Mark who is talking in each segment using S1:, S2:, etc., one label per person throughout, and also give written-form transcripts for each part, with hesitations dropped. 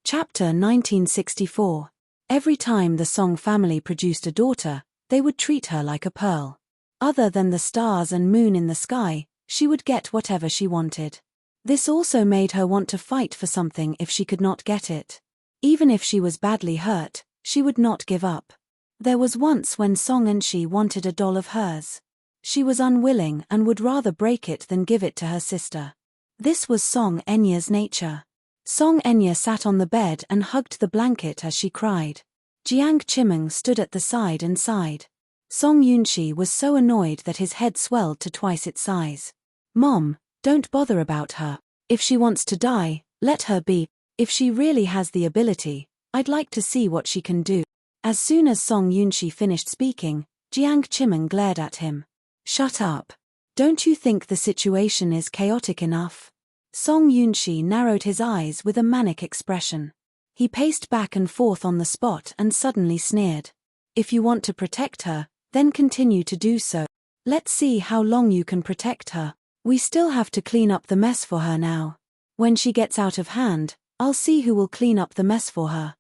S1: Chapter 1964. Every time the Song family produced a daughter, they would treat her like a pearl. Other than the stars and moon in the sky, she would get whatever she wanted. This also made her want to fight for something if she could not get it. Even if she was badly hurt, she would not give up. There was once when Song and she wanted a doll of hers. She was unwilling and would rather break it than give it to her sister. This was Song Enya's nature. Song Enya sat on the bed and hugged the blanket as she cried. Jiang Chimeng stood at the side and sighed. Song Yunshi was so annoyed that his head swelled to twice its size. "Mom, don't bother about her. If she wants to die, let her be. If she really has the ability, I'd like to see what she can do." As soon as Song Yunshi finished speaking, Jiang Chimeng glared at him. "Shut up. Don't you think the situation is chaotic enough?" Song Yunshi narrowed his eyes with a manic expression. He paced back and forth on the spot and suddenly sneered. "If you want to protect her, then continue to do so. Let's see how long you can protect her. We still have to clean up the mess for her now. When she gets out of hand, I'll see who will clean up the mess for her."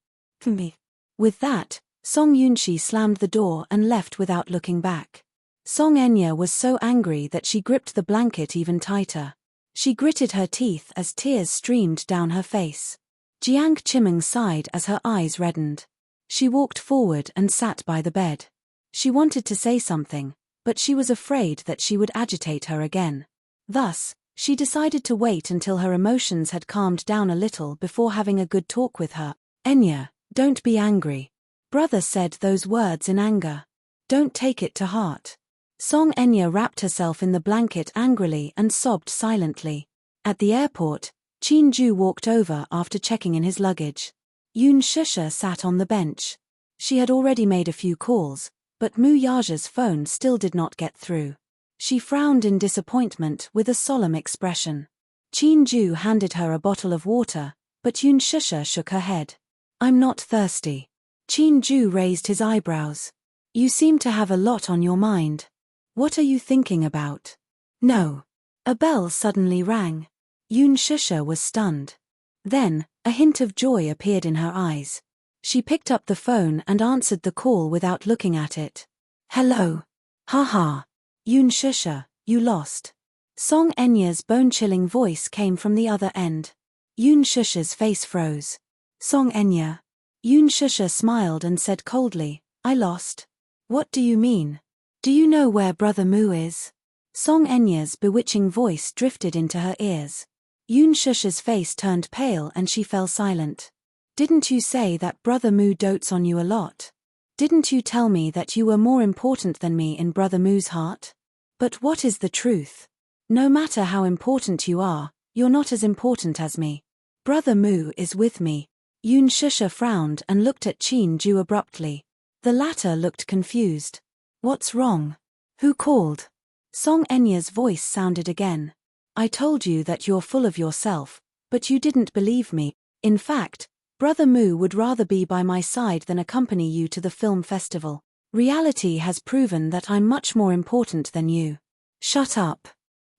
S1: Me. With that, Song Yunshi slammed the door and left without looking back. Song Enya was so angry that she gripped the blanket even tighter. She gritted her teeth as tears streamed down her face. Jiang Chimeng sighed as her eyes reddened. She walked forward and sat by the bed. She wanted to say something, but she was afraid that she would agitate her again. Thus, she decided to wait until her emotions had calmed down a little before having a good talk with her. "Enya, don't be angry. Brother said those words in anger. Don't take it to heart." Song Enya wrapped herself in the blanket angrily and sobbed silently. At the airport, Qin Ju walked over after checking in his luggage. Yun Shusha sat on the bench. She had already made a few calls, but Mu Yaja's phone still did not get through. She frowned in disappointment with a solemn expression. Qin Ju handed her a bottle of water, but Yun Shusha shook her head. "I'm not thirsty." Qin Ju raised his eyebrows. "You seem to have a lot on your mind. What are you thinking about?" "No." A bell suddenly rang. Yun Shusha was stunned. Then, a hint of joy appeared in her eyes. She picked up the phone and answered the call without looking at it. "Hello. Haha. Yun Shusha, you lost." Song Enya's bone-chilling voice came from the other end. Yun Shusha's face froze. "Song Enya." Yun Shusha smiled and said coldly, "I lost? What do you mean? Do you know where Brother Mu is?" Song Enya's bewitching voice drifted into her ears. Yun Shusha's face turned pale and she fell silent. "Didn't you say that Brother Mu dotes on you a lot? Didn't you tell me that you were more important than me in Brother Mu's heart? But what is the truth? No matter how important you are, you're not as important as me. Brother Mu is with me." Yun Shusha frowned and looked at Qin Ju abruptly. The latter looked confused. "What's wrong? Who called?" Song Enya's voice sounded again. "I told you that you're full of yourself, but you didn't believe me. In fact, Brother Mu would rather be by my side than accompany you to the film festival. Reality has proven that I'm much more important than you." "Shut up."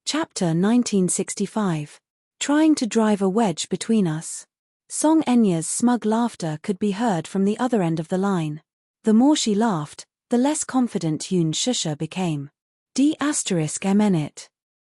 S1: Chapter 1965. Trying to drive a wedge between us. Song Enya's smug laughter could be heard from the other end of the line. The more she laughed, the less confident Yun Shusha became. **MN.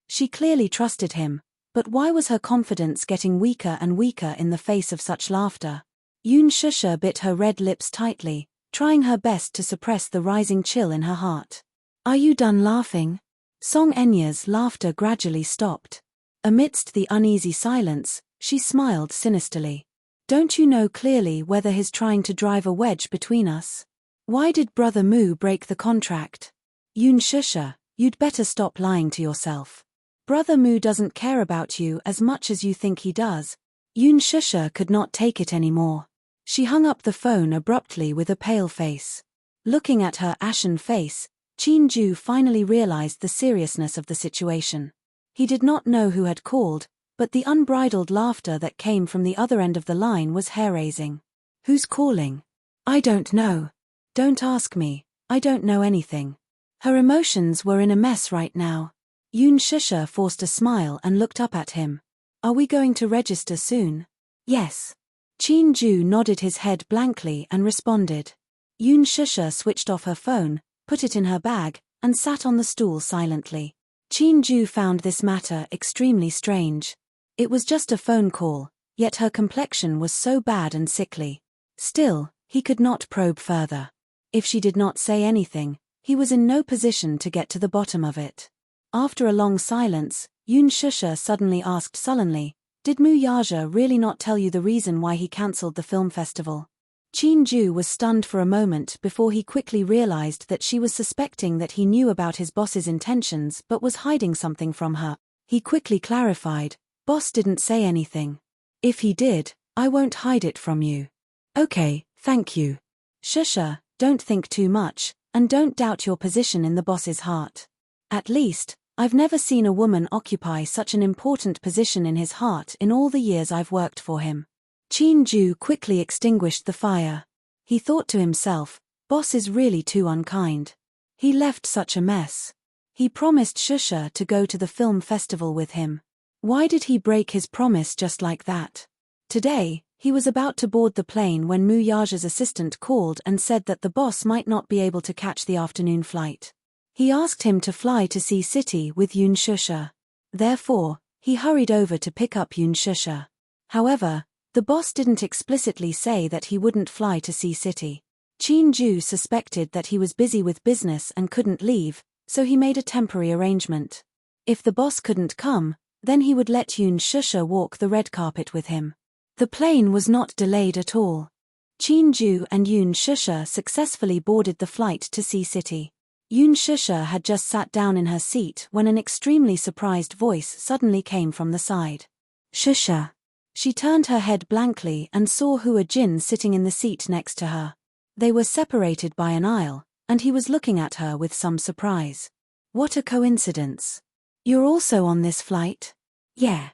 S1: She clearly trusted him, but why was her confidence getting weaker and weaker in the face of such laughter? Yun Shusha bit her red lips tightly, trying her best to suppress the rising chill in her heart. "Are you done laughing?" Song Enya's laughter gradually stopped. Amidst the uneasy silence, she smiled sinisterly. "Don't you know clearly whether he's trying to drive a wedge between us? Why did Brother Mu break the contract? Yun Shusha, you'd better stop lying to yourself. Brother Mu doesn't care about you as much as you think he does." Yun Shusha could not take it anymore. She hung up the phone abruptly with a pale face. Looking at her ashen face, Qin Ju finally realized the seriousness of the situation. He did not know who had called, but the unbridled laughter that came from the other end of the line was hair-raising. "Who's calling?" "I don't know. Don't ask me, I don't know anything." Her emotions were in a mess right now. Yun Shusha forced a smile and looked up at him. "Are we going to register soon?" "Yes." Ju nodded his head blankly and responded. Yoon Shusha switched off her phone, put it in her bag, and sat on the stool silently. Ju found this matter extremely strange. It was just a phone call, yet her complexion was so bad and sickly. Still, he could not probe further. If she did not say anything, he was in no position to get to the bottom of it. After a long silence, Yoon Shusha suddenly asked sullenly, "Did Mu Yaja really not tell you the reason why he cancelled the film festival?" Ju was stunned for a moment before he quickly realized that she was suspecting that he knew about his boss's intentions but was hiding something from her. He quickly clarified, "Boss didn't say anything. If he did, I won't hide it from you." "Okay, thank you. Shusha, don't think too much, and don't doubt your position in the boss's heart. At least, I've never seen a woman occupy such an important position in his heart in all the years I've worked for him." Ju quickly extinguished the fire. He thought to himself, boss is really too unkind. He left such a mess. He promised Shusha to go to the film festival with him. Why did he break his promise just like that? Today, he was about to board the plane when Mu Yaja's assistant called and said that the boss might not be able to catch the afternoon flight. He asked him to fly to Sea City with Yoon Shusha. Therefore, he hurried over to pick up Yoon Shusha. However, the boss didn't explicitly say that he wouldn't fly to Sea City. Ju suspected that he was busy with business and couldn't leave, so he made a temporary arrangement. If the boss couldn't come, then he would let Yoon Shusha walk the red carpet with him. The plane was not delayed at all. Ju and Yoon Shusha successfully boarded the flight to Sea City. Yoon Shusha had just sat down in her seat when an extremely surprised voice suddenly came from the side. "Shusha." She turned her head blankly and saw Hua Jin sitting in the seat next to her. They were separated by an aisle, and he was looking at her with some surprise. "What a coincidence. You're also on this flight?" "Yeah."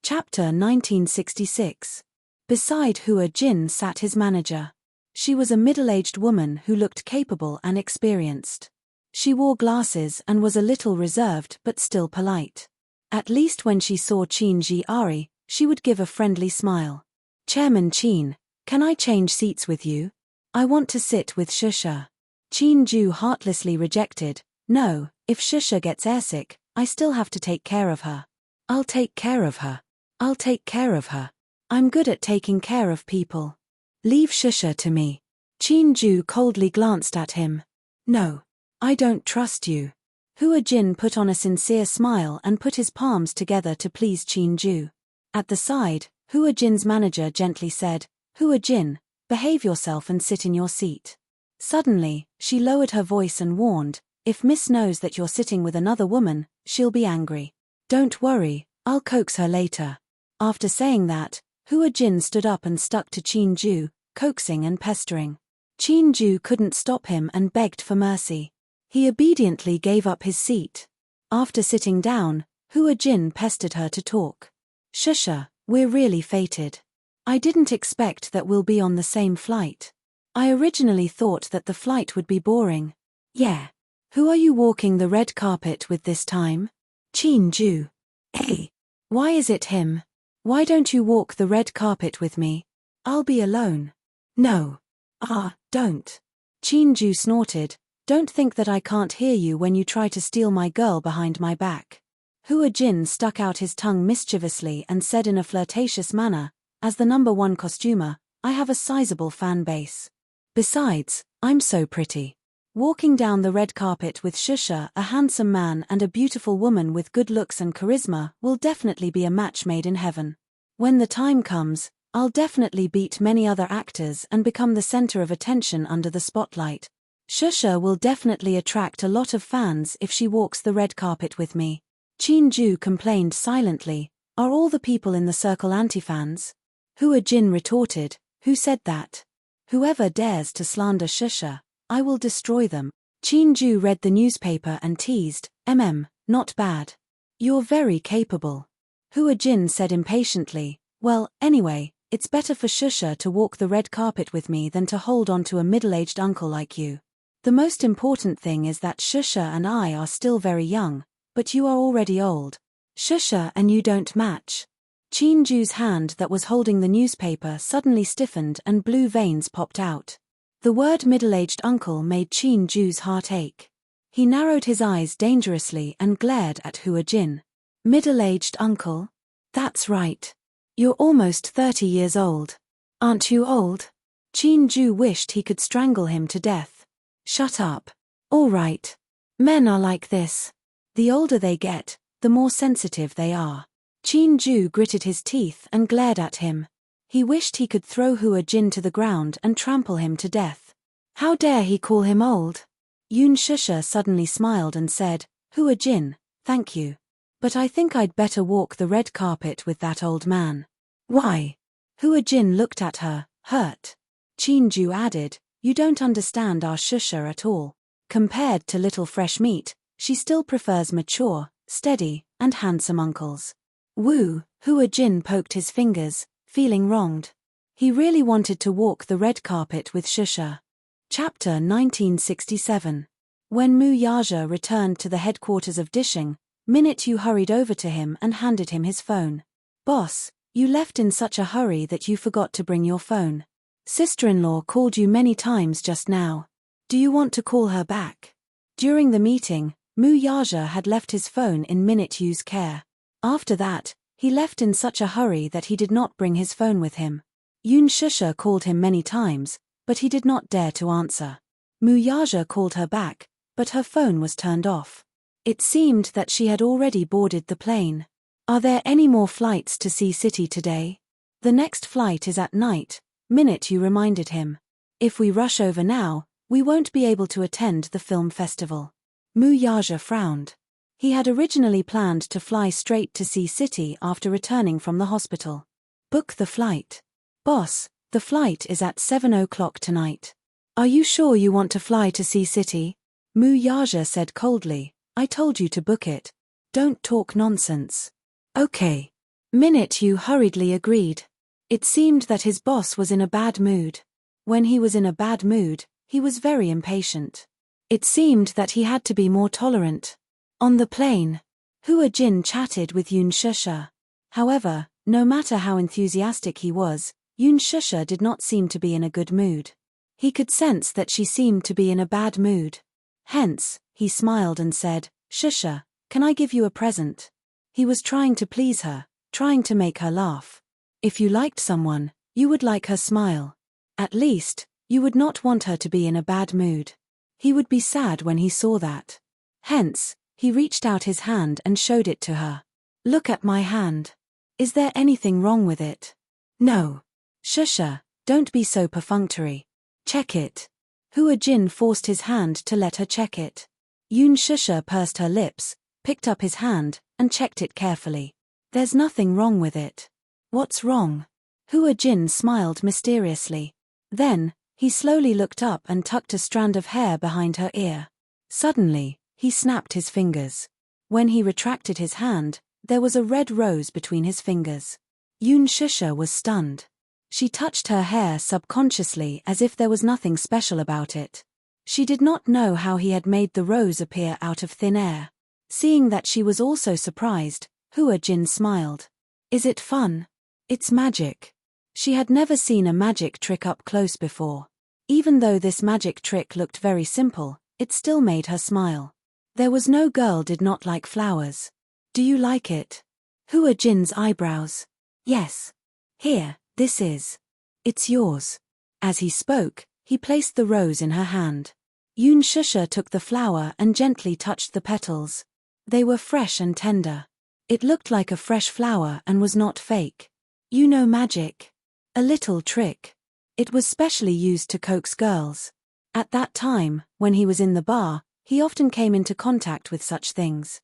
S1: Chapter 1966. Beside Hua Jin sat his manager. She was a middle-aged woman who looked capable and experienced. She wore glasses and was a little reserved but still polite. At least when she saw Qin Ji Ari, she would give a friendly smile. "Chairman Qin, can I change seats with you? I want to sit with Shusha." Qin Ju heartlessly rejected, "No, if Shusha gets airsick, I still have to take care of her." "I'll take care of her. I'll take care of her. I'm good at taking care of people. Leave Shusha to me." Qin Ju coldly glanced at him. "No. I don't trust you." Hua Jin put on a sincere smile and put his palms together to please Qin Ju. At the side, Hua Jin's manager gently said, "Hua Jin, behave yourself and sit in your seat." Suddenly, she lowered her voice and warned, "If Miss knows that you're sitting with another woman, she'll be angry. Don't worry, I'll coax her later." After saying that, Hua Jin stood up and stuck to Qin Ju, coaxing and pestering. Qin Ju couldn't stop him and begged for mercy. He obediently gave up his seat. After sitting down, Hua Jin pestered her to talk. "Shusha, we're really fated. I didn't expect that we'll be on the same flight. I originally thought that the flight would be boring." "Yeah. Who are you walking the red carpet with this time?" "Qin Ju." "Hey. Why is it him? Why don't you walk the red carpet with me? I'll be alone." "No. Don't." Qin Ju snorted, "Don't think that I can't hear you when you try to steal my girl behind my back." Hua Jin stuck out his tongue mischievously and said in a flirtatious manner, "As the #1 costumer, I have a sizable fan base. Besides, I'm so pretty. Walking down the red carpet with Shusha, a handsome man and a beautiful woman with good looks and charisma, will definitely be a match made in heaven. When the time comes, I'll definitely beat many other actors and become the center of attention under the spotlight. Shusha will definitely attract a lot of fans if she walks the red carpet with me." Qin Ju complained silently, "Are all the people in the circle anti-fans?" Hua Jin retorted, "Who said that? Whoever dares to slander Shusha, I will destroy them." Qin Ju read the newspaper and teased, Not bad. You're very capable." Hua Jin said impatiently, "Well, anyway, it's better for Shusha to walk the red carpet with me than to hold on to a middle-aged uncle like you. The most important thing is that Shusha and I are still very young, but you are already old. Shusha and you don't match." Ju's hand that was holding the newspaper suddenly stiffened and blue veins popped out. The word middle-aged uncle made Ju's heart ache. He narrowed his eyes dangerously and glared at Jin. Middle-aged uncle? That's right. You're almost 30 years old. Aren't you old? Ju wished he could strangle him to death. Shut up. All right. Men are like this. The older they get, the more sensitive they are. Ju gritted his teeth and glared at him. He wished he could throw Jin to the ground and trample him to death. How dare he call him old? Shusha suddenly smiled and said, Jin, thank you. But I think I'd better walk the red carpet with that old man. Why? Jin looked at her, hurt. Ju added, you don't understand our Shusha at all. Compared to little fresh meat, she still prefers mature, steady, and handsome uncles. Woo, Jin poked his fingers, feeling wronged. He really wanted to walk the red carpet with Shusha. Chapter 1967. When Mu Yaja returned to the headquarters of Dishing, Minute hurried over to him and handed him his phone. Boss, you left in such a hurry that you forgot to bring your phone. Sister-in-law called you many times just now. Do you want to call her back? During the meeting, Mu Yaja had left his phone in Minute Yu's care. After that, he left in such a hurry that he did not bring his phone with him. Shusha called him many times, but he did not dare to answer. Mu Yaja called her back, but her phone was turned off. It seemed that she had already boarded the plane. Are there any more flights to Sea City today? The next flight is at night, Minute Yu reminded him. If we rush over now, we won't be able to attend the film festival. Mu Yaja frowned. He had originally planned to fly straight to Sea City after returning from the hospital. Book the flight. Boss, the flight is at 7 o'clock tonight. Are you sure you want to fly to Sea City? Mu Yaja said coldly, I told you to book it. Don't talk nonsense. Okay. Minute Yu hurriedly agreed. It seemed that his boss was in a bad mood. When he was in a bad mood, he was very impatient. It seemed that he had to be more tolerant. On the plane, Jin chatted with Shusha. However, no matter how enthusiastic he was, Shusha did not seem to be in a good mood. He could sense that she seemed to be in a bad mood. Hence, he smiled and said, Shusha, can I give you a present? He was trying to please her, trying to make her laugh. If you liked someone, you would like her smile. At least, you would not want her to be in a bad mood. He would be sad when he saw that. Hence, he reached out his hand and showed it to her. Look at my hand. Is there anything wrong with it? No. Shusha, don't be so perfunctory. Check it. Jin forced his hand to let her check it. Shusha pursed her lips, picked up his hand, and checked it carefully. There's nothing wrong with it. What's wrong? Jin smiled mysteriously. Then, he slowly looked up and tucked a strand of hair behind her ear. Suddenly, he snapped his fingers. When he retracted his hand, there was a red rose between his fingers. Shusha was stunned. She touched her hair subconsciously as if there was nothing special about it. She did not know how he had made the rose appear out of thin air. Seeing that she was also surprised, Jin smiled. Is it fun? It's magic. She had never seen a magic trick up close before. Even though this magic trick looked very simple, it still made her smile. There was no girl did not like flowers. Do you like it? Jin's eyebrows. Yes. Here, this is. It's yours. As he spoke, he placed the rose in her hand. Shusha took the flower and gently touched the petals. They were fresh and tender. It looked like a fresh flower and was not fake. You know magic. A little trick. It was specially used to coax girls. At that time, when he was in the bar, he often came into contact with such things.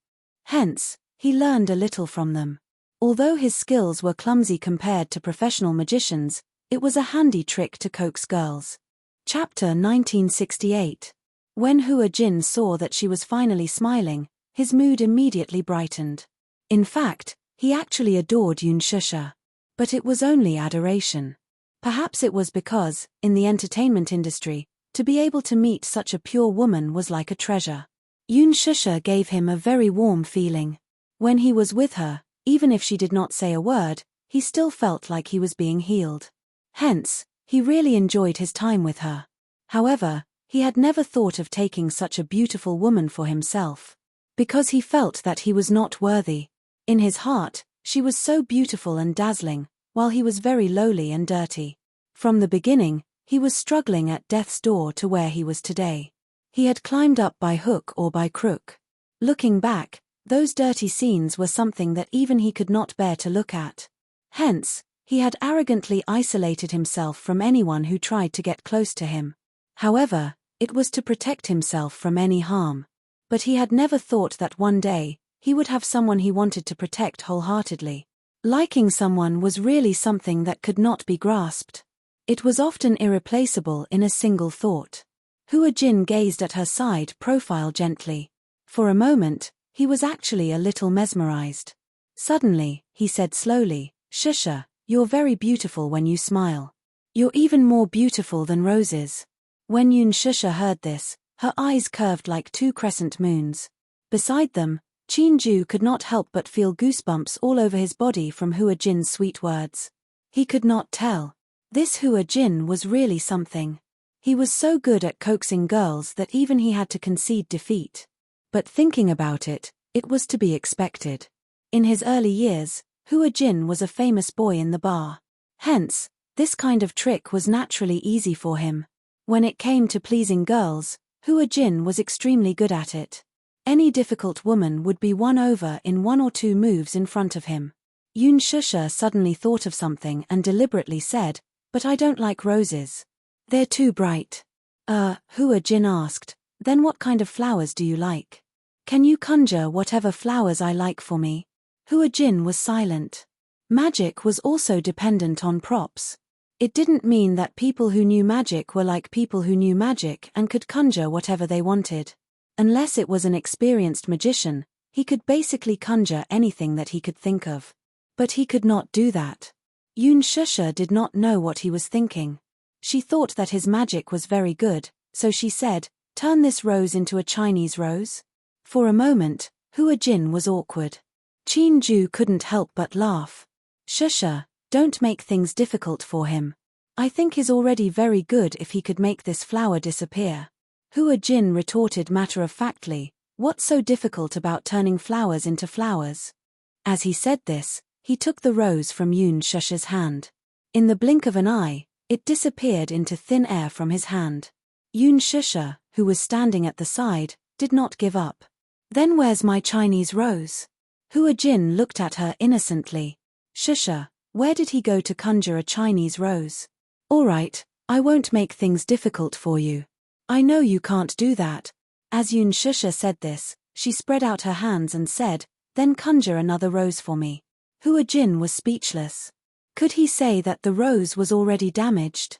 S1: Hence, he learned a little from them. Although his skills were clumsy compared to professional magicians, it was a handy trick to coax girls. Chapter 1968. When Jin saw that she was finally smiling, his mood immediately brightened. In fact, he actually adored Shusha. But it was only adoration. Perhaps it was because, in the entertainment industry, to be able to meet such a pure woman was like a treasure. Shusha gave him a very warm feeling. When he was with her, even if she did not say a word, he still felt like he was being healed. Hence, he really enjoyed his time with her. However, he had never thought of taking such a beautiful woman for himself. Because he felt that he was not worthy. In his heart, she was so beautiful and dazzling, while he was very lowly and dirty. From the beginning, he was struggling at death's door to where he was today. He had climbed up by hook or by crook. Looking back, those dirty scenes were something that even he could not bear to look at. Hence, he had arrogantly isolated himself from anyone who tried to get close to him. However, it was to protect himself from any harm. But he had never thought that one day, he would have someone he wanted to protect wholeheartedly. Liking someone was really something that could not be grasped. It was often irreplaceable in a single thought. Hua Jin gazed at her side profile gently. For a moment, he was actually a little mesmerized. Suddenly, he said slowly, "Shusha, you're very beautiful when you smile. You're even more beautiful than roses." When Yun Shusha heard this, her eyes curved like two crescent moons. Beside them, Qin Ju could not help but feel goosebumps all over his body from Hua Jin's sweet words. He could not tell. This Hua Jin was really something. He was so good at coaxing girls that even he had to concede defeat. But thinking about it, it was to be expected. In his early years, Hua Jin was a famous boy in the bar. Hence, this kind of trick was naturally easy for him. When it came to pleasing girls, Hua Jin was extremely good at it. Any difficult woman would be won over in 1 or 2 moves in front of him. Yun Shusha suddenly thought of something and deliberately said, "But I don't like roses. They're too bright." Hua Jin asked, "Then what kind of flowers do you like? Can you conjure whatever flowers I like for me?" Hua Jin was silent. Magic was also dependent on props. It didn't mean that people who knew magic were like people who knew magic and could conjure whatever they wanted. Unless it was an experienced magician, he could basically conjure anything that he could think of. But he could not do that. Yun Shusha did not know what he was thinking. She thought that his magic was very good, so she said, "Turn this rose into a Chinese rose?" For a moment, Hua Jin was awkward. Qin Ju couldn't help but laugh. "Shusha, don't make things difficult for him. I think he's already very good if he could make this flower disappear." Hua Jin retorted matter-of-factly, "What's so difficult about turning flowers into flowers?" As he said this, he took the rose from Yun Shusha's hand. In the blink of an eye, it disappeared into thin air from his hand. Yun Shusha, who was standing at the side, did not give up. "Then where's my Chinese rose?" Hua Jin looked at her innocently. "Shusha, where did he go to conjure a Chinese rose?" "All right, I won't make things difficult for you. I know you can't do that." As Yun Shusha said this, she spread out her hands and said, "Then conjure another rose for me." Hua Jin was speechless. Could he say that the rose was already damaged?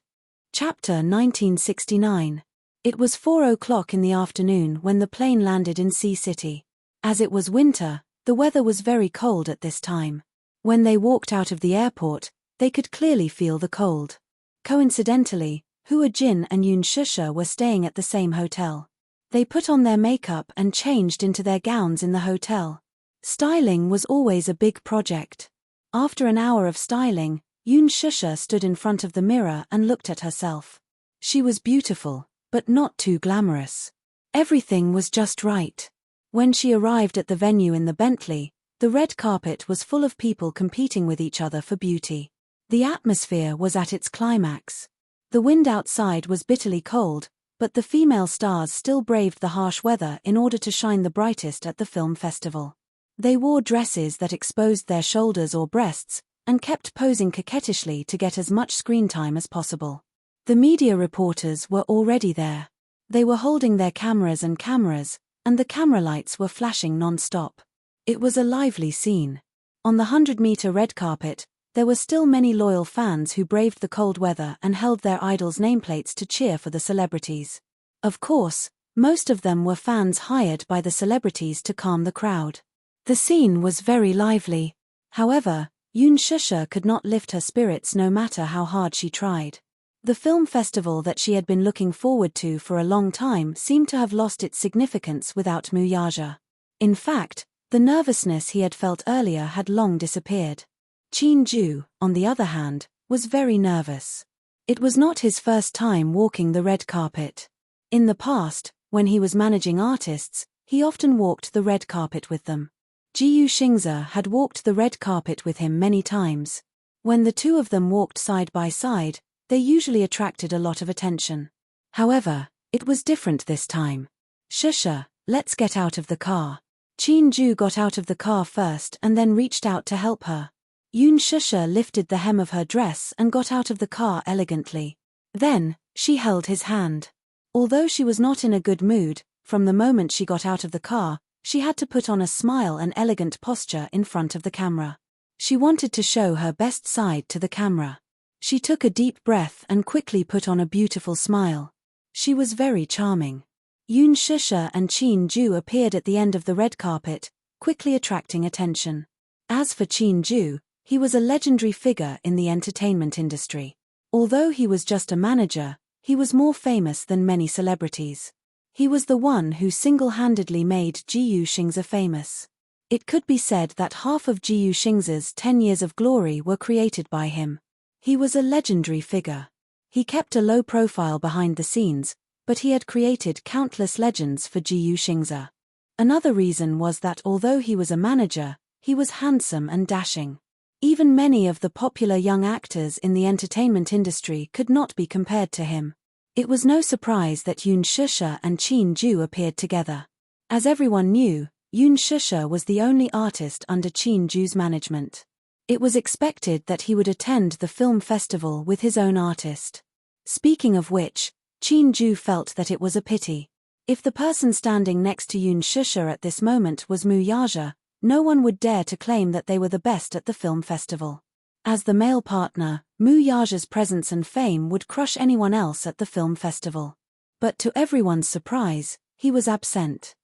S1: Chapter 1969. It was 4 o'clock in the afternoon when the plane landed in Sea City. As it was winter, the weather was very cold at this time. When they walked out of the airport, they could clearly feel the cold. Coincidentally, Hua Jin and Yun Shusha were staying at the same hotel. They put on their makeup and changed into their gowns in the hotel. Styling was always a big project. After an hour of styling, Yun Shusha stood in front of the mirror and looked at herself. She was beautiful, but not too glamorous. Everything was just right. When she arrived at the venue in the Bentley, the red carpet was full of people competing with each other for beauty. The atmosphere was at its climax. The wind outside was bitterly cold, but the female stars still braved the harsh weather in order to shine the brightest at the film festival. They wore dresses that exposed their shoulders or breasts, and kept posing coquettishly to get as much screen time as possible. The media reporters were already there. They were holding their cameras, and the camera lights were flashing non-stop. It was a lively scene. On the 100-meter red carpet, there were still many loyal fans who braved the cold weather and held their idols' nameplates to cheer for the celebrities. Of course, most of them were fans hired by the celebrities to calm the crowd. The scene was very lively. However, Yun Shusha could not lift her spirits no matter how hard she tried. The film festival that she had been looking forward to for a long time seemed to have lost its significance without Muyaja. In fact, the nervousness he had felt earlier had long disappeared. Ju, on the other hand, was very nervous. It was not his first time walking the red carpet. In the past, when he was managing artists, he often walked the red carpet with them. Jiyu Xingze had walked the red carpet with him many times. When the two of them walked side by side, they usually attracted a lot of attention. However, it was different this time. "Shusha, let's get out of the car." Ju got out of the car first and then reached out to help her. Shusha lifted the hem of her dress and got out of the car elegantly. Then, she held his hand. Although she was not in a good mood, from the moment she got out of the car, she had to put on a smile and elegant posture in front of the camera. She wanted to show her best side to the camera. She took a deep breath and quickly put on a beautiful smile. She was very charming. Shusha and Ju appeared at the end of the red carpet, quickly attracting attention. As for Ju, he was a legendary figure in the entertainment industry. Although he was just a manager, he was more famous than many celebrities. He was the one who single-handedly made Jiyu Xingze famous. It could be said that half of Jiyu Xingze's 10 years of glory were created by him. He was a legendary figure. He kept a low profile behind the scenes, but he had created countless legends for Jiyu Xingze. Another reason was that although he was a manager, he was handsome and dashing. Even many of the popular young actors in the entertainment industry could not be compared to him. It was no surprise that Shusha and Ju appeared together. As everyone knew, Shusha was the only artist under Ju's management. It was expected that he would attend the film festival with his own artist. Speaking of which, Ju felt that it was a pity. If the person standing next to Shusha at this moment was Mu Yaja, no one would dare to claim that they were the best at the film festival. As the male partner, Mu Yaja's presence and fame would crush anyone else at the film festival. But to everyone's surprise, he was absent.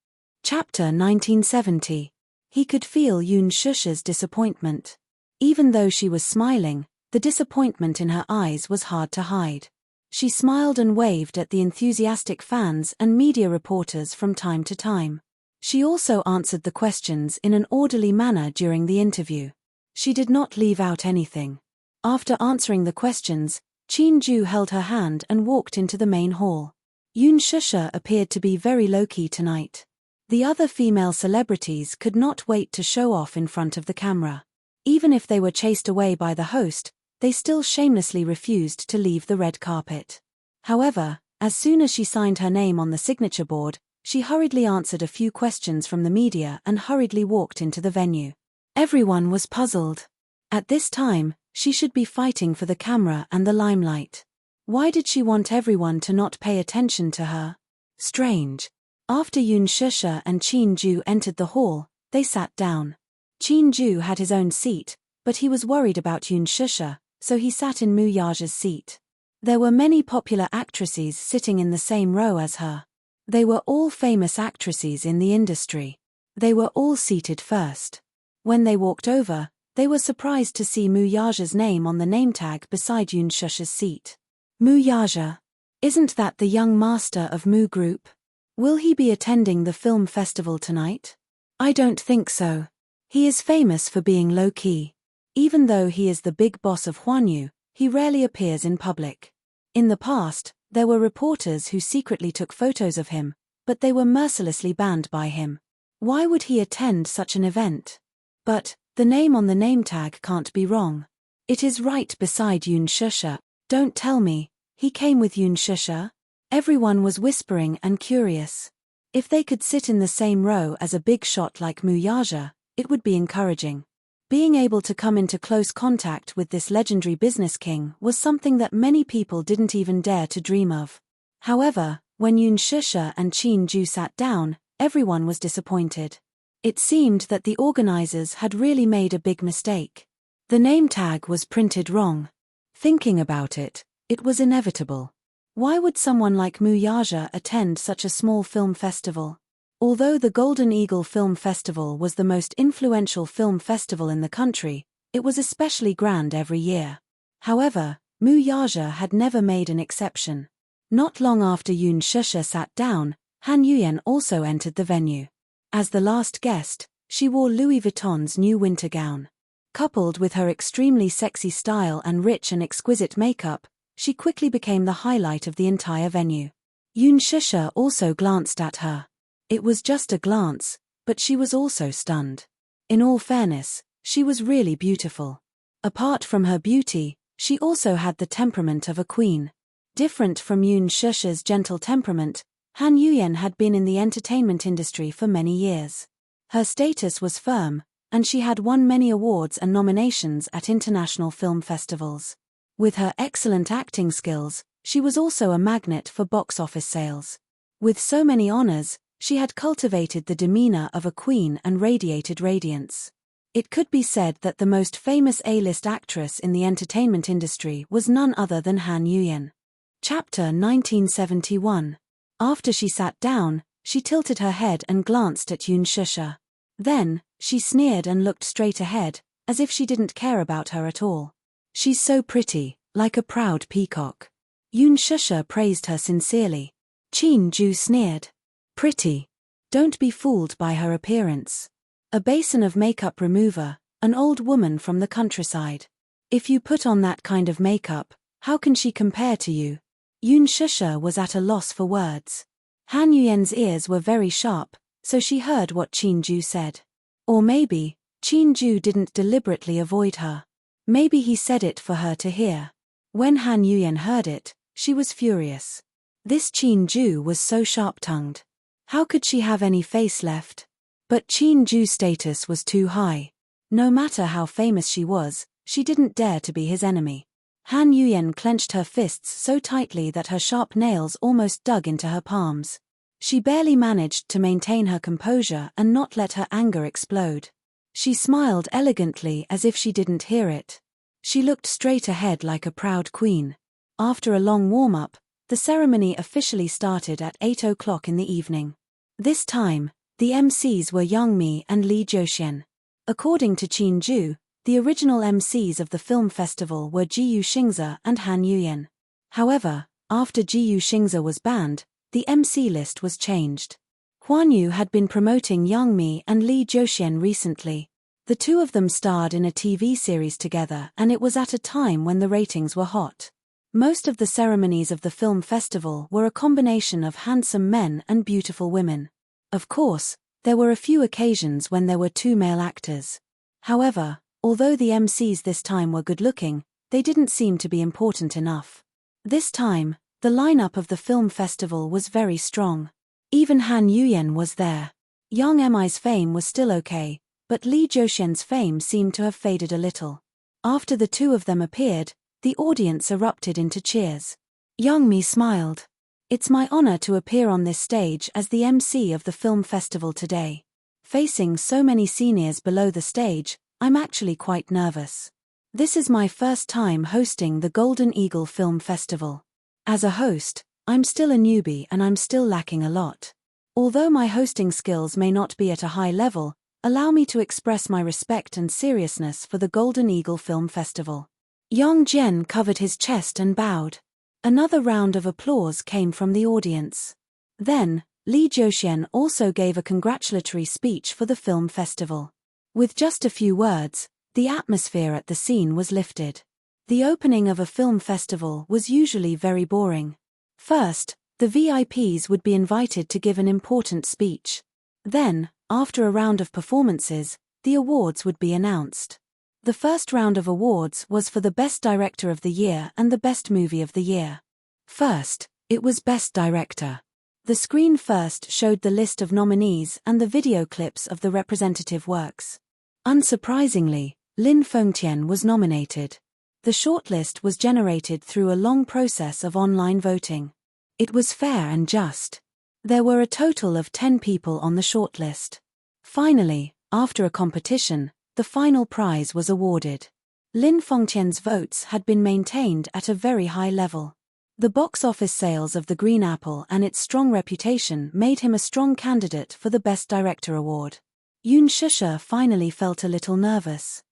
S1: Chapter 1970. He could feel Shusha's disappointment. Even though she was smiling, the disappointment in her eyes was hard to hide. She smiled and waved at the enthusiastic fans and media reporters from time to time. She also answered the questions in an orderly manner during the interview. She did not leave out anything. After answering the questions, Ju held her hand and walked into the main hall. Shusha appeared to be very low-key tonight. The other female celebrities could not wait to show off in front of the camera. Even if they were chased away by the host, they still shamelessly refused to leave the red carpet. However, as soon as she signed her name on the signature board, she hurriedly answered a few questions from the media and hurriedly walked into the venue. Everyone was puzzled. At this time, she should be fighting for the camera and the limelight. Why did she want everyone to not pay attention to her? Strange. After Shusha and Ju entered the hall, they sat down. Ju had his own seat, but he was worried about Shusha, so he sat in Mu Yaja's seat. There were many popular actresses sitting in the same row as her. They were all famous actresses in the industry. They were all seated first. When they walked over, they were surprised to see Mu Yaja's name on the name tag beside Shusha's seat. Mu Yaja. Isn't that the young master of Mu Group? Will he be attending the film festival tonight? I don't think so. He is famous for being low-key. Even though he is the big boss of Huanyu, he rarely appears in public. In the past, there were reporters who secretly took photos of him, but they were mercilessly banned by him. Why would he attend such an event? But, the name on the name tag can't be wrong. It is right beside Shusha. Don't tell me, he came with Shusha? Everyone was whispering and curious. If they could sit in the same row as a big shot like Mu Yaja, it would be encouraging. Being able to come into close contact with this legendary business king was something that many people didn't even dare to dream of. However, when Shusha and Ju sat down, everyone was disappointed. It seemed that the organizers had really made a big mistake. The name tag was printed wrong. Thinking about it, it was inevitable. Why would someone like Mu Yaja attend such a small film festival? Although the Golden Eagle Film Festival was the most influential film festival in the country, it was especially grand every year. However, Mu Yaja had never made an exception. Not long after Shusha sat down, Han Yuyan also entered the venue. As the last guest, she wore Louis Vuitton's new winter gown. Coupled with her extremely sexy style and rich and exquisite makeup, she quickly became the highlight of the entire venue. Yoon Shusha also glanced at her. It was just a glance, but she was also stunned. In all fairness, she was really beautiful. Apart from her beauty, she also had the temperament of a queen. Different from Yoon Shusha's gentle temperament, Han Yuyen had been in the entertainment industry for many years. Her status was firm, and she had won many awards and nominations at international film festivals. With her excellent acting skills, she was also a magnet for box office sales. With so many honors, she had cultivated the demeanor of a queen and radiated radiance. It could be said that the most famous A-list actress in the entertainment industry was none other than Han Yuyen. Chapter 1971. After she sat down, she tilted her head and glanced at Yoon Shusha. Then, she sneered and looked straight ahead, as if she didn't care about her at all. She's so pretty, like a proud peacock. Yoon Shusha praised her sincerely. Chin Ju sneered. Pretty. Don't be fooled by her appearance. A basin of makeup remover, an old woman from the countryside. If you put on that kind of makeup, how can she compare to you? Yoon Shusha was at a loss for words. Han Yuyen's ears were very sharp, so she heard what Chin Ju said. Or maybe, Chin Ju didn't deliberately avoid her. Maybe he said it for her to hear. When Han Yuyen heard it, she was furious. This Chin Ju was so sharp-tongued. How could she have any face left? But Chin Ju's status was too high. No matter how famous she didn't dare to be his enemy. Han Yuyen clenched her fists so tightly that her sharp nails almost dug into her palms. She barely managed to maintain her composure and not let her anger explode. She smiled elegantly as if she didn't hear it. She looked straight ahead like a proud queen. After a long warm-up, the ceremony officially started at 8 o'clock in the evening. This time, the MCs were Young Mi and Lee Joseon. According to Chin Ju, the original MCs of the film festival were Ji Yuxingza and Han Yuyen. However, after Ji Yuxingza was banned, the MC list was changed. Huan Yu had been promoting Young Mi and Lee Joseon recently. The two of them starred in a TV series together, and it was at a time when the ratings were hot. Most of the ceremonies of the film festival were a combination of handsome men and beautiful women. Of course, there were a few occasions when there were two male actors. However, although the MCs this time were good-looking, they didn't seem to be important enough. This time, the lineup of the film festival was very strong. Even Han Yuyen was there. Young Mi's fame was still okay, but Lee Joseon's fame seemed to have faded a little. After the two of them appeared, the audience erupted into cheers. Young Mi smiled. It's my honor to appear on this stage as the MC of the film festival today. Facing so many seniors below the stage, I'm actually quite nervous. This is my first time hosting the Golden Eagle Film Festival. As a host, I'm still a newbie and I'm still lacking a lot. Although my hosting skills may not be at a high level, allow me to express my respect and seriousness for the Golden Eagle Film Festival. Yong Jian covered his chest and bowed. Another round of applause came from the audience. Then, Lee Joseon also gave a congratulatory speech for the film festival. With just a few words, the atmosphere at the scene was lifted. The opening of a film festival was usually very boring. First, the VIPs would be invited to give an important speech. Then, after a round of performances, the awards would be announced. The first round of awards was for the Best Director of the Year and the Best Movie of the Year. First, it was Best Director. The screen first showed the list of nominees and the video clips of the representative works. Unsurprisingly, Lin Fengtian was nominated. The shortlist was generated through a long process of online voting. It was fair and just. There were a total of 10 people on the shortlist. Finally, after a competition, the final prize was awarded. Lin Fengtian's votes had been maintained at a very high level. The box office sales of The Green Apple and its strong reputation made him a strong candidate for the Best Director award. Yoon Shusha finally felt a little nervous.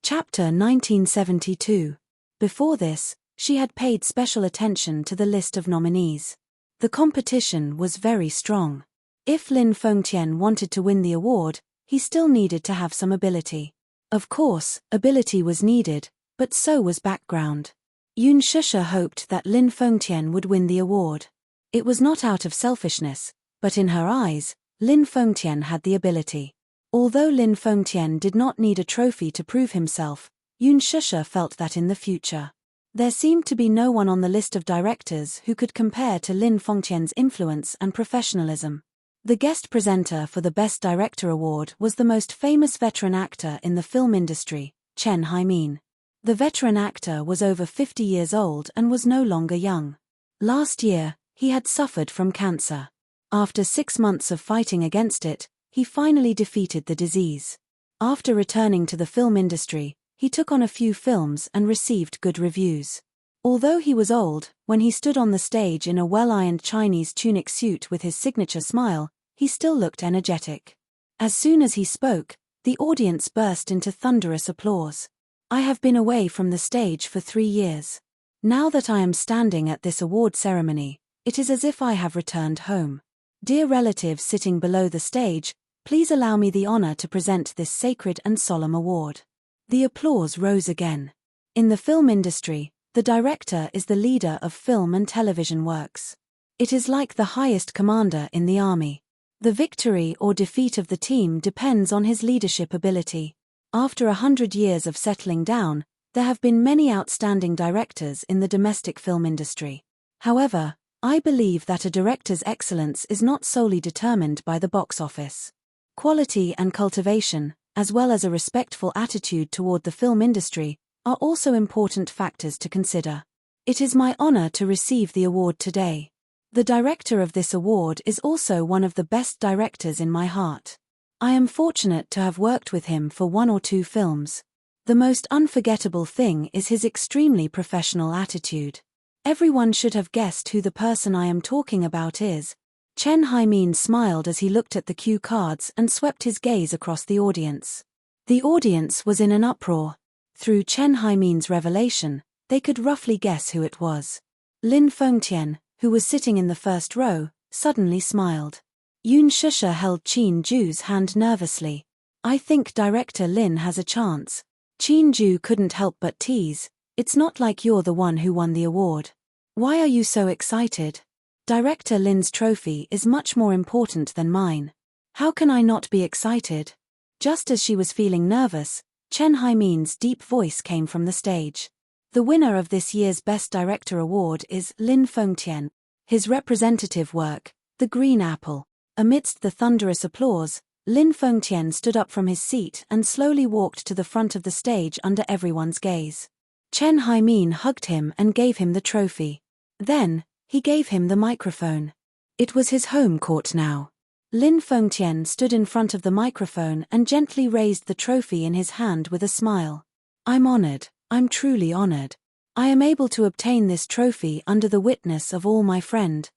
S1: Chapter 1972. Before this, she had paid special attention to the list of nominees. The competition was very strong. If Lin Fengtian wanted to win the award, he still needed to have some ability. Of course, ability was needed, but so was background. Yoon Shusha hoped that Lin Fengtian would win the award. It was not out of selfishness, but in her eyes, Lin Fengtian had the ability. Although Lin Fengtian did not need a trophy to prove himself, Yoon Shusha felt that in the future, there seemed to be no one on the list of directors who could compare to Lin Fengtian's influence and professionalism. The guest presenter for the Best Director Award was the most famous veteran actor in the film industry, Chen Haimin. The veteran actor was over 50 years old and was no longer young. Last year, he had suffered from cancer. After 6 months of fighting against it, he finally defeated the disease. After returning to the film industry, he took on a few films and received good reviews. Although he was old, when he stood on the stage in a well-ironed Chinese tunic suit with his signature smile, he still looked energetic. As soon as he spoke, the audience burst into thunderous applause. I have been away from the stage for 3 years. Now that I am standing at this award ceremony, it is as if I have returned home. Dear relatives sitting below the stage, please allow me the honor to present this sacred and solemn award. The applause rose again. In the film industry, the director is the leader of film and television works. It is like the highest commander in the army. The victory or defeat of the team depends on his leadership ability. After 100 years of settling down, there have been many outstanding directors in the domestic film industry. However, I believe that a director's excellence is not solely determined by the box office. Quality and cultivation, as well as a respectful attitude toward the film industry, are also important factors to consider. It is my honor to receive the award today. The director of this award is also one of the best directors in my heart. I am fortunate to have worked with him for 1 or 2 films. The most unforgettable thing is his extremely professional attitude. Everyone should have guessed who the person I am talking about is. Chen Haimin smiled as he looked at the cue cards and swept his gaze across the audience. The audience was in an uproar. Through Chen Haimin's revelation, they could roughly guess who it was. Lin Fengtian, who was sitting in the first row, suddenly smiled. Yoon Shusha held Qin Ju's hand nervously. I think Director Lin has a chance. Qin Ju couldn't help but tease. It's not like you're the one who won the award. Why are you so excited? Director Lin's trophy is much more important than mine. How can I not be excited? Just as she was feeling nervous, Chen Haimin's deep voice came from the stage. The winner of this year's Best Director Award is Lin Fengtian. His representative work, The Green Apple. Amidst the thunderous applause, Lin Fengtian stood up from his seat and slowly walked to the front of the stage under everyone's gaze. Chen Haimin hugged him and gave him the trophy. Then, he gave him the microphone. It was his home court now. Lin Fengtian stood in front of the microphone and gently raised the trophy in his hand with a smile. I'm honored, I'm truly honored. I am able to obtain this trophy under the witness of all my friend.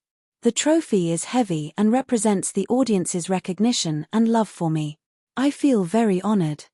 S1: The trophy is heavy and represents the audience's recognition and love for me. I feel very honored.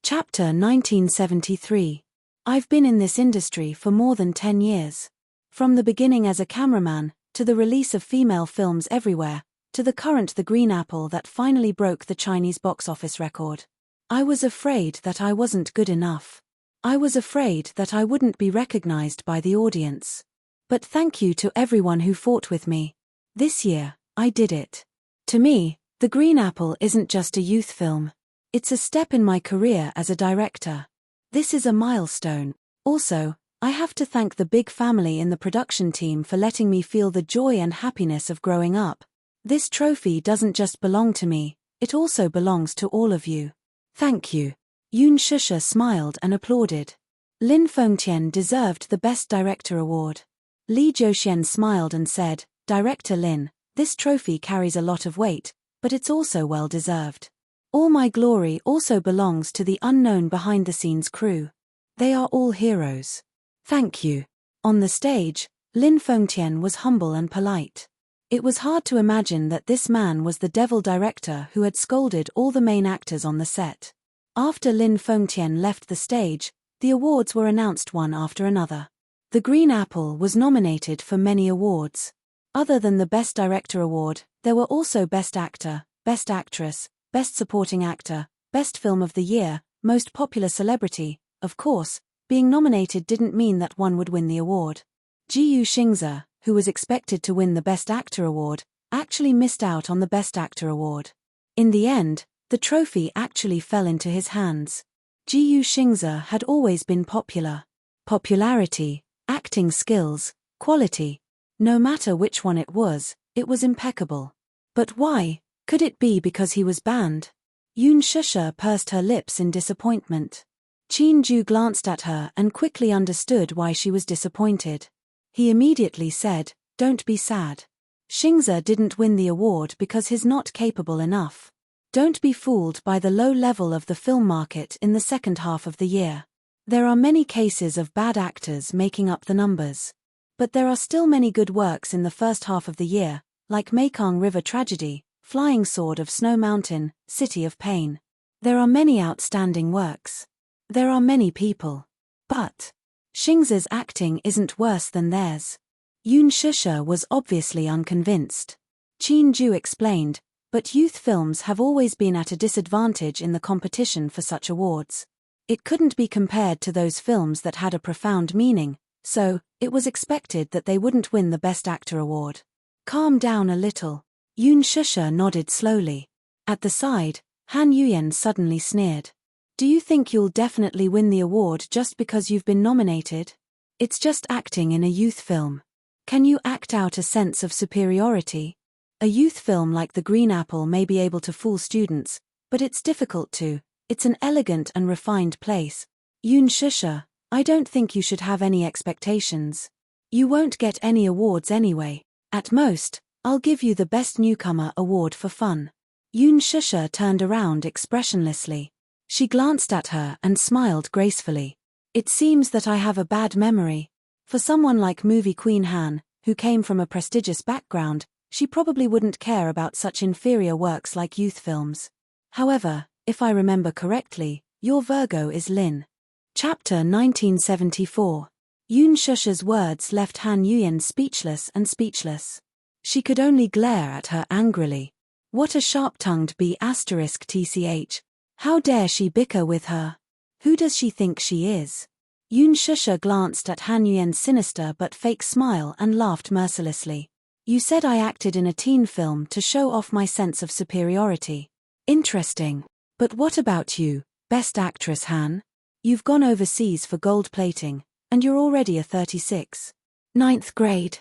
S1: Chapter 1973. I've been in this industry for more than 10 years. From the beginning as a cameraman, to the release of female films everywhere, to the current The Green Apple that finally broke the Chinese box office record. I was afraid that I wasn't good enough. I was afraid that I wouldn't be recognized by the audience. But thank you to everyone who fought with me. This year, I did it. To me, The Green Apple isn't just a youth film. It's a step in my career as a director. This is a milestone. Also, I have to thank the big family in the production team for letting me feel the joy and happiness of growing up. This trophy doesn't just belong to me, it also belongs to all of you. Thank you. Yoon Shusha smiled and applauded. Lin Fengtian deserved the Best Director Award. Li Jiuxian smiled and said, Director Lin, this trophy carries a lot of weight, but it's also well deserved. All my glory also belongs to the unknown behind-the-scenes crew. They are all heroes. Thank you. On the stage, Lin Fengtian was humble and polite. It was hard to imagine that this man was the devil director who had scolded all the main actors on the set. After Lin Fengtian left the stage, the awards were announced one after another. The Green Apple was nominated for many awards. Other than the Best Director Award, there were also Best Actor, Best Actress, Best Supporting Actor, Best Film of the Year, most popular celebrity. Of course, being nominated didn't mean that one would win the award. Jiu Xingze, who was expected to win the Best Actor award, actually missed out on the Best Actor award. In the end, the trophy actually fell into his hands. Jiu Xingze had always been popular. Popularity, acting skills, quality. No matter which one it was impeccable. But why? Could it be because he was banned? Yoon Shusha pursed her lips in disappointment. Qin Ju glanced at her and quickly understood why she was disappointed. He immediately said, "Don't be sad. Xingze didn't win the award because he's not capable enough. Don't be fooled by the low level of the film market in the second half of the year. There are many cases of bad actors making up the numbers. But there are still many good works in the first half of the year, like Mekong River Tragedy, Flying Sword of Snow Mountain, City of Pain. There are many outstanding works. There are many people. But Xingze's acting isn't worse than theirs." Yoon Shusha was obviously unconvinced. Qin Ju explained, "But youth films have always been at a disadvantage in the competition for such awards. It couldn't be compared to those films that had a profound meaning, so it was expected that they wouldn't win the Best Actor award." "Calm down a little." Yoon Shusha nodded slowly. At the side, Han Yuyen suddenly sneered. "Do you think you'll definitely win the award just because you've been nominated? It's just acting in a youth film. Can you act out a sense of superiority? A youth film like The Green Apple may be able to fool students, but it's difficult to. It's an elegant and refined place. Yoon Shusha, I don't think you should have any expectations. You won't get any awards anyway. At most, I'll give you the Best Newcomer award for fun." Yoon Shusha turned around expressionlessly. She glanced at her and smiled gracefully. "It seems that I have a bad memory. For someone like movie queen Han, who came from a prestigious background, she probably wouldn't care about such inferior works like youth films. However, if I remember correctly, your Virgo is Lin." Chapter 1974. Yoon Shusha's words left Han Yuyen speechless. She could only glare at her angrily. What a sharp-tongued B***tch. How dare she bicker with her? Who does she think she is? Yoon Shusha glanced at Han Yuyen's sinister but fake smile and laughed mercilessly. "You said I acted in a teen film to show off my sense of superiority. Interesting. But what about you, Best Actress Han? You've gone overseas for gold plating, and you're already a 36. Ninth grade.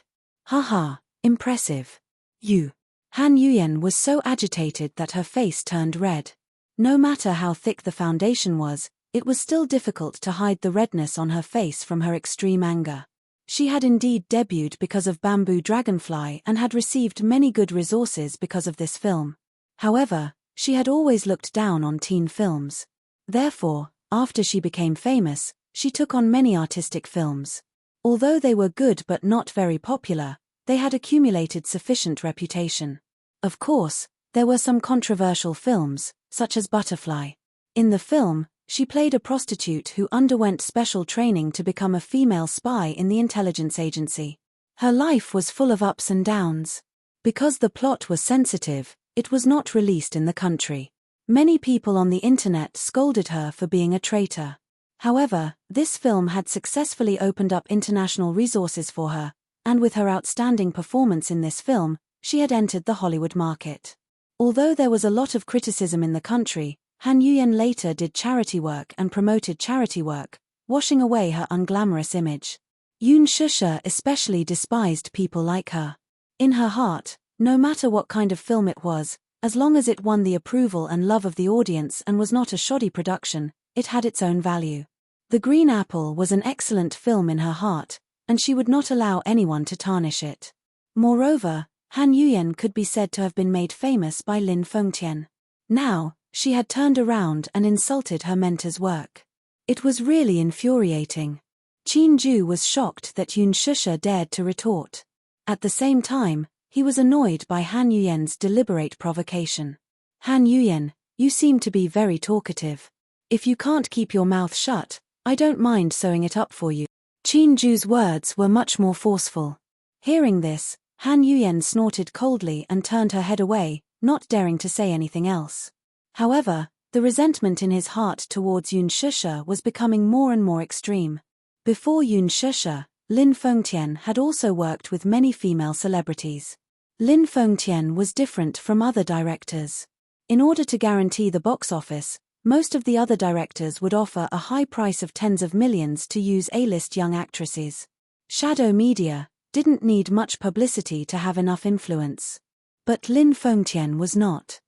S1: Haha, impressive. You." Han Yuyen was so agitated that her face turned red. No matter how thick the foundation was, it was still difficult to hide the redness on her face from her extreme anger. She had indeed debuted because of Bamboo Dragonfly and had received many good resources because of this film. However, she had always looked down on teen films. Therefore, after she became famous, she took on many artistic films. Although they were good but not very popular, they had accumulated sufficient reputation. Of course, there were some controversial films, such as Butterfly. In the film, she played a prostitute who underwent special training to become a female spy in the intelligence agency. Her life was full of ups and downs. Because the plot was sensitive, it was not released in the country. Many people on the internet scolded her for being a traitor. However, this film had successfully opened up international resources for her, and with her outstanding performance in this film, she had entered the Hollywood market. Although there was a lot of criticism in the country, Han Yuyen later did charity work and promoted charity work, washing away her unglamorous image. Yoon Shusha especially despised people like her. In her heart, no matter what kind of film it was, as long as it won the approval and love of the audience and was not a shoddy production, it had its own value. The Green Apple was an excellent film in her heart, and she would not allow anyone to tarnish it. Moreover, Han Yuyen could be said to have been made famous by Lin Fengtian. Now, she had turned around and insulted her mentor's work. It was really infuriating. Qin Ju was shocked that Yoon Shusha dared to retort. At the same time, he was annoyed by Han Yuyen's deliberate provocation. "Han Yuyen, you seem to be very talkative. If you can't keep your mouth shut, I don't mind sewing it up for you." Qin Ju's words were much more forceful. Hearing this, Han Yuyen snorted coldly and turned her head away, not daring to say anything else. However, The resentment in his heart towards Yoon Shusha was becoming more and more extreme. Before Yoon Shusha, Lin Fengtian had also worked with many female celebrities. Lin Fengtian was different from other directors. In order to guarantee the box office, most of the other directors would offer a high price of tens of millions to use A-list young actresses. Shadow media didn't need much publicity to have enough influence. But Lin Fengtian was not.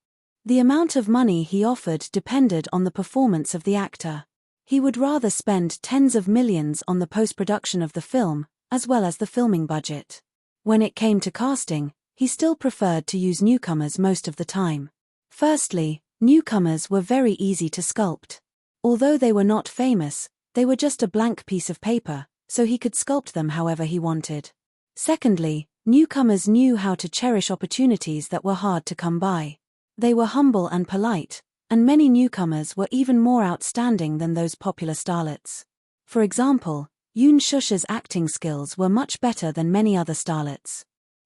S1: The amount of money he offered depended on the performance of the actor. He would rather spend tens of millions on the post-production of the film, as well as the filming budget. When it came to casting, he still preferred to use newcomers most of the time. Firstly, newcomers were very easy to sculpt. Although they were not famous, they were just a blank piece of paper, so he could sculpt them however he wanted. Secondly, newcomers knew how to cherish opportunities that were hard to come by. They were humble and polite, and many newcomers were even more outstanding than those popular starlets. For example, Yoon Shusha's acting skills were much better than many other starlets.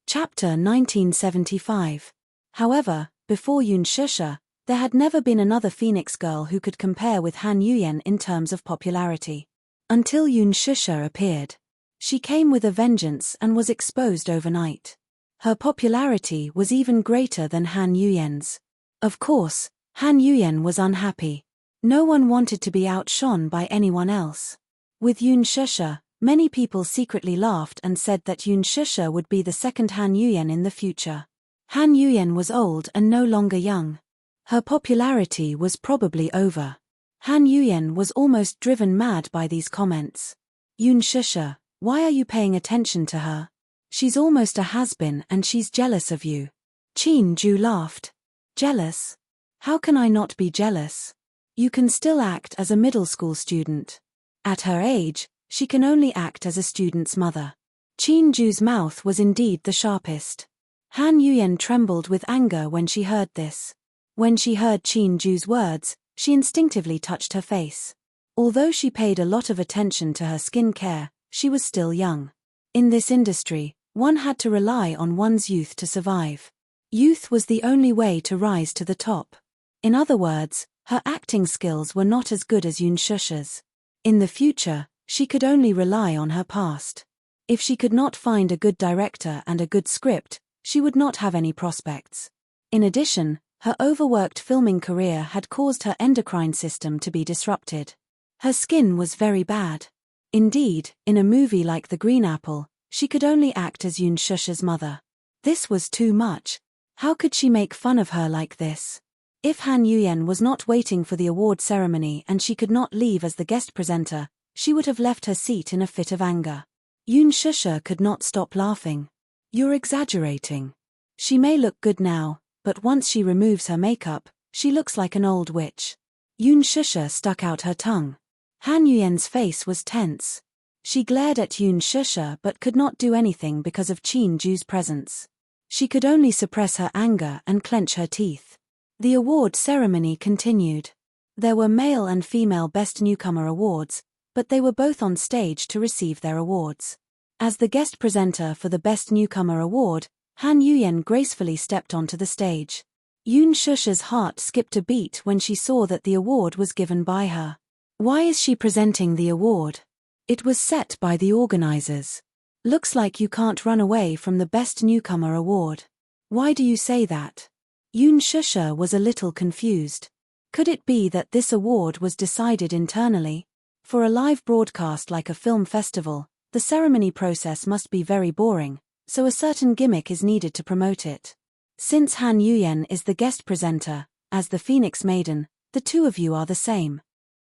S1: Chapter 1975. However, before Yoon Shusha, there had never been another Phoenix girl who could compare with Han Yuyen in terms of popularity. Until Yoon Shusha appeared. She came with a vengeance and was exposed overnight. Her popularity was even greater than Han Yuyen's. Of course, Han Yuyen was unhappy. No one wanted to be outshone by anyone else. With Yoon Shusha, many people secretly laughed and said that Yoon Shusha would be the second Han Yuyen in the future. Han Yuyen was old and no longer young. Her popularity was probably over. Han Yuyen was almost driven mad by these comments. Yoon Shusha, why are you paying attention to her? She's almost a has-been and she's jealous of you. Chin Ju laughed. Jealous? How can I not be jealous? You can still act as a middle school student. At her age, she can only act as a student's mother. Chin Ju's mouth was indeed the sharpest. Han Yuyen trembled with anger when she heard this. When she heard Chin Ju's words, she instinctively touched her face. Although she paid a lot of attention to her skin care, she was still young. In this industry, one had to rely on one's youth to survive. Youth was the only way to rise to the top. In other words, her acting skills were not as good as Yoon Shusha's. In the future, she could only rely on her past. If she could not find a good director and a good script, she would not have any prospects. In addition, her overworked filming career had caused her endocrine system to be disrupted. Her skin was very bad. Indeed, in a movie like The Green Apple, she could only act as Yoon Shusha's mother. This was too much. How could she make fun of her like this? If Han Yuyen was not waiting for the award ceremony and she could not leave as the guest presenter, she would have left her seat in a fit of anger. Yoon Shusha could not stop laughing. You're exaggerating. She may look good now, but once she removes her makeup, she looks like an old witch. Yoon Shusha stuck out her tongue. Han Yuyen's face was tense. She glared at Yoon Shusha but could not do anything because of Chin Ju's presence. She could only suppress her anger and clench her teeth. The award ceremony continued. There were male and female Best Newcomer awards, but they were both on stage to receive their awards. As the guest presenter for the Best Newcomer award, Han Yuyen gracefully stepped onto the stage. Yoon Shusha's heart skipped a beat when she saw that the award was given by her. Why is she presenting the award? It was set by the organizers. Looks like you can't run away from the Best Newcomer award. Why do you say that? Yoon Shusha was a little confused. Could it be that this award was decided internally? For a live broadcast like a film festival, the ceremony process must be very boring, so a certain gimmick is needed to promote it. Since Han Yuyen is the guest presenter, as the Phoenix Maiden, the two of you are the same.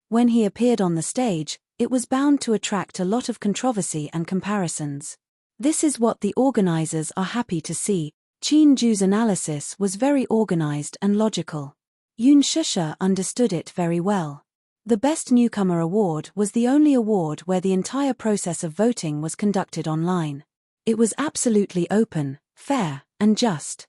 S1: When he appeared on the stage, it was bound to attract a lot of controversy and comparisons. This is what the organizers are happy to see. Chin Ju's analysis was very organized and logical. Yoon Shusha understood it very well. The Best Newcomer award was the only award where the entire process of voting was conducted online. It was absolutely open, fair, and just.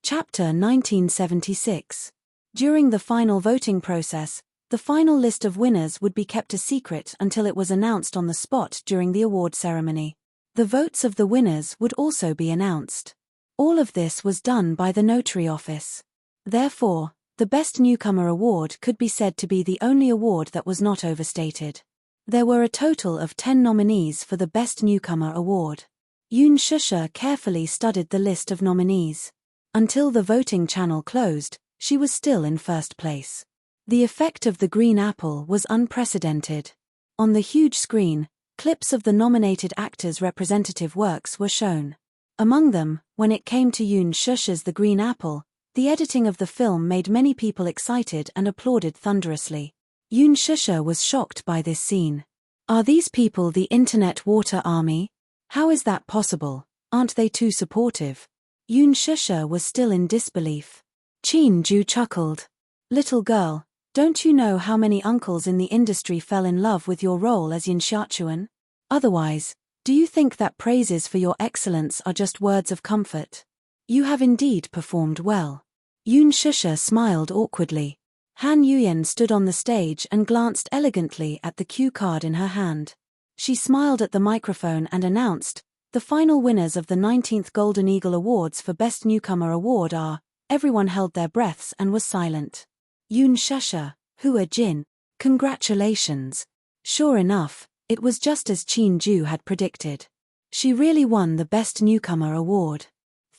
S1: Chapter 1976. During the final voting process, the final list of winners would be kept a secret until it was announced on the spot during the award ceremony. The votes of the winners would also be announced. All of this was done by the notary office. Therefore, The Best Newcomer Award could be said to be the only award that was not overstated. There were a total of 10 nominees for the Best Newcomer Award. Yoon Shusha carefully studied the list of nominees. Until the voting channel closed, she was still in first place. The effect of the green apple was unprecedented. On the huge screen, clips of the nominated actors' representative works were shown. Among them, when it came to Yoon Shusha's The Green Apple, the editing of the film made many people excited and applauded thunderously. Yoon Shusha was shocked by this scene. Are these people the internet water army? How is that possible? Aren't they too supportive? Yoon Shusha was still in disbelief. Chin Ju chuckled. Little girl, don't you know how many uncles in the industry fell in love with your role as Yin Xiaochuan? Otherwise, do you think that praises for your excellence are just words of comfort? You have indeed performed well. Yoon Shusha smiled awkwardly. Han Yuyen stood on the stage and glanced elegantly at the cue card in her hand. She smiled at the microphone and announced, "The final winners of the 19th Golden Eagle Awards for Best Newcomer Award are..." Everyone held their breaths and was silent. Yoon Shusha, Hua Jin, congratulations. Sure enough, it was just as Chin Ju had predicted. She really won the Best Newcomer Award.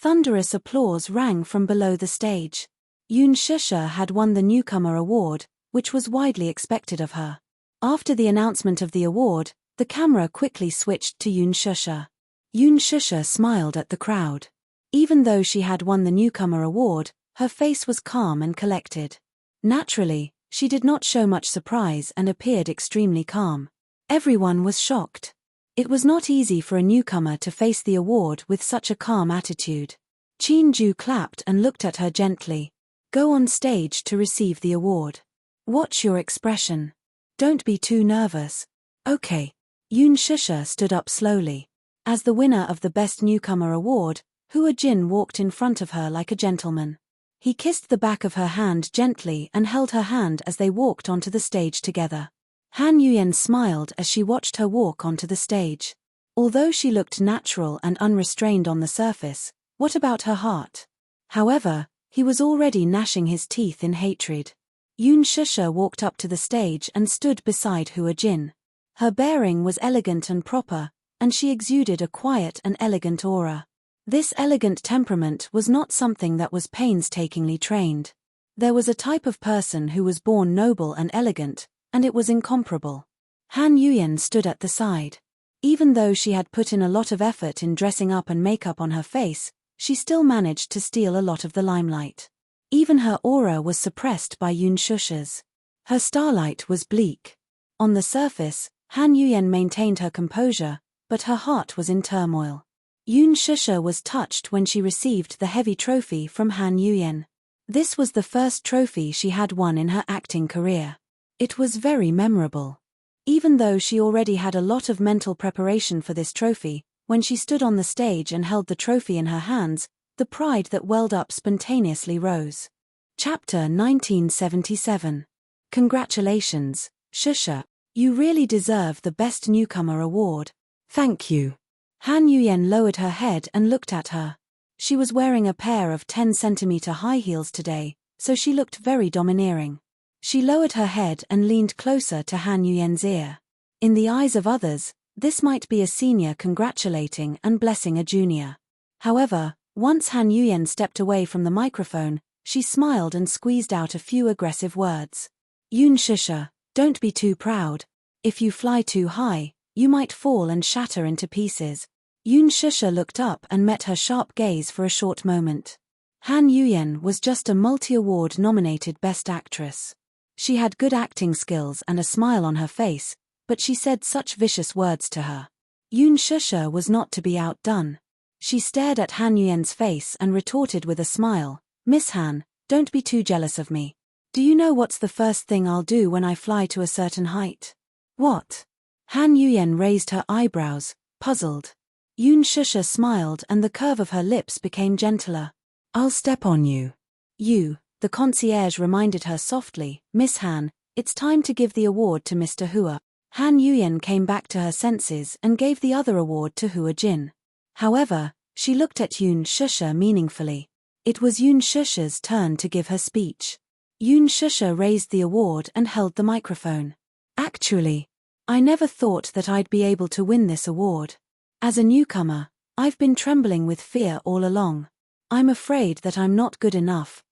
S1: Thunderous applause rang from below the stage. Yoon Shusha had won the Newcomer Award, which was widely expected of her. After the announcement of the award, the camera quickly switched to Yoon Shusha. Yoon Shusha smiled at the crowd. Even though she had won the Newcomer Award, her face was calm and collected. Naturally, she did not show much surprise and appeared extremely calm. Everyone was shocked. It was not easy for a newcomer to face the award with such a calm attitude. Chin Ju clapped and looked at her gently. Go on stage to receive the award. Watch your expression. Don't be too nervous. Okay. Yoon Shusha stood up slowly. As the winner of the Best Newcomer Award, Hua Jin walked in front of her like a gentleman. He kissed the back of her hand gently and held her hand as they walked onto the stage together. Han Yuyen smiled as she watched her walk onto the stage. Although she looked natural and unrestrained on the surface, what about her heart? However, he was already gnashing his teeth in hatred. Yoon Shusha walked up to the stage and stood beside Hua Jin. Her bearing was elegant and proper, and she exuded a quiet and elegant aura. This elegant temperament was not something that was painstakingly trained. There was a type of person who was born noble and elegant, and it was incomparable. Han Yuyen stood at the side. Even though she had put in a lot of effort in dressing up and makeup on her face, she still managed to steal a lot of the limelight. Even her aura was suppressed by Yoon Shusha's. Her starlight was bleak. On the surface, Han Yuyen maintained her composure, but her heart was in turmoil. Yoon Shusha was touched when she received the heavy trophy from Han Yuyen. This was the first trophy she had won in her acting career. It was very memorable. Even though she already had a lot of mental preparation for this trophy, when she stood on the stage and held the trophy in her hands, the pride that welled up spontaneously rose. Chapter 1977. Congratulations, Shusha. You really deserve the Best Newcomer Award. Thank you. Han Yuyen lowered her head and looked at her. She was wearing a pair of 10-centimeter high heels today, so she looked very domineering. She lowered her head and leaned closer to Han Yuyen's ear. In the eyes of others, this might be a senior congratulating and blessing a junior. However, once Han Yuyen stepped away from the microphone, she smiled and squeezed out a few aggressive words. Yoon Shusha, don't be too proud. If you fly too high, you might fall and shatter into pieces. Yoon Shusha looked up and met her sharp gaze for a short moment. Han Yuyen was just a multi-award nominated Best Actress. She had good acting skills and a smile on her face, but she said such vicious words to her. Yoon Shusha was not to be outdone. She stared at Han Yuyen's face and retorted with a smile, Miss Han, don't be too jealous of me. Do you know what's the first thing I'll do when I fly to a certain height? What? Han Yuyen raised her eyebrows, puzzled. Yoon Shusha smiled and the curve of her lips became gentler. I'll step on you. You, the concierge reminded her softly, Miss Han, it's time to give the award to Mr. Hua. Han Yuyen came back to her senses and gave the other award to Hua Jin. However, she looked at Yoon Shusha meaningfully. It was Yoon Shusha's turn to give her speech. Yoon Shusha raised the award and held the microphone. Actually, I never thought that I'd be able to win this award. As a newcomer, I've been trembling with fear all along. I'm afraid that I'm not good enough,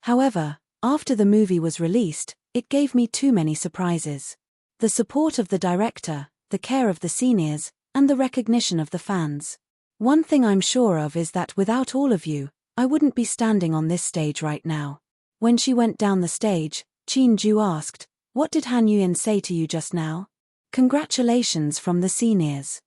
S1: However, after the movie was released, it gave me too many surprises. The support of the director, the care of the seniors, and the recognition of the fans. One thing I'm sure of is that without all of you, I wouldn't be standing on this stage right now. When she went down the stage, Chin-ju asked, "What did Han Yuyen say to you just now?" "Congratulations from the seniors."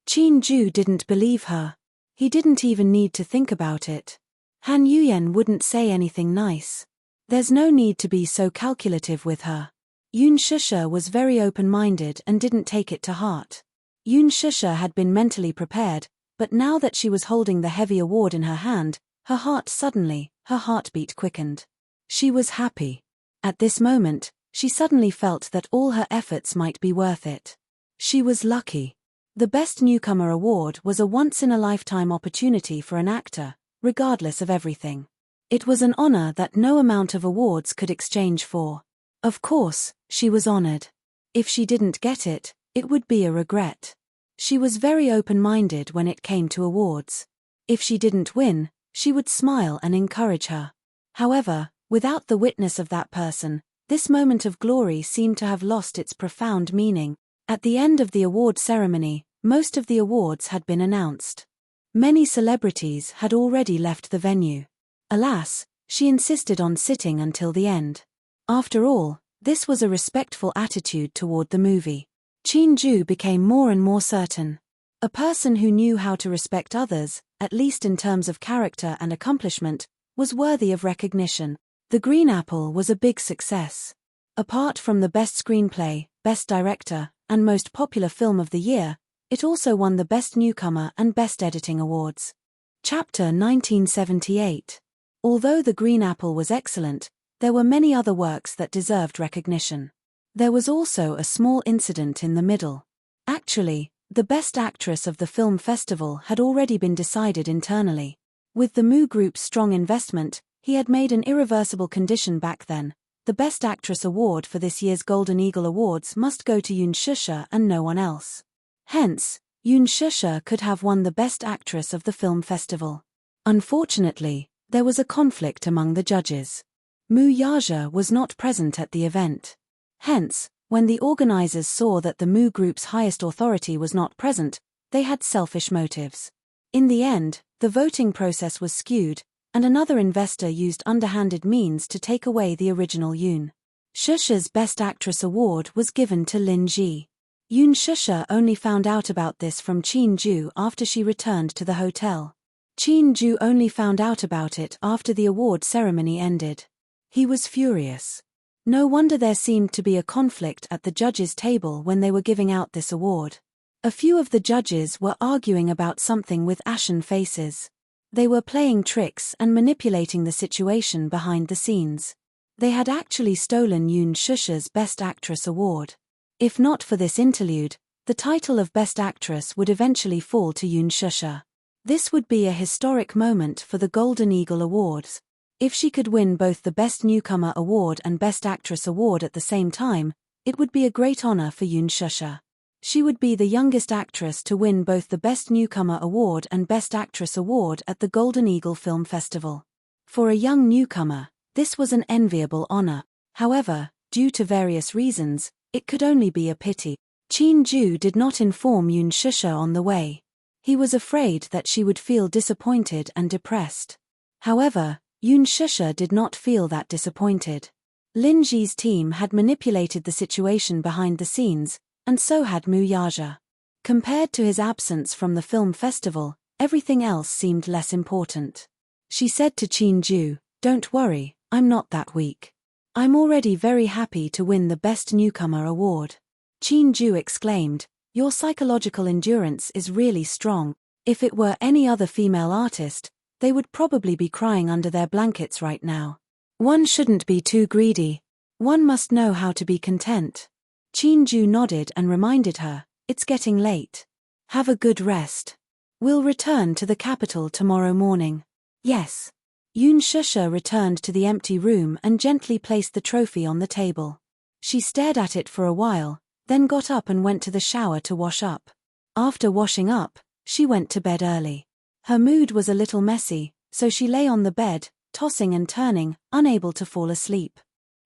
S1: Chin-ju didn't believe her. He didn't even need to think about it. Han Yuyen wouldn't say anything nice. There's no need to be so calculative with her. Yoon Shusha was very open-minded and didn't take it to heart. Yoon Shusha had been mentally prepared, but now that she was holding the heavy award in her hand, her heartbeat quickened. She was happy. At this moment, she suddenly felt that all her efforts might be worth it. She was lucky. The Best Newcomer award was a once-in-a-lifetime opportunity for an actor, regardless of everything. It was an honor that no amount of awards could exchange for. Of course, she was honored. If she didn't get it, it would be a regret. She was very open-minded when it came to awards. If she didn't win, she would smile and encourage her. However, without the witness of that person, this moment of glory seemed to have lost its profound meaning. At the end of the award ceremony, most of the awards had been announced. Many celebrities had already left the venue. Alas, she insisted on sitting until the end. After all, this was a respectful attitude toward the movie. Chin-ju became more and more certain. A person who knew how to respect others, at least in terms of character and accomplishment, was worthy of recognition. The Green Apple was a big success. Apart from the Best Screenplay, Best Director, and Most Popular Film of the Year, it also won the Best Newcomer and Best Editing awards. Chapter 1978. Although The Green Apple was excellent, there were many other works that deserved recognition. There was also a small incident in the middle. Actually, the Best Actress of the film festival had already been decided internally. With the Moo Group's strong investment, he had made an irreversible condition back then. The Best Actress award for this year's Golden Eagle Awards must go to Yoon Shusha and no one else. Hence, Yoon Shusha could have won the Best Actress of the film festival. Unfortunately, there was a conflict among the judges. Moo Yaja was not present at the event. Hence, when the organizers saw that the Moo Group's highest authority was not present, they had selfish motives. In the end, the voting process was skewed, and another investor used underhanded means to take away the original Yoon Shusha's Best Actress award was given to Lin Ji. Yoon Shusha only found out about this from Chin-ju after she returned to the hotel. Chin-ju only found out about it after the award ceremony ended. He was furious. No wonder there seemed to be a conflict at the judges' table when they were giving out this award. A few of the judges were arguing about something with ashen faces. They were playing tricks and manipulating the situation behind the scenes. They had actually stolen Yoon Shusha's Best Actress award. If not for this interlude, the title of Best Actress would eventually fall to Yoon Shusha. This would be a historic moment for the Golden Eagle Awards. If she could win both the Best Newcomer award and Best Actress award at the same time, it would be a great honor for Yoon Shusha. She would be the youngest actress to win both the Best Newcomer award and Best Actress award at the Golden Eagle Film Festival. For a young newcomer, this was an enviable honor. However, due to various reasons, it could only be a pity. Chin-ju did not inform Yoon Shusha on the way. He was afraid that she would feel disappointed and depressed. However, Yoon Shusha did not feel that disappointed. Lin Ji's team had manipulated the situation behind the scenes, and so had Moo Yaja. Compared to his absence from the film festival, everything else seemed less important. She said to Chin-ju, "Don't worry, I'm not that weak. I'm already very happy to win the Best Newcomer award." Chin-ju exclaimed, "Your psychological endurance is really strong. If it were any other female artist, they would probably be crying under their blankets right now. One shouldn't be too greedy. One must know how to be content." Chin-ju nodded and reminded her, "It's getting late. Have a good rest. We'll return to the capital tomorrow morning." "Yes." Yoon Shusha returned to the empty room and gently placed the trophy on the table. She stared at it for a while, then got up and went to the shower to wash up. After washing up, she went to bed early. Her mood was a little messy, so she lay on the bed, tossing and turning, unable to fall asleep.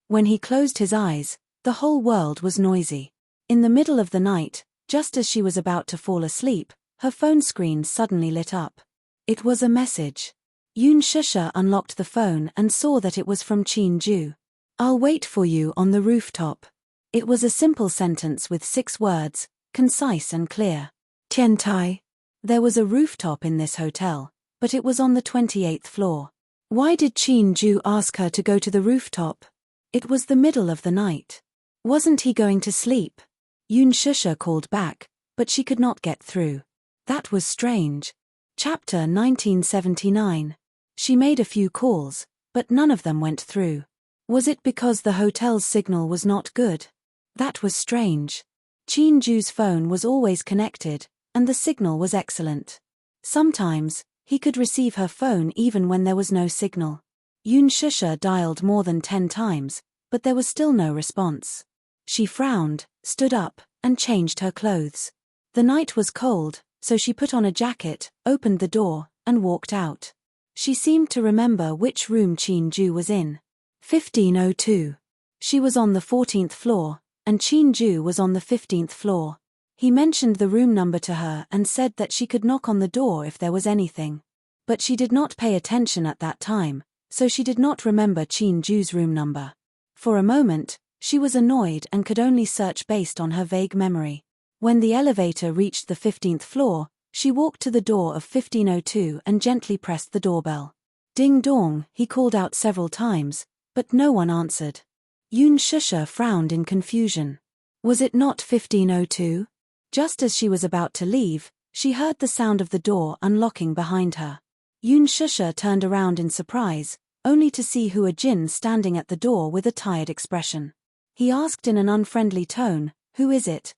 S1: When he closed his eyes, the whole world was noisy. In the middle of the night, just as she was about to fall asleep, her phone screen suddenly lit up. It was a message. Yoon Shusha unlocked the phone and saw that it was from Chin-ju. "I'll wait for you on the rooftop." It was a simple sentence with 6 words, concise and clear. Tiantai. There was a rooftop in this hotel, but it was on the 28th floor. Why did Chin-ju ask her to go to the rooftop? It was the middle of the night. Wasn't he going to sleep? Yoon Shusha called back, but she could not get through. That was strange. Chapter 1979. She made a few calls, but none of them went through. Was it because the hotel's signal was not good? That was strange. Chin-ju's phone was always connected, and the signal was excellent. Sometimes, he could receive her phone even when there was no signal. Yoon Shusha dialed more than 10 times, but there was still no response. She frowned, stood up, and changed her clothes. The night was cold, so she put on a jacket, opened the door, and walked out. She seemed to remember which room Chin-ju was in. 1502. She was on the 14th floor, and Chin-ju was on the 15th floor. He mentioned the room number to her and said that she could knock on the door if there was anything. But she did not pay attention at that time, so she did not remember Chin-ju's room number. For a moment, she was annoyed and could only search based on her vague memory. When the elevator reached the 15th floor, she walked to the door of 1502 and gently pressed the doorbell. Ding dong, he called out several times, but no one answered. Yoon Shusha frowned in confusion. Was it not 1502? Just as she was about to leave, she heard the sound of the door unlocking behind her. Yoon Shusha turned around in surprise, only to see Hua Jin standing at the door with a tired expression. He asked in an unfriendly tone, "Who is it?"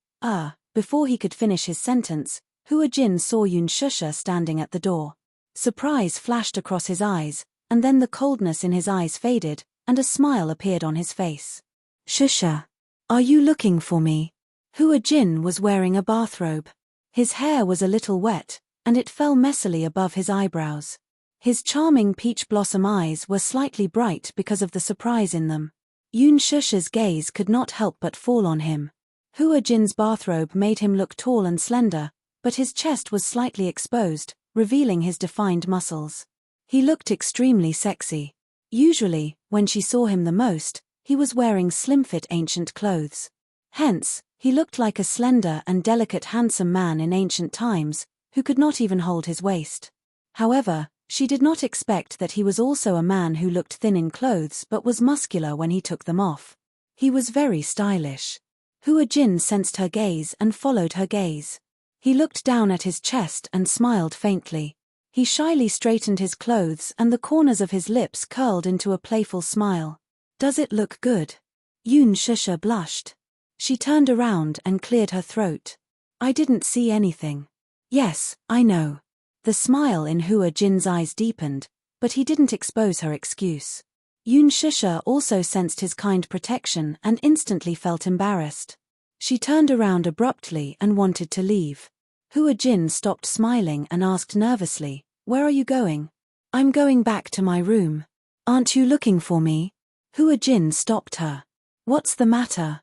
S1: Before he could finish his sentence, Hua Jin saw Yoon Shusha standing at the door. Surprise flashed across his eyes, and then the coldness in his eyes faded, and a smile appeared on his face. "Shusha, are you looking for me?" Hua Jin was wearing a bathrobe. His hair was a little wet, and it fell messily above his eyebrows. His charming peach blossom eyes were slightly bright because of the surprise in them. Yoon Shusha's gaze could not help but fall on him. Hua Jin's bathrobe made him look tall and slender, but his chest was slightly exposed, revealing his defined muscles. He looked extremely sexy. Usually, when she saw him the most, he was wearing slim-fit ancient clothes. Hence, he looked like a slender and delicate handsome man in ancient times, who could not even hold his waist. However, she did not expect that he was also a man who looked thin in clothes but was muscular when he took them off. He was very stylish. Hua Jin sensed her gaze and followed her gaze. He looked down at his chest and smiled faintly. He shyly straightened his clothes and the corners of his lips curled into a playful smile. "Does it look good?" Yoon Shusha blushed. She turned around and cleared her throat. "I didn't see anything." "Yes, I know." The smile in Hua Jin's eyes deepened, but he didn't expose her excuse. Yoon Shusha also sensed his kind protection and instantly felt embarrassed. She turned around abruptly and wanted to leave. Hua Jin stopped smiling and asked nervously, "Where are you going?" "I'm going back to my room." "Aren't you looking for me?" Hua Jin stopped her. "What's the matter?"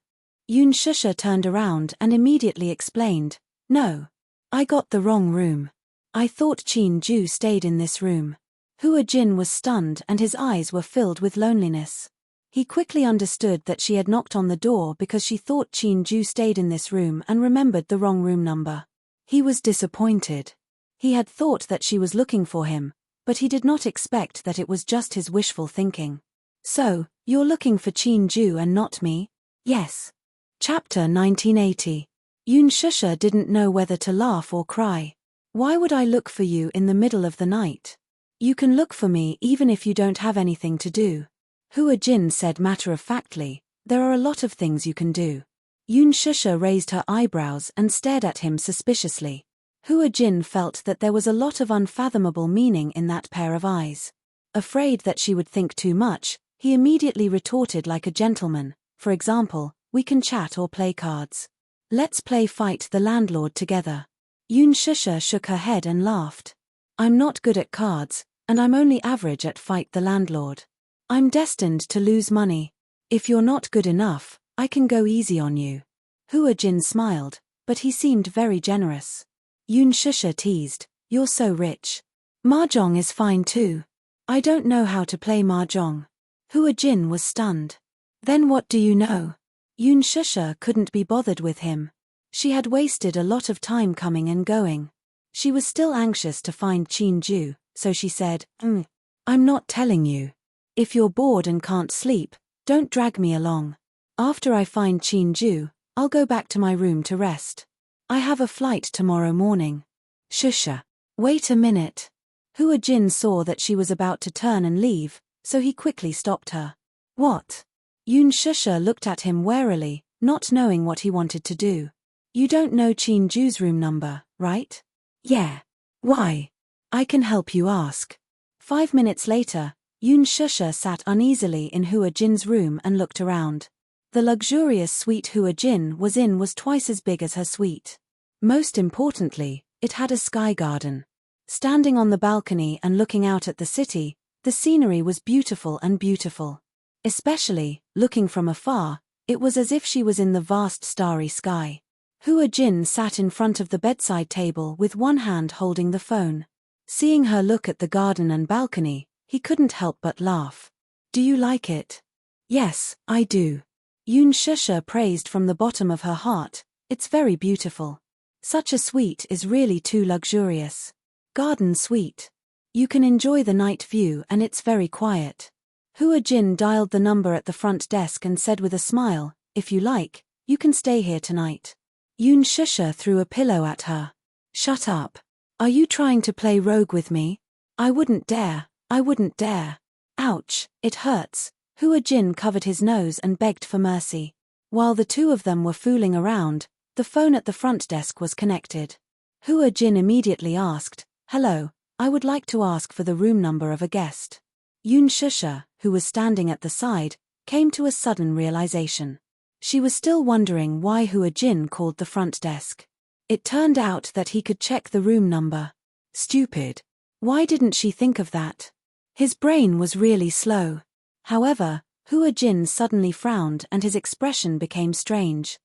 S1: Yoon Shusha turned around and immediately explained, "No. I got the wrong room. I thought Chin-ju stayed in this room." Hua Jin was stunned and his eyes were filled with loneliness. He quickly understood that she had knocked on the door because she thought Chin-ju stayed in this room and remembered the wrong room number. He was disappointed. He had thought that she was looking for him, but he did not expect that it was just his wishful thinking. "So, you're looking for Chin-ju and not me?" "Yes." Chapter 1980. Yoon Shusha didn't know whether to laugh or cry. "Why would I look for you in the middle of the night? You can look for me even if you don't have anything to do." Hua Jin said matter-of-factly, "There are a lot of things you can do." Yoon Shusha raised her eyebrows and stared at him suspiciously. Hua Jin felt that there was a lot of unfathomable meaning in that pair of eyes. Afraid that she would think too much, he immediately retorted like a gentleman. For example, we can chat or play cards. Let's play Fight the Landlord together. Yoon Shusha shook her head and laughed. I'm not good at cards, and I'm only average at Fight the Landlord. I'm destined to lose money. If you're not good enough, I can go easy on you. Hua Jin smiled, but he seemed very generous. Yoon Shusha teased, you're so rich. Mahjong is fine too. I don't know how to play Mahjong. Hua Jin was stunned. Then what do you know? Yoon Shusha couldn't be bothered with him. She had wasted a lot of time coming and going. She was still anxious to find Chin Ju, so she said, I'm not telling you. If you're bored and can't sleep, don't drag me along. After I find Chin Ju, I'll go back to my room to rest. I have a flight tomorrow morning. Shusha. Wait a minute. Hua Jin saw that she was about to turn and leave, so he quickly stopped her. What? Yoon Shusha looked at him warily, not knowing what he wanted to do. You don't know Chin Ju's room number, right? Yeah. Why? I can help you ask. 5 minutes later, Yoon Shusha sat uneasily in Hua Jin's room and looked around. The luxurious suite Hua Jin was in was twice as big as her suite. Most importantly, it had a sky garden. Standing on the balcony and looking out at the city, the scenery was beautiful and beautiful. Especially, looking from afar, it was as if she was in the vast starry sky. Hua Jin sat in front of the bedside table with one hand holding the phone. Seeing her look at the garden and balcony, he couldn't help but laugh. Do you like it? Yes, I do. Yoon Shusha praised from the bottom of her heart, it's very beautiful. Such a suite is really too luxurious. Garden suite. You can enjoy the night view and it's very quiet. Hua Jin dialed the number at the front desk and said with a smile, if you like, you can stay here tonight. Yoon Shusha threw a pillow at her. Shut up. Are you trying to play rogue with me? I wouldn't dare. Ouch, it hurts. Hua Jin covered his nose and begged for mercy. While the two of them were fooling around, the phone at the front desk was connected. Hua Jin immediately asked, hello, I would like to ask for the room number of a guest. Yoon Shusha, who was standing at the side, came to a sudden realization. She was still wondering why Hua Jin called the front desk. It turned out that he could check the room number. Stupid. Why didn't she think of that? His brain was really slow. However, Hua Jin suddenly frowned and his expression became strange.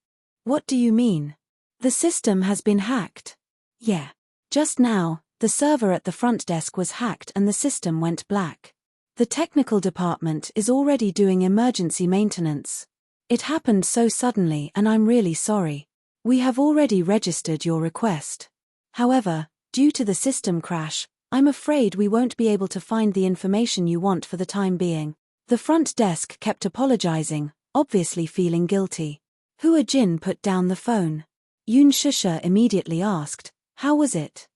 S1: What do you mean? The system has been hacked. Yeah. Just now, the server at the front desk was hacked and the system went black. The technical department is already doing emergency maintenance. It happened so suddenly and I'm really sorry. We have already registered your request. However, due to the system crash, I'm afraid we won't be able to find the information you want for the time being. The front desk kept apologizing, obviously feeling guilty. Hua Jin put down the phone. Yoon Shusha immediately asked, how was it?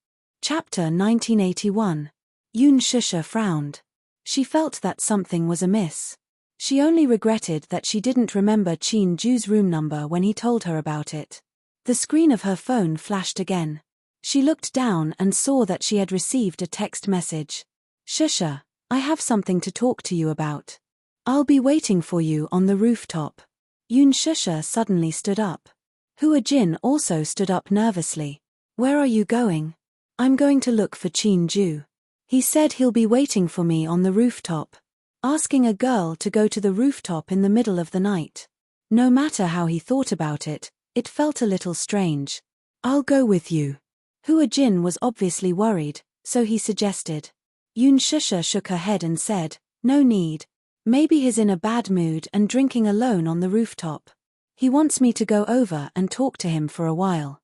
S1: Chapter 1981. Yoon Shusha frowned. She felt that something was amiss. She only regretted that she didn't remember Chin Ju's room number when he told her about it. The screen of her phone flashed again. She looked down and saw that she had received a text message. Shusha, I have something to talk to you about. I'll be waiting for you on the rooftop. Yoon Shusha suddenly stood up. Hua Jin also stood up nervously. Where are you going? I'm going to look for Chin Ju. He said he'll be waiting for me on the rooftop. Asking a girl to go to the rooftop in the middle of the night. No matter how he thought about it, it felt a little strange. I'll go with you. Hua Jin was obviously worried, so he suggested. Yoon Shusha shook her head and said, no need. Maybe he's in a bad mood and drinking alone on the rooftop. He wants me to go over and talk to him for a while.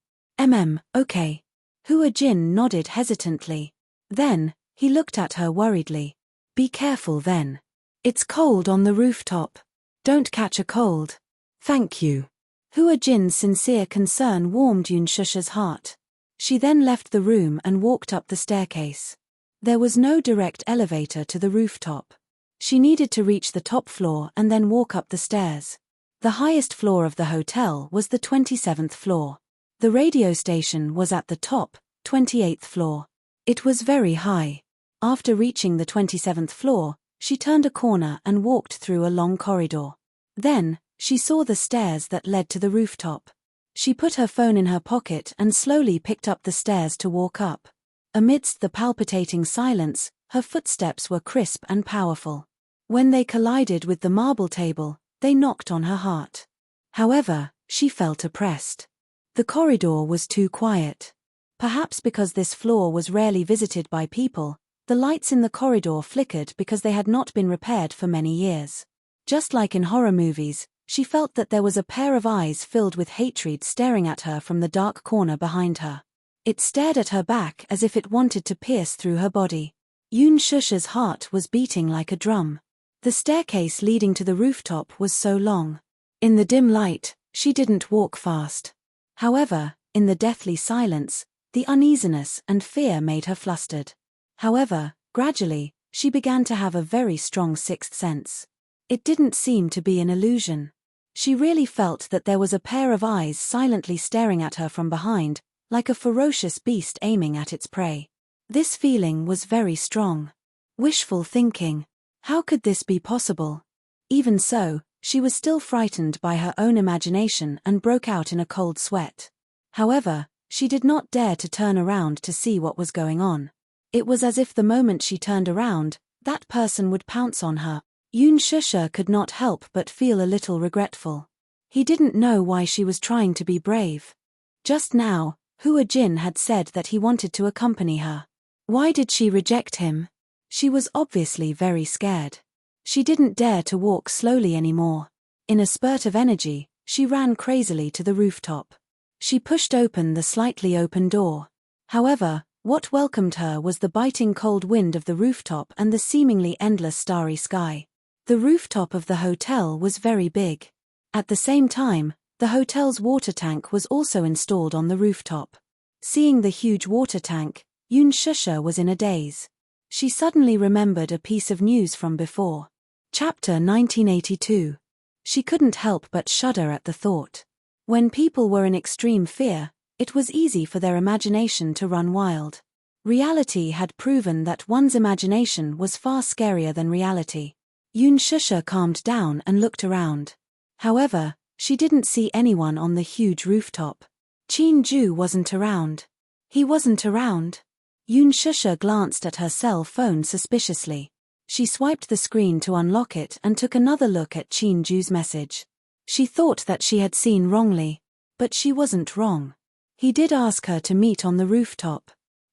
S1: Okay. Hua Jin nodded hesitantly. Then, he looked at her worriedly. Be careful then. It's cold on the rooftop. Don't catch a cold. Thank you. Hua Jin's sincere concern warmed Yoon Shusha's heart. She then left the room and walked up the staircase. There was no direct elevator to the rooftop. She needed to reach the top floor and then walk up the stairs. The highest floor of the hotel was the 27th floor. The radio station was at the top, 28th floor. It was very high. After reaching the 27th floor, she turned a corner and walked through a long corridor. Then, she saw the stairs that led to the rooftop. She put her phone in her pocket and slowly picked up the stairs to walk up. Amidst the palpitating silence, her footsteps were crisp and powerful. When they collided with the marble table, they knocked on her heart. However, she felt oppressed. The corridor was too quiet. Perhaps because this floor was rarely visited by people, the lights in the corridor flickered because they had not been repaired for many years. Just like in horror movies, she felt that there was a pair of eyes filled with hatred staring at her from the dark corner behind her. It stared at her back as if it wanted to pierce through her body. Yoon Shusha's heart was beating like a drum. The staircase leading to the rooftop was so long. In the dim light, she didn't walk fast. However, in the deathly silence, the uneasiness and fear made her flustered. However, gradually, she began to have a very strong sixth sense. It didn't seem to be an illusion. She really felt that there was a pair of eyes silently staring at her from behind, like a ferocious beast aiming at its prey. This feeling was very strong. Wishful thinking. How could this be possible? Even so, she was still frightened by her own imagination and broke out in a cold sweat. However, she did not dare to turn around to see what was going on. It was as if the moment she turned around, that person would pounce on her. Yoon Shusha could not help but feel a little regretful. He didn't know why she was trying to be brave. Just now, Hua Jin had said that he wanted to accompany her. Why did she reject him? She was obviously very scared. She didn't dare to walk slowly anymore. In a spurt of energy, she ran crazily to the rooftop. She pushed open the slightly open door. However, what welcomed her was the biting cold wind of the rooftop and the seemingly endless starry sky. The rooftop of the hotel was very big. At the same time, the hotel's water tank was also installed on the rooftop. Seeing the huge water tank, Yoon Shusha was in a daze. She suddenly remembered a piece of news from before. Chapter 1982. She couldn't help but shudder at the thought. When people were in extreme fear, it was easy for their imagination to run wild. Reality had proven that one's imagination was far scarier than reality. Yoon Shusha calmed down and looked around. However, she didn't see anyone on the huge rooftop. Chin Ju wasn't around. He wasn't around. Yoon Shusha glanced at her cell phone suspiciously. She swiped the screen to unlock it and took another look at Chin Ju's message. She thought that she had seen wrongly. But she wasn't wrong. He did ask her to meet on the rooftop.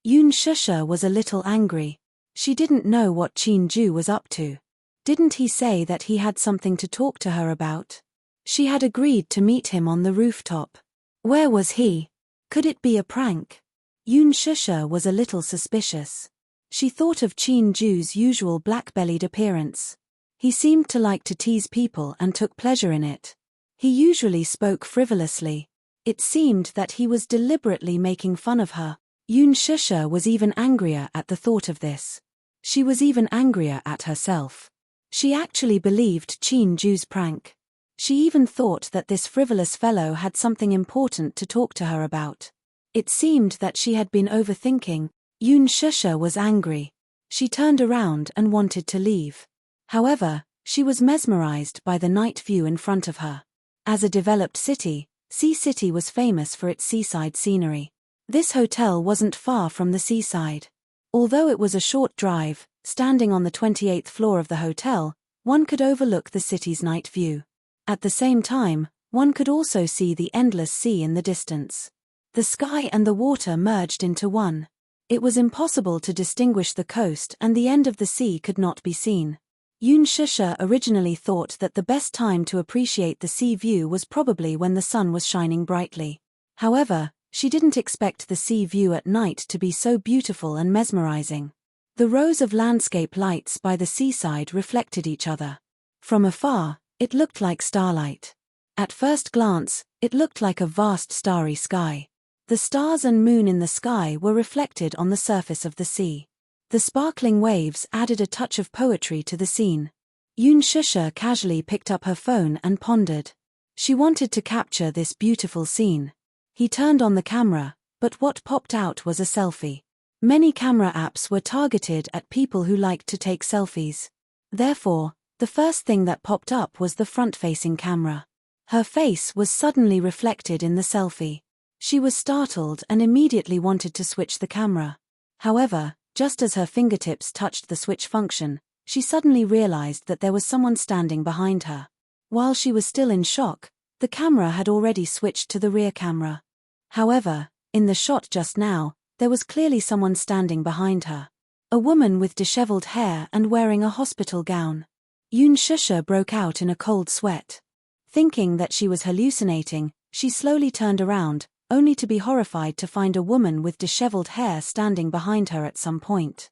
S1: Yoon Shusha was a little angry. She didn't know what Chin Ju was up to. Didn't he say that he had something to talk to her about? She had agreed to meet him on the rooftop. Where was he? Could it be a prank? Yoon Shusha was a little suspicious. She thought of Chin Ju's usual black-bellied appearance. He seemed to like to tease people and took pleasure in it. He usually spoke frivolously. It seemed that he was deliberately making fun of her. Yoon Shusha was even angrier at the thought of this. She was even angrier at herself. She actually believed Chin Ju's prank. She even thought that this frivolous fellow had something important to talk to her about. It seemed that she had been overthinking. Yoon Shusha was angry. She turned around and wanted to leave. However, she was mesmerized by the night view in front of her. As a developed city, Sea City was famous for its seaside scenery. This hotel wasn't far from the seaside. Although it was a short drive, standing on the 28th floor of the hotel, one could overlook the city's night view. At the same time, one could also see the endless sea in the distance. The sky and the water merged into one. It was impossible to distinguish the coast, and the end of the sea could not be seen. Yoon Shusha originally thought that the best time to appreciate the sea view was probably when the sun was shining brightly. However, she didn't expect the sea view at night to be so beautiful and mesmerizing. The rows of landscape lights by the seaside reflected each other. From afar, it looked like starlight. At first glance, it looked like a vast starry sky. The stars and moon in the sky were reflected on the surface of the sea. The sparkling waves added a touch of poetry to the scene. Yoon Shusha casually picked up her phone and pondered. She wanted to capture this beautiful scene. He turned on the camera, but what popped out was a selfie. Many camera apps were targeted at people who liked to take selfies. Therefore, the first thing that popped up was the front-facing camera. Her face was suddenly reflected in the selfie. She was startled and immediately wanted to switch the camera. However, just as her fingertips touched the switch function, she suddenly realized that there was someone standing behind her. While she was still in shock, the camera had already switched to the rear camera. However, in the shot just now, there was clearly someone standing behind her. A woman with disheveled hair and wearing a hospital gown. Yoon Shusha broke out in a cold sweat. Thinking that she was hallucinating, she slowly turned around, only to be horrified to find a woman with disheveled hair standing behind her at some point.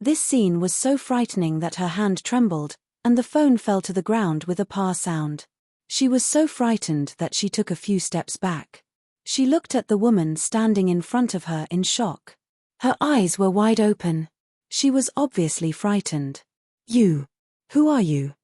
S1: This scene was so frightening that her hand trembled, and the phone fell to the ground with a "pa" sound. She was so frightened that she took a few steps back. She looked at the woman standing in front of her in shock. Her eyes were wide open. She was obviously frightened. "You. Who are you?"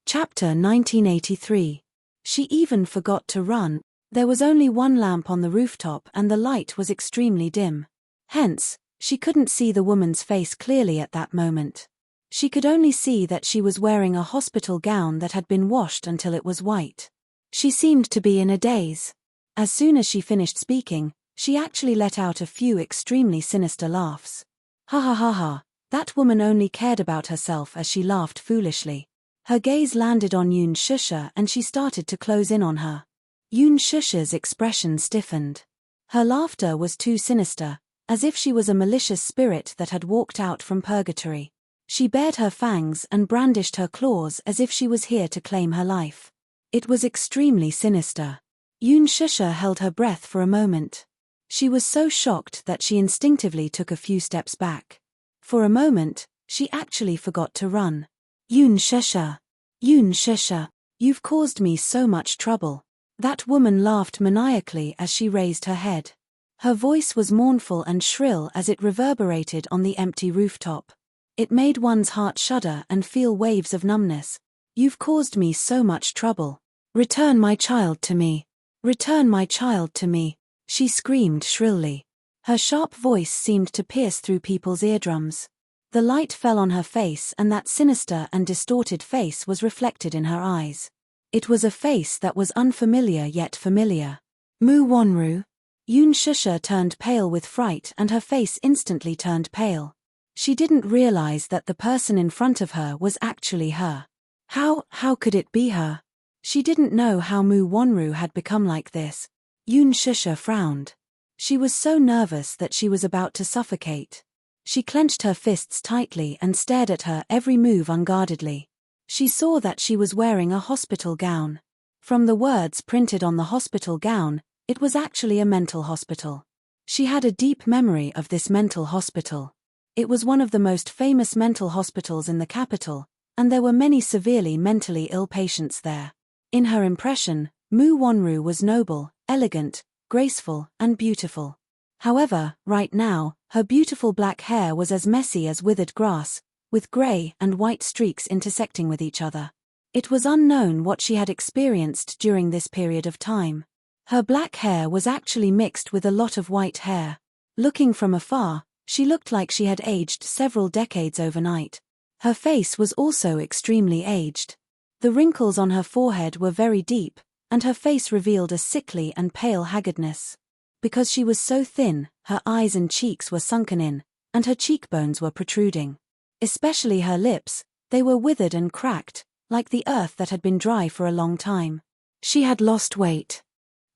S1: Chapter 1983. She even forgot to run. There was only one lamp on the rooftop and the light was extremely dim. Hence, she couldn't see the woman's face clearly at that moment. She could only see that she was wearing a hospital gown that had been washed until it was white. She seemed to be in a daze. As soon as she finished speaking, she actually let out a few extremely sinister laughs. Ha ha ha ha, that woman only cared about herself as she laughed foolishly. Her gaze landed on Yoon Shusha and she started to close in on her. Yoon Shusha's expression stiffened. Her laughter was too sinister, as if she was a malicious spirit that had walked out from purgatory. She bared her fangs and brandished her claws as if she was here to claim her life. It was extremely sinister. Yoon Shusha held her breath for a moment. She was so shocked that she instinctively took a few steps back. For a moment, she actually forgot to run. Yoon Shusha. Yoon Shusha. You've caused me so much trouble. That woman laughed maniacally as she raised her head. Her voice was mournful and shrill as it reverberated on the empty rooftop. It made one's heart shudder and feel waves of numbness. You've caused me so much trouble. Return my child to me. Return my child to me, she screamed shrilly. Her sharp voice seemed to pierce through people's eardrums. The light fell on her face and that sinister and distorted face was reflected in her eyes. It was a face that was unfamiliar yet familiar. Mu Wonru. Yoon Shusha turned pale with fright and her face instantly turned pale. She didn't realize that the person in front of her was actually her. How could it be her? She didn't know how Mu Wonru had become like this. Yoon Shusha frowned. She was so nervous that she was about to suffocate. She clenched her fists tightly and stared at her every move unguardedly. She saw that she was wearing a hospital gown. From the words printed on the hospital gown, it was actually a mental hospital. She had a deep memory of this mental hospital. It was one of the most famous mental hospitals in the capital, and there were many severely mentally ill patients there. In her impression, Mu Wonru was noble, elegant, graceful, and beautiful. However, right now, her beautiful black hair was as messy as withered grass, with grey and white streaks intersecting with each other. It was unknown what she had experienced during this period of time. Her black hair was actually mixed with a lot of white hair. Looking from afar, she looked like she had aged several decades overnight. Her face was also extremely aged. The wrinkles on her forehead were very deep, and her face revealed a sickly and pale haggardness. Because she was so thin, her eyes and cheeks were sunken in, and her cheekbones were protruding. Especially her lips, they were withered and cracked, like the earth that had been dry for a long time. She had lost weight.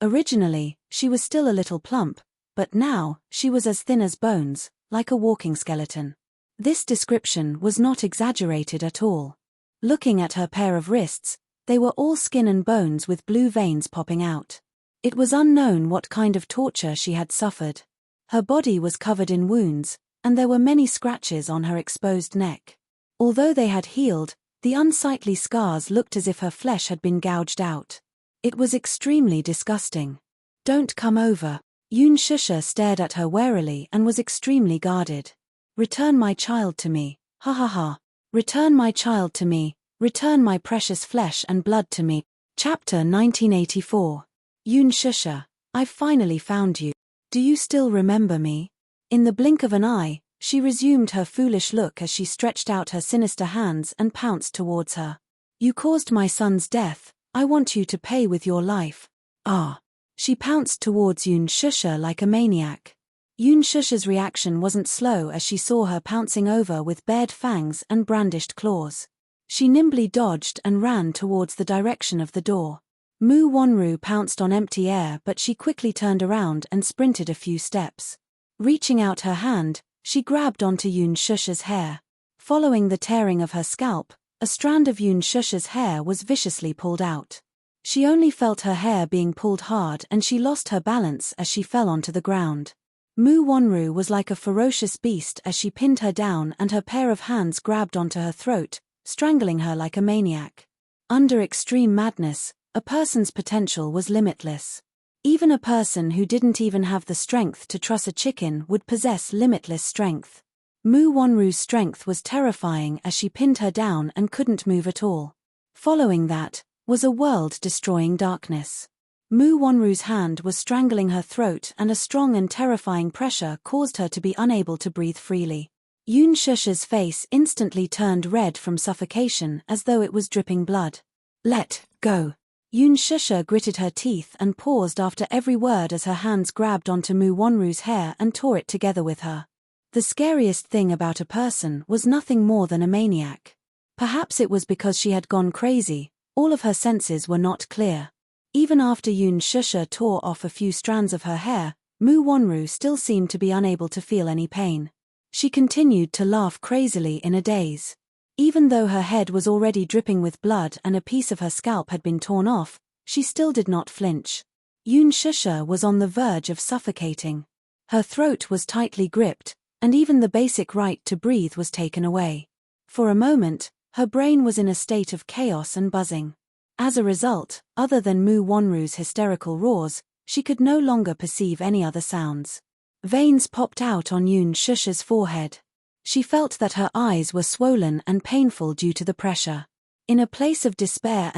S1: Originally, she was still a little plump, but now, she was as thin as bones, like a walking skeleton. This description was not exaggerated at all. Looking at her pair of wrists, they were all skin and bones with blue veins popping out. It was unknown what kind of torture she had suffered. Her body was covered in wounds, and there were many scratches on her exposed neck. Although they had healed, the unsightly scars looked as if her flesh had been gouged out. It was extremely disgusting. Don't come over. Yoon Shusha stared at her warily and was extremely guarded. Return my child to me, ha ha ha. Return my child to me, return my precious flesh and blood to me. Chapter 1984. Yoon Shusha, I've finally found you. Do you still remember me? In the blink of an eye, she resumed her foolish look as she stretched out her sinister hands and pounced towards her. You caused my son's death, I want you to pay with your life. Ah! She pounced towards Yun Shusha like a maniac. Yun Shusha's reaction wasn't slow as she saw her pouncing over with bared fangs and brandished claws. She nimbly dodged and ran towards the direction of the door. Mu Wonru pounced on empty air, but she quickly turned around and sprinted a few steps. Reaching out her hand, she grabbed onto Yun Shusha's hair. Following the tearing of her scalp, a strand of Yun Shusha's hair was viciously pulled out. She only felt her hair being pulled hard and she lost her balance as she fell onto the ground. Mu Wonru was like a ferocious beast as she pinned her down and her pair of hands grabbed onto her throat, strangling her like a maniac. Under extreme madness, a person's potential was limitless. Even a person who didn't even have the strength to truss a chicken would possess limitless strength. Mu Wonru's strength was terrifying as she pinned her down and couldn't move at all. Following that was a world-destroying darkness. Mu Wonru's hand was strangling her throat and a strong and terrifying pressure caused her to be unable to breathe freely. Yun Shusha's face instantly turned red from suffocation as though it was dripping blood. Let go. Yun Shusha gritted her teeth and paused after every word as her hands grabbed onto Mu Wonru's hair and tore it together with her. The scariest thing about a person was nothing more than a maniac. Perhaps it was because she had gone crazy, all of her senses were not clear. Even after Yun Shusha tore off a few strands of her hair, Mu Wonru still seemed to be unable to feel any pain. She continued to laugh crazily in a daze. Even though her head was already dripping with blood and a piece of her scalp had been torn off, she still did not flinch. Yun Shusha was on the verge of suffocating. Her throat was tightly gripped, and even the basic right to breathe was taken away. For a moment, her brain was in a state of chaos and buzzing. As a result, other than Mu Wonru's hysterical roars, she could no longer perceive any other sounds. Veins popped out on Yun Shusha's forehead. She felt that her eyes were swollen and painful due to the pressure. In a place of despair,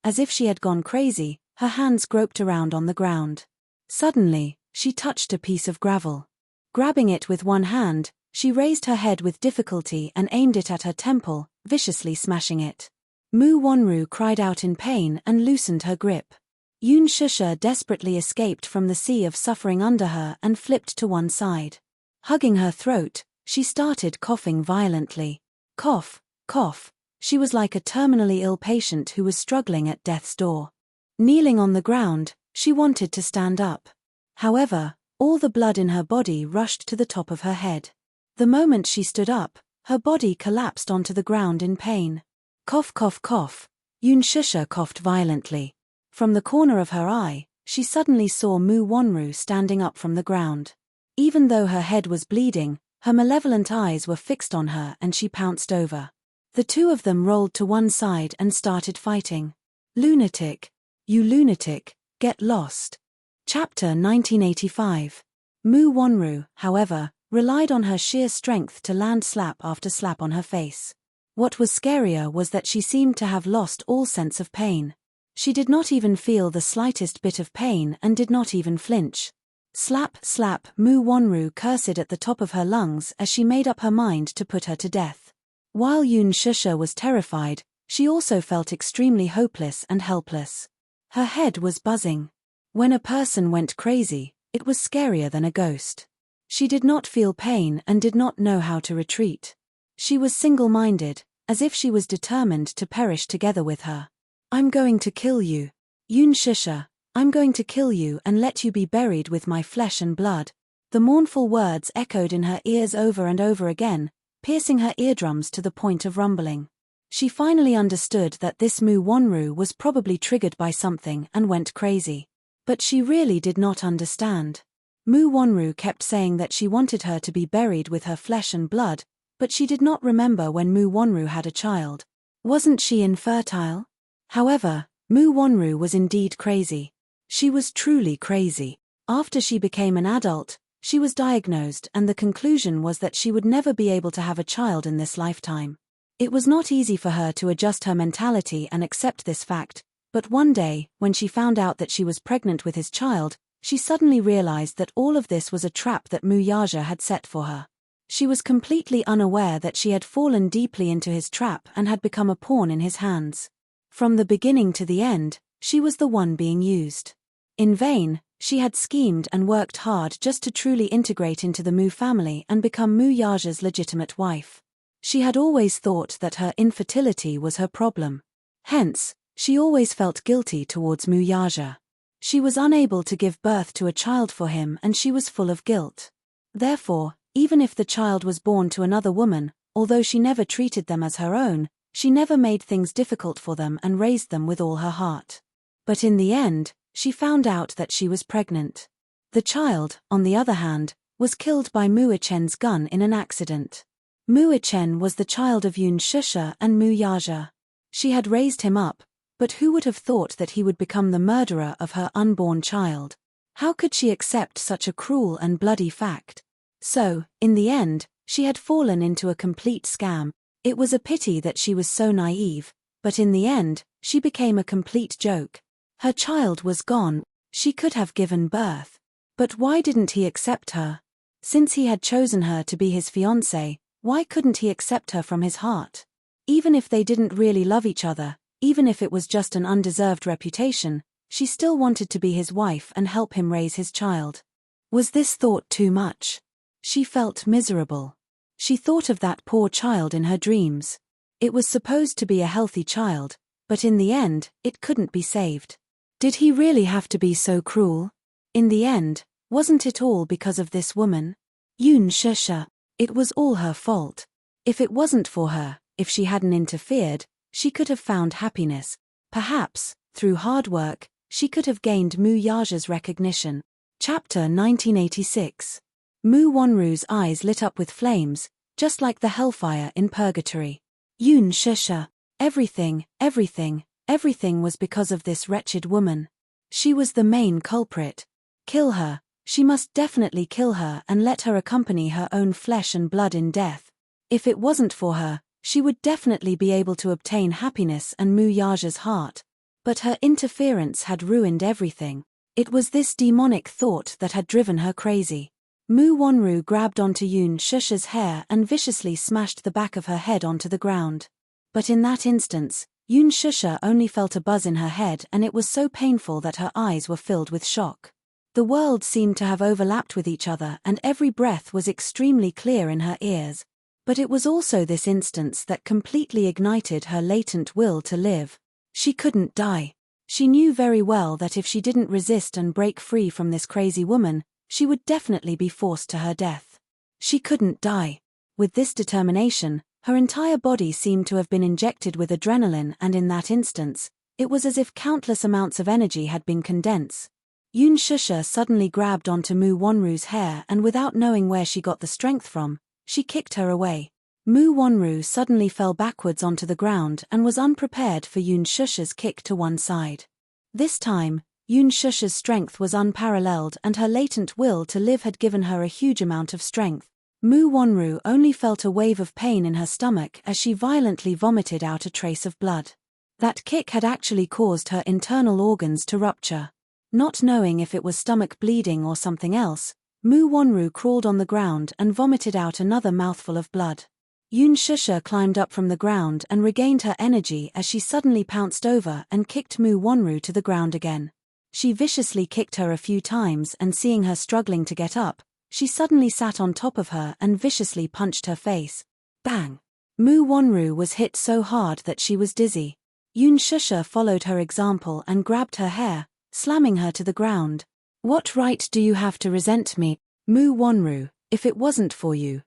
S1: as if she had gone crazy, her hands groped around on the ground. Suddenly, she touched a piece of gravel. Grabbing it with one hand, she raised her head with difficulty and aimed it at her temple, viciously smashing it. Mu Wonru cried out in pain and loosened her grip. Yun Shusha desperately escaped from the sea of suffering under her and flipped to one side. Hugging her throat, she started coughing violently. Cough, cough. She was like a terminally ill patient who was struggling at death's door. Kneeling on the ground, she wanted to stand up. However, all the blood in her body rushed to the top of her head. The moment she stood up, her body collapsed onto the ground in pain. Cough, cough, cough. Yun Shusha coughed violently. From the corner of her eye, she suddenly saw Mu Wonru standing up from the ground. Even though her head was bleeding, her malevolent eyes were fixed on her and she pounced over. The two of them rolled to one side and started fighting. Lunatic. You lunatic, get lost. Chapter 1985. Mu Wonru, however, relied on her sheer strength to land slap after slap on her face. What was scarier was that she seemed to have lost all sense of pain. She did not even feel the slightest bit of pain and did not even flinch. Slap, slap, Mu Wonru cursed at the top of her lungs as she made up her mind to put her to death. While Yun Shusha was terrified, she also felt extremely hopeless and helpless. Her head was buzzing. When a person went crazy, it was scarier than a ghost. She did not feel pain and did not know how to retreat. She was single-minded, as if she was determined to perish together with her. I'm going to kill you. Yun Shusha, I'm going to kill you and let you be buried with my flesh and blood. The mournful words echoed in her ears over and over again, piercing her eardrums to the point of rumbling. She finally understood that this Mu Wonru was probably triggered by something and went crazy. But she really did not understand. Mu Wonru kept saying that she wanted her to be buried with her flesh and blood, but she did not remember when Mu Wonru had a child. Wasn't she infertile? However, Mu Wonru was indeed crazy. She was truly crazy. After she became an adult, she was diagnosed and the conclusion was that she would never be able to have a child in this lifetime. It was not easy for her to adjust her mentality and accept this fact, but one day, when she found out that she was pregnant with his child, She suddenly realized that all of this was a trap that Muyaja had set for her. She was completely unaware that she had fallen deeply into his trap and had become a pawn in his hands. From the beginning to the end, she was the one being used. In vain, she had schemed and worked hard just to truly integrate into the Mu family and become Muyaja's legitimate wife. She had always thought that her infertility was her problem. Hence, she always felt guilty towards Muyaja. She was unable to give birth to a child for him and she was full of guilt. Therefore, even if the child was born to another woman, although she never treated them as her own, she never made things difficult for them and raised them with all her heart. But in the end, she found out that she was pregnant. The child, on the other hand, was killed by Muichen's gun in an accident. Muichen was the child of Yun Shusha and Muyaja. She had raised him up, but who would have thought that he would become the murderer of her unborn child? How could she accept such a cruel and bloody fact? So, in the end, she had fallen into a complete scam. It was a pity that she was so naive, but in the end, she became a complete joke. Her child was gone, she could have given birth. But why didn't he accept her? Since he had chosen her to be his fiancée, why couldn't he accept her from his heart? Even if they didn't really love each other, even if it was just an undeserved reputation, she still wanted to be his wife and help him raise his child. Was this thought too much? She felt miserable. She thought of that poor child in her dreams. It was supposed to be a healthy child, but in the end, it couldn't be saved. Did he really have to be so cruel? In the end, wasn't it all because of this woman? Yun Shusha. It was all her fault. If it wasn't for her, if she hadn't interfered, she could have found happiness. Perhaps, through hard work, she could have gained Muyaja's recognition. Chapter 1986. Mu Wonru's eyes lit up with flames, just like the hellfire in purgatory. Yun Shusha. Everything was because of this wretched woman. She was the main culprit. Kill her. She must definitely kill her and let her accompany her own flesh and blood in death. If it wasn't for her, she would definitely be able to obtain happiness and Muyaja's heart. But her interference had ruined everything. It was this demonic thought that had driven her crazy. Mu Wonru grabbed onto Yun Shusha's hair and viciously smashed the back of her head onto the ground. But in that instance, Yun Shusha only felt a buzz in her head and it was so painful that her eyes were filled with shock. The world seemed to have overlapped with each other and every breath was extremely clear in her ears. But it was also this instance that completely ignited her latent will to live. She couldn't die. She knew very well that if she didn't resist and break free from this crazy woman, she would definitely be forced to her death. She couldn't die. With this determination, her entire body seemed to have been injected with adrenaline and in that instance, it was as if countless amounts of energy had been condensed. Yun Shusha suddenly grabbed onto Mu Wonru's hair and without knowing where she got the strength from, she kicked her away. Mu Wonru suddenly fell backwards onto the ground and was unprepared for Yun Shusha's kick to one side. This time, Yun Shusha's strength was unparalleled and her latent will to live had given her a huge amount of strength. Mu Wonru only felt a wave of pain in her stomach as she violently vomited out a trace of blood. That kick had actually caused her internal organs to rupture. Not knowing if it was stomach bleeding or something else, Mu Wonru crawled on the ground and vomited out another mouthful of blood. Yun Shusha climbed up from the ground and regained her energy as she suddenly pounced over and kicked Mu Wonru to the ground again. She viciously kicked her a few times and seeing her struggling to get up, she suddenly sat on top of her and viciously punched her face. Bang! Mu Wonru was hit so hard that she was dizzy. Yun Shusha followed her example and grabbed her hair, slamming her to the ground. What right do you have to resent me, Mu Wonru, if it wasn't for you?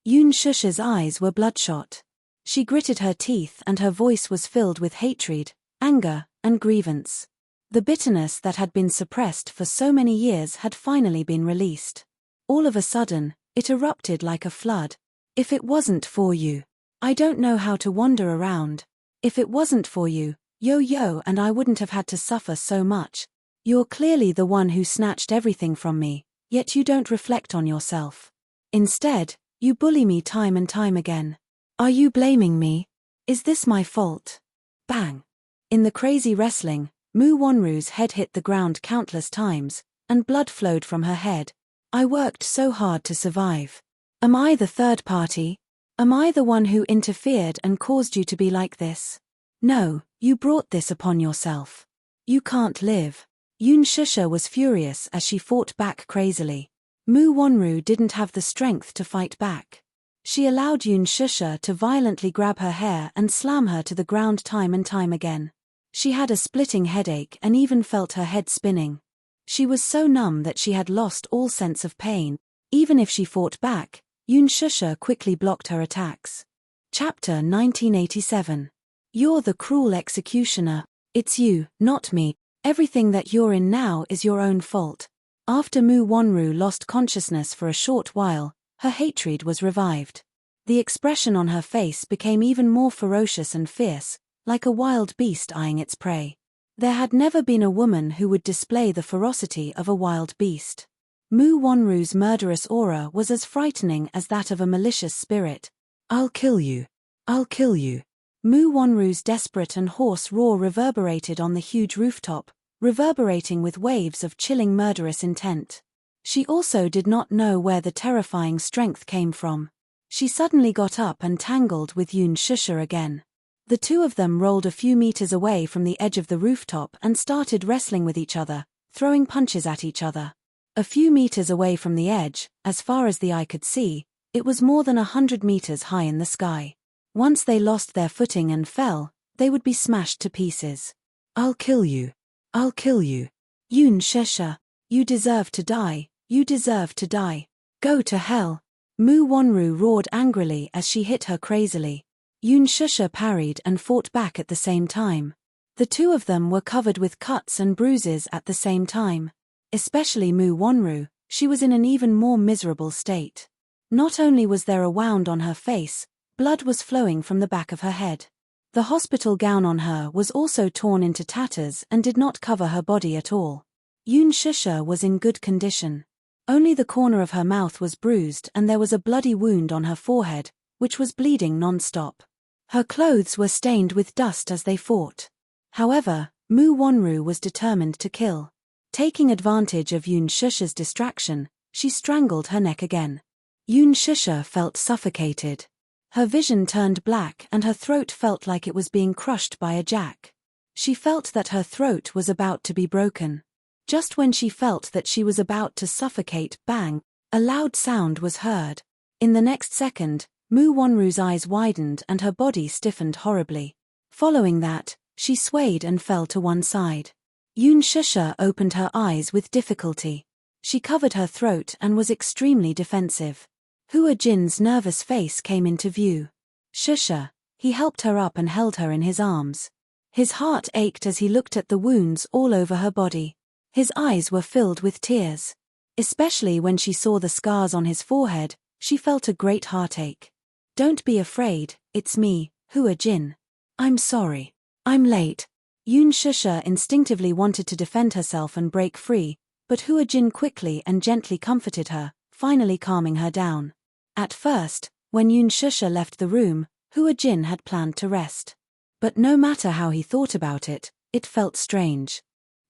S1: Yun Shusha's eyes were bloodshot. She gritted her teeth and her voice was filled with hatred, anger, and grievance. The bitterness that had been suppressed for so many years had finally been released. All of a sudden, it erupted like a flood. If it wasn't for you, I don't know how to wander around. If it wasn't for you, Yo-Yo and I wouldn't have had to suffer so much. You're clearly the one who snatched everything from me, yet you don't reflect on yourself. Instead, you bully me time and time again. Are you blaming me? Is this my fault? Bang! In the crazy wrestling, Mu Wonru's head hit the ground countless times, and blood flowed from her head. I worked so hard to survive. Am I the third party? Am I the one who interfered and caused you to be like this? No, you brought this upon yourself. You can't live. Yoon Shusha was furious as she fought back crazily. Mu Wonru didn't have the strength to fight back. She allowed Yoon Shusha to violently grab her hair and slam her to the ground time and time again. She had a splitting headache and even felt her head spinning. She was so numb that she had lost all sense of pain. Even if she fought back, Yoon Shusha quickly blocked her attacks. Chapter 1987. You're the cruel executioner. It's you, not me. Everything that you're in now is your own fault. After Mu Wonru lost consciousness for a short while, her hatred was revived. The expression on her face became even more ferocious and fierce, like a wild beast eyeing its prey. There had never been a woman who would display the ferocity of a wild beast. Mu Wonru's murderous aura was as frightening as that of a malicious spirit. I'll kill you. I'll kill you. Mu Wonru's desperate and hoarse roar reverberated on the huge rooftop, reverberating with waves of chilling murderous intent. She also did not know where the terrifying strength came from. She suddenly got up and tangled with Yoon Shusha again. The two of them rolled a few meters away from the edge of the rooftop and started wrestling with each other, throwing punches at each other. A few meters away from the edge, as far as the eye could see, it was more than 100 meters high in the sky. Once they lost their footing and fell, they would be smashed to pieces. I'll kill you. I'll kill you. Yoon Shusha, you deserve to die. You deserve to die. Go to hell. Mu Wonru roared angrily as she hit her crazily. Yoon Shusha parried and fought back at the same time. The two of them were covered with cuts and bruises at the same time. Especially Mu Wonru, she was in an even more miserable state. Not only was there a wound on her face, blood was flowing from the back of her head. The hospital gown on her was also torn into tatters and did not cover her body at all. Yoon Shusha was in good condition. Only the corner of her mouth was bruised and there was a bloody wound on her forehead, which was bleeding non-stop. Her clothes were stained with dust as they fought. However, Mu Wonru was determined to kill. Taking advantage of Yoon Shusha's distraction, she strangled her neck again. Yoon Shusha felt suffocated. Her vision turned black and her throat felt like it was being crushed by a jack. She felt that her throat was about to be broken. Just when she felt that she was about to suffocate, bang, a loud sound was heard. In the next second, Mu Wonru's eyes widened and her body stiffened horribly. Following that, she swayed and fell to one side. Yoon Shusha opened her eyes with difficulty. She covered her throat and was extremely defensive. Hua Jin's nervous face came into view. Shusha, he helped her up and held her in his arms. His heart ached as he looked at the wounds all over her body. His eyes were filled with tears. Especially when she saw the scars on his forehead, she felt a great heartache. Don't be afraid, it's me, Hua Jin. I'm sorry. I'm late. Yoon Shusha instinctively wanted to defend herself and break free, but Hua Jin quickly and gently comforted her, finally calming her down. At first, when Yoon Shusha left the room, Hua Jin had planned to rest. But no matter how he thought about it, it felt strange.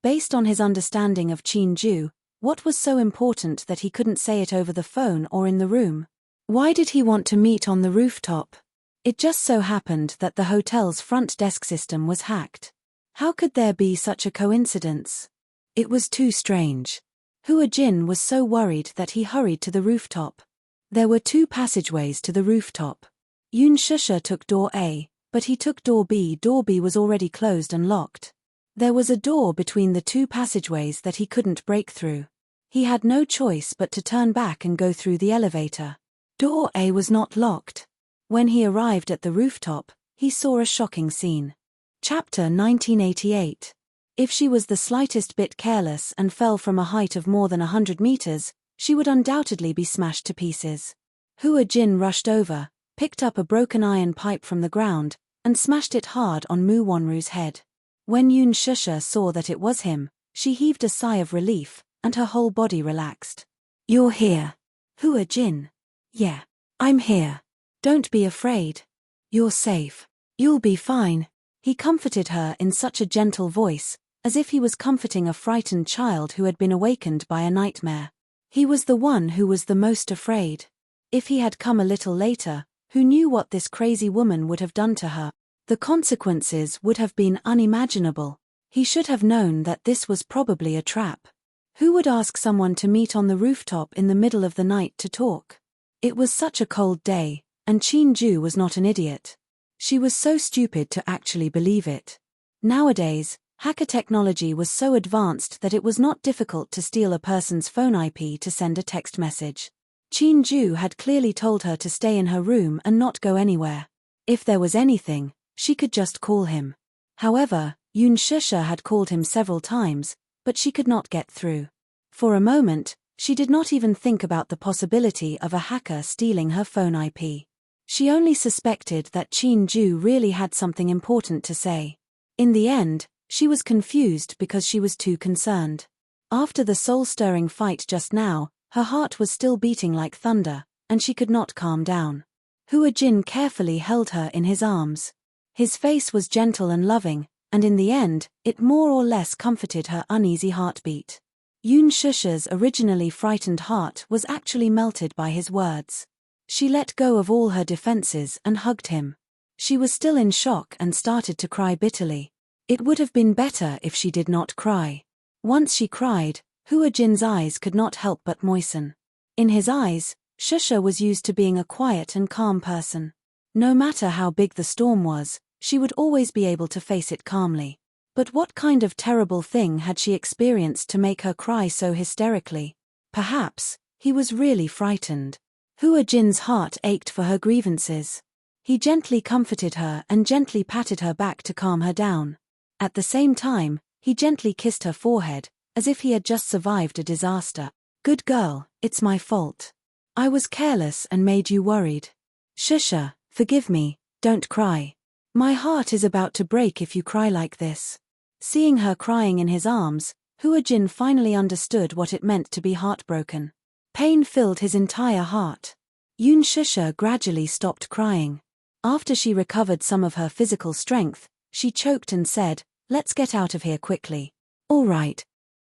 S1: Based on his understanding of Chin-ju, what was so important that he couldn't say it over the phone or in the room? Why did he want to meet on the rooftop? It just so happened that the hotel's front desk system was hacked. How could there be such a coincidence? It was too strange. Hua Jin was so worried that he hurried to the rooftop. There were two passageways to the rooftop. Yoon Shusha took door A, but he took door B. Door B was already closed and locked. There was a door between the two passageways that he couldn't break through. He had no choice but to turn back and go through the elevator. Door A was not locked. When he arrived at the rooftop, he saw a shocking scene. Chapter 1988. If she was the slightest bit careless and fell from a height of more than 100 meters, she would undoubtedly be smashed to pieces. Hua Jin rushed over, picked up a broken iron pipe from the ground, and smashed it hard on Mu Wonru's head. When Yoon Shusha saw that it was him, she heaved a sigh of relief, and her whole body relaxed. You're here. Hua Jin. Yeah. I'm here. Don't be afraid. You're safe. You'll be fine. He comforted her in such a gentle voice, as if he was comforting a frightened child who had been awakened by a nightmare. He was the one who was the most afraid. If he had come a little later, who knew what this crazy woman would have done to her? The consequences would have been unimaginable. He should have known that this was probably a trap. Who would ask someone to meet on the rooftop in the middle of the night to talk? It was such a cold day, and Chin-ju was not an idiot. She was so stupid to actually believe it. Nowadays, hacker technology was so advanced that it was not difficult to steal a person's phone IP to send a text message. Chin-ju had clearly told her to stay in her room and not go anywhere. If there was anything, she could just call him. However, Yoon Shusha had called him several times, but she could not get through. For a moment, she did not even think about the possibility of a hacker stealing her phone IP. She only suspected that Chin-ju really had something important to say. In the end, she was confused because she was too concerned. After the soul-stirring fight just now, her heart was still beating like thunder, and she could not calm down. Hua Jin carefully held her in his arms. His face was gentle and loving, and in the end, it more or less comforted her uneasy heartbeat. Yoon Shusha's originally frightened heart was actually melted by his words. She let go of all her defenses and hugged him. She was still in shock and started to cry bitterly. It would have been better if she did not cry. Once she cried, Hua Jin's eyes could not help but moisten. In his eyes, Shusha was used to being a quiet and calm person. No matter how big the storm was, she would always be able to face it calmly. But what kind of terrible thing had she experienced to make her cry so hysterically? Perhaps, he was really frightened. Hua Jin's heart ached for her grievances. He gently comforted her and gently patted her back to calm her down. At the same time, he gently kissed her forehead, as if he had just survived a disaster. "Good girl, it's my fault. I was careless and made you worried. Shusha, forgive me, don't cry. My heart is about to break if you cry like this." Seeing her crying in his arms, Hua Jin finally understood what it meant to be heartbroken. Pain filled his entire heart. Yoon Shusha gradually stopped crying. After she recovered some of her physical strength, she choked and said, "Let's get out of here quickly." "All right.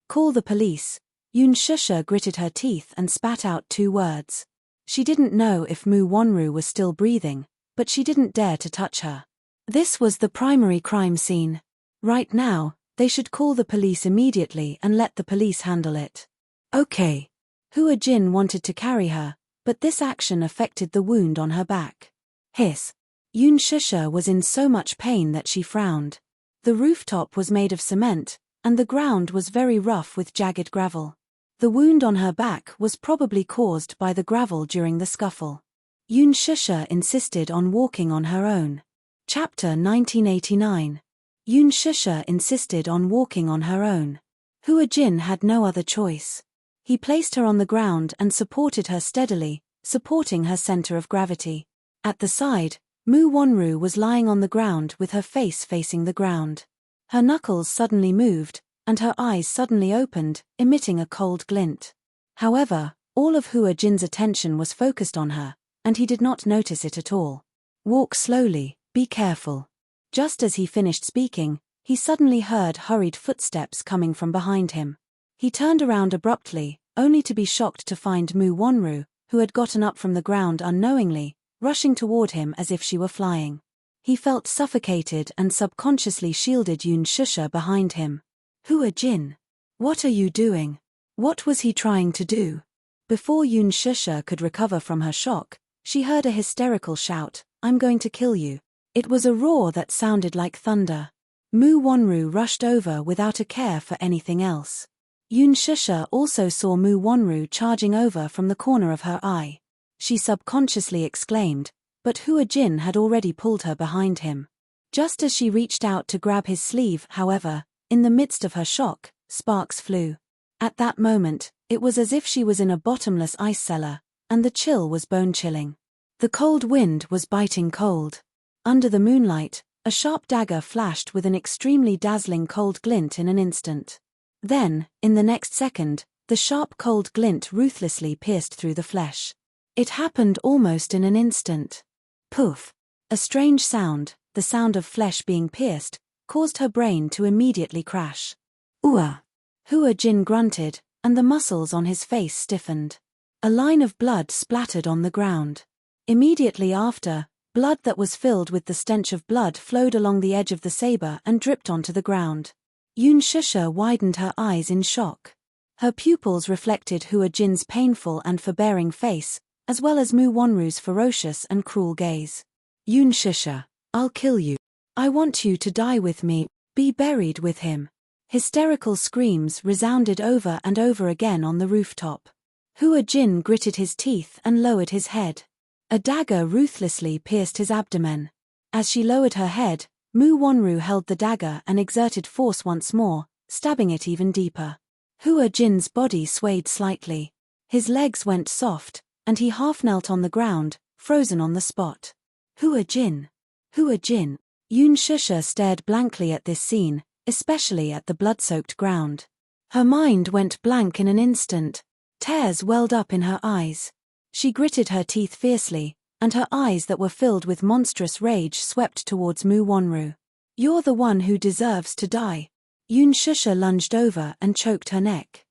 S1: Call the police." Yoon Shusha gritted her teeth and spat out 2 words. She didn't know if Mu Wonru was still breathing, but she didn't dare to touch her. This was the primary crime scene. Right now, they should call the police immediately and let the police handle it. Okay. Hua Jin wanted to carry her, but this action affected the wound on her back. Hiss. Yoon Shusha was in so much pain that she frowned. The rooftop was made of cement, and the ground was very rough with jagged gravel. The wound on her back was probably caused by the gravel during the scuffle. Yoon Shusha insisted on walking on her own. Chapter 1989. Yoon Shusha insisted on walking on her own. Hua Jin had no other choice. He placed her on the ground and supported her steadily, supporting her center of gravity. At the side, Mu Wonru was lying on the ground with her face facing the ground. Her knuckles suddenly moved, and her eyes suddenly opened, emitting a cold glint. However, all of Hua Jin's attention was focused on her, and he did not notice it at all. "Walk slowly, be careful." Just as he finished speaking, he suddenly heard hurried footsteps coming from behind him. He turned around abruptly, only to be shocked to find Mu Wonru, who had gotten up from the ground unknowingly, rushing toward him as if she were flying. He felt suffocated and subconsciously shielded Yoon Shusha behind him. "Hua Jin, what are you doing? What was he trying to do?" Before Yoon Shusha could recover from her shock, she heard a hysterical shout, "I'm going to kill you." It was a roar that sounded like thunder. Mu Wonru rushed over without a care for anything else. Yoon Shusha also saw Mu Wonru charging over from the corner of her eye. She subconsciously exclaimed, but Hua Jin had already pulled her behind him. Just as she reached out to grab his sleeve, however, in the midst of her shock, sparks flew. At that moment, it was as if she was in a bottomless ice cellar, and the chill was bone-chilling. The cold wind was biting cold. Under the moonlight, a sharp dagger flashed with an extremely dazzling cold glint in an instant. Then, in the next second, the sharp cold glint ruthlessly pierced through the flesh. It happened almost in an instant. Poof! A strange sound, the sound of flesh being pierced, caused her brain to immediately crash. Ua! Hua Jin grunted, and the muscles on his face stiffened. A line of blood splattered on the ground. Immediately after, blood that was filled with the stench of blood flowed along the edge of the saber and dripped onto the ground. Yun Shusha widened her eyes in shock. Her pupils reflected Hua Jin's painful and forbearing face, as well as Mu Wonru's ferocious and cruel gaze. Yun Shusha, I'll kill you. I want you to die with me, be buried with him. Hysterical screams resounded over and over again on the rooftop. Hua Jin gritted his teeth and lowered his head. A dagger ruthlessly pierced his abdomen. As she lowered her head, Mu Wonru held the dagger and exerted force once more, stabbing it even deeper. Hua Jin's body swayed slightly. His legs went soft, and he half knelt on the ground, frozen on the spot. Hua Jin! Hua Jin! Yun Shusha stared blankly at this scene, especially at the blood-soaked ground. Her mind went blank in an instant. Tears welled up in her eyes. She gritted her teeth fiercely, and her eyes that were filled with monstrous rage swept towards Mu Wonru. You're the one who deserves to die. Yun Shusha lunged over and choked her neck.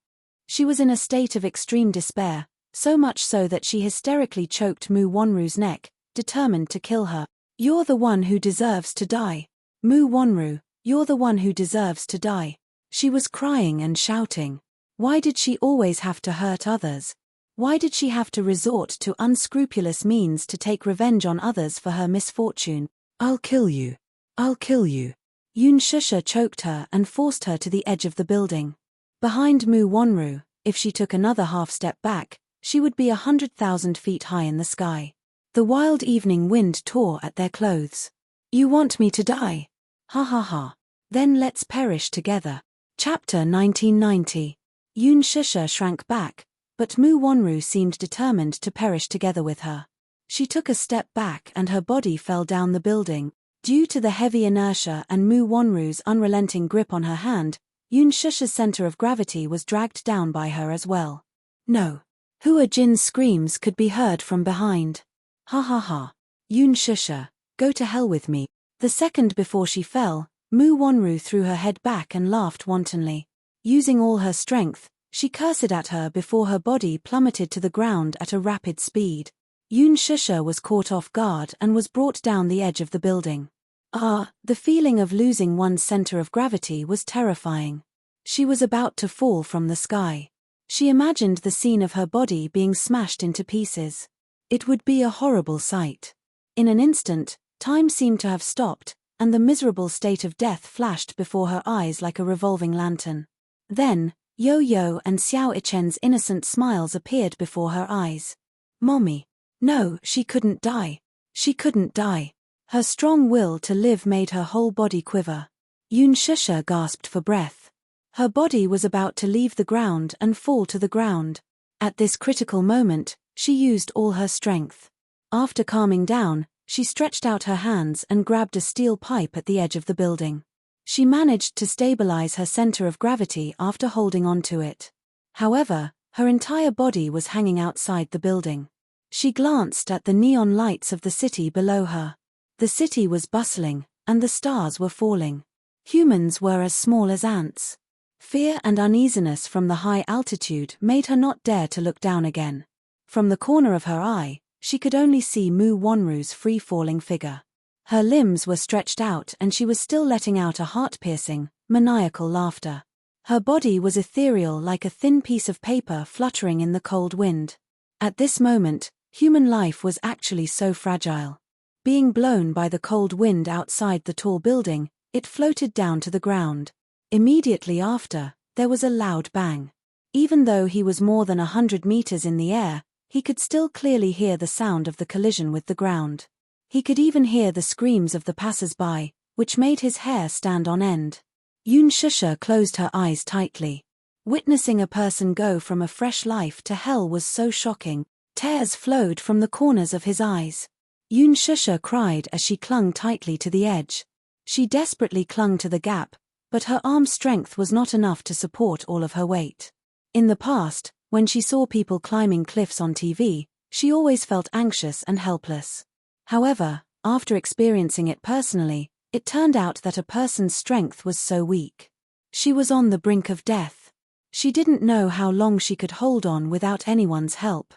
S1: She was in a state of extreme despair, so much so that she hysterically choked Mu Wonru's neck, determined to kill her. You're the one who deserves to die. Mu Wonru, you're the one who deserves to die. She was crying and shouting. Why did she always have to hurt others? Why did she have to resort to unscrupulous means to take revenge on others for her misfortune? I'll kill you. I'll kill you. Yun Shusha choked her and forced her to the edge of the building. Behind Mu Wonru, if she took another half step back, she would be 100,000 feet high in the sky. The wild evening wind tore at their clothes. You want me to die? Ha ha ha. Then let's perish together. Chapter 1990. Yun Shusha shrank back, but Mu Wonru seemed determined to perish together with her. She took a step back and her body fell down the building. Due to the heavy inertia and Mu Wonru's unrelenting grip on her hand, Yun Shusha's center of gravity was dragged down by her as well. No. Hua Jin's screams could be heard from behind. Ha ha ha. Yun Shusha, go to hell with me. The second before she fell, Mu Wonru threw her head back and laughed wantonly. Using all her strength, she cursed at her before her body plummeted to the ground at a rapid speed. Yun Shusha was caught off guard and was brought down the edge of the building. The feeling of losing one's center of gravity was terrifying. She was about to fall from the sky. She imagined the scene of her body being smashed into pieces. It would be a horrible sight. In an instant, time seemed to have stopped, and the miserable state of death flashed before her eyes like a revolving lantern. Then, Yo-Yo and Xiao Ichen's innocent smiles appeared before her eyes. Mommy. No, she couldn't die. She couldn't die. Her strong will to live made her whole body quiver. Yun Shusha gasped for breath. Her body was about to leave the ground and fall to the ground. At this critical moment, she used all her strength. After calming down, she stretched out her hands and grabbed a steel pipe at the edge of the building. She managed to stabilize her center of gravity after holding on to it. However, her entire body was hanging outside the building. She glanced at the neon lights of the city below her. The city was bustling, and the stars were falling. Humans were as small as ants. Fear and uneasiness from the high altitude made her not dare to look down again. From the corner of her eye, she could only see Mu Wonru's free-falling figure. Her limbs were stretched out and she was still letting out a heart-piercing, maniacal laughter. Her body was ethereal like a thin piece of paper fluttering in the cold wind. At this moment, human life was actually so fragile. Being blown by the cold wind outside the tall building, it floated down to the ground. Immediately after, there was a loud bang. Even though he was more than 100 meters in the air, he could still clearly hear the sound of the collision with the ground. He could even hear the screams of the passers-by, which made his hair stand on end. Yun Shusha closed her eyes tightly. Witnessing a person go from a fresh life to hell was so shocking. Tears flowed from the corners of his eyes. Yun Shusha cried as she clung tightly to the edge. She desperately clung to the gap, but her arm strength was not enough to support all of her weight. In the past, when she saw people climbing cliffs on TV, she always felt anxious and helpless. However, after experiencing it personally, it turned out that a person's strength was so weak. She was on the brink of death. She didn't know how long she could hold on without anyone's help.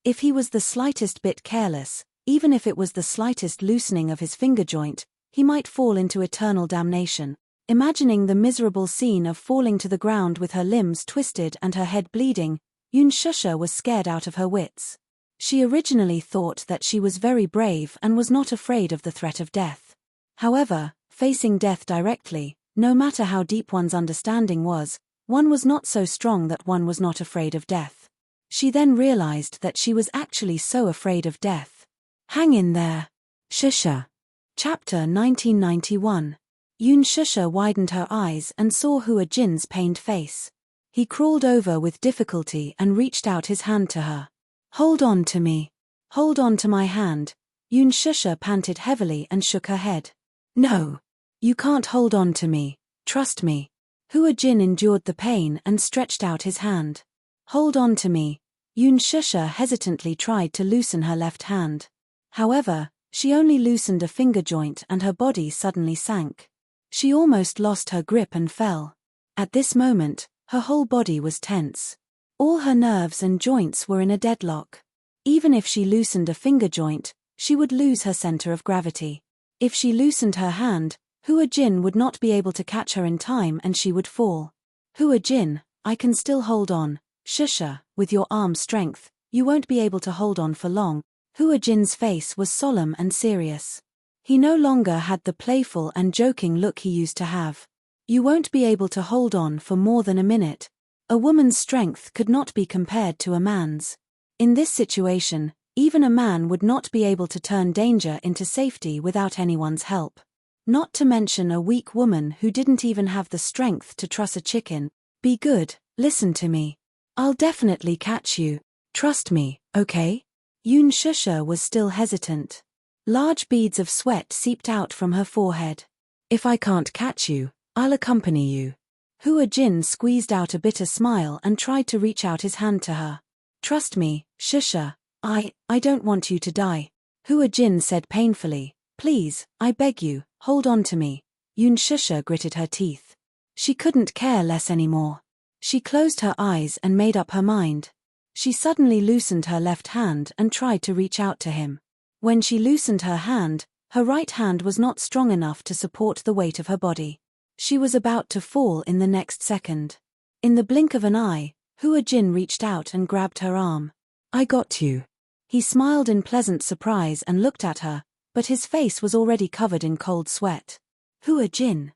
S1: If he was the slightest bit careless, even if it was the slightest loosening of his finger joint, he might fall into eternal damnation. Imagining the miserable scene of falling to the ground with her limbs twisted and her head bleeding, Shusha was scared out of her wits. She originally thought that she was very brave and was not afraid of the threat of death. However, facing death directly, no matter how deep one's understanding was, one was not so strong that one was not afraid of death. She then realized that she was actually so afraid of death. Hang in there. Shusha. Chapter 1991. Shusha widened her eyes and saw Hua Jin's pained face. He crawled over with difficulty and reached out his hand to her. Hold on to me. Hold on to my hand. Shusha panted heavily and shook her head. No. You can't hold on to me. Trust me. Hua Jin endured the pain and stretched out his hand. Hold on to me. Shusha hesitantly tried to loosen her left hand. However, she only loosened a finger joint and her body suddenly sank. She almost lost her grip and fell. At this moment, her whole body was tense. All her nerves and joints were in a deadlock. Even if she loosened a finger joint, she would lose her center of gravity. If she loosened her hand, Hua Jin would not be able to catch her in time and she would fall. Hua Jin, I can still hold on. Shusha, with your arm strength, you won't be able to hold on for long. Hua Jin's face was solemn and serious. He no longer had the playful and joking look he used to have. You won't be able to hold on for more than a minute. A woman's strength could not be compared to a man's. In this situation, even a man would not be able to turn danger into safety without anyone's help. Not to mention a weak woman who didn't even have the strength to truss a chicken. Be good, listen to me. I'll definitely catch you. Trust me, okay? Shusha was still hesitant. Large beads of sweat seeped out from her forehead. If I can't catch you, I'll accompany you. Hua Jin squeezed out a bitter smile and tried to reach out his hand to her. Trust me, Shusha, I don't want you to die. Hua Jin said painfully. Please, I beg you, hold on to me. Shusha gritted her teeth. She couldn't care less anymore. She closed her eyes and made up her mind. She suddenly loosened her left hand and tried to reach out to him. When she loosened her hand, her right hand was not strong enough to support the weight of her body. She was about to fall in the next second. In the blink of an eye, Hua Jin reached out and grabbed her arm. I got you. He smiled in pleasant surprise and looked at her, but his face was already covered in cold sweat. Hua Jin.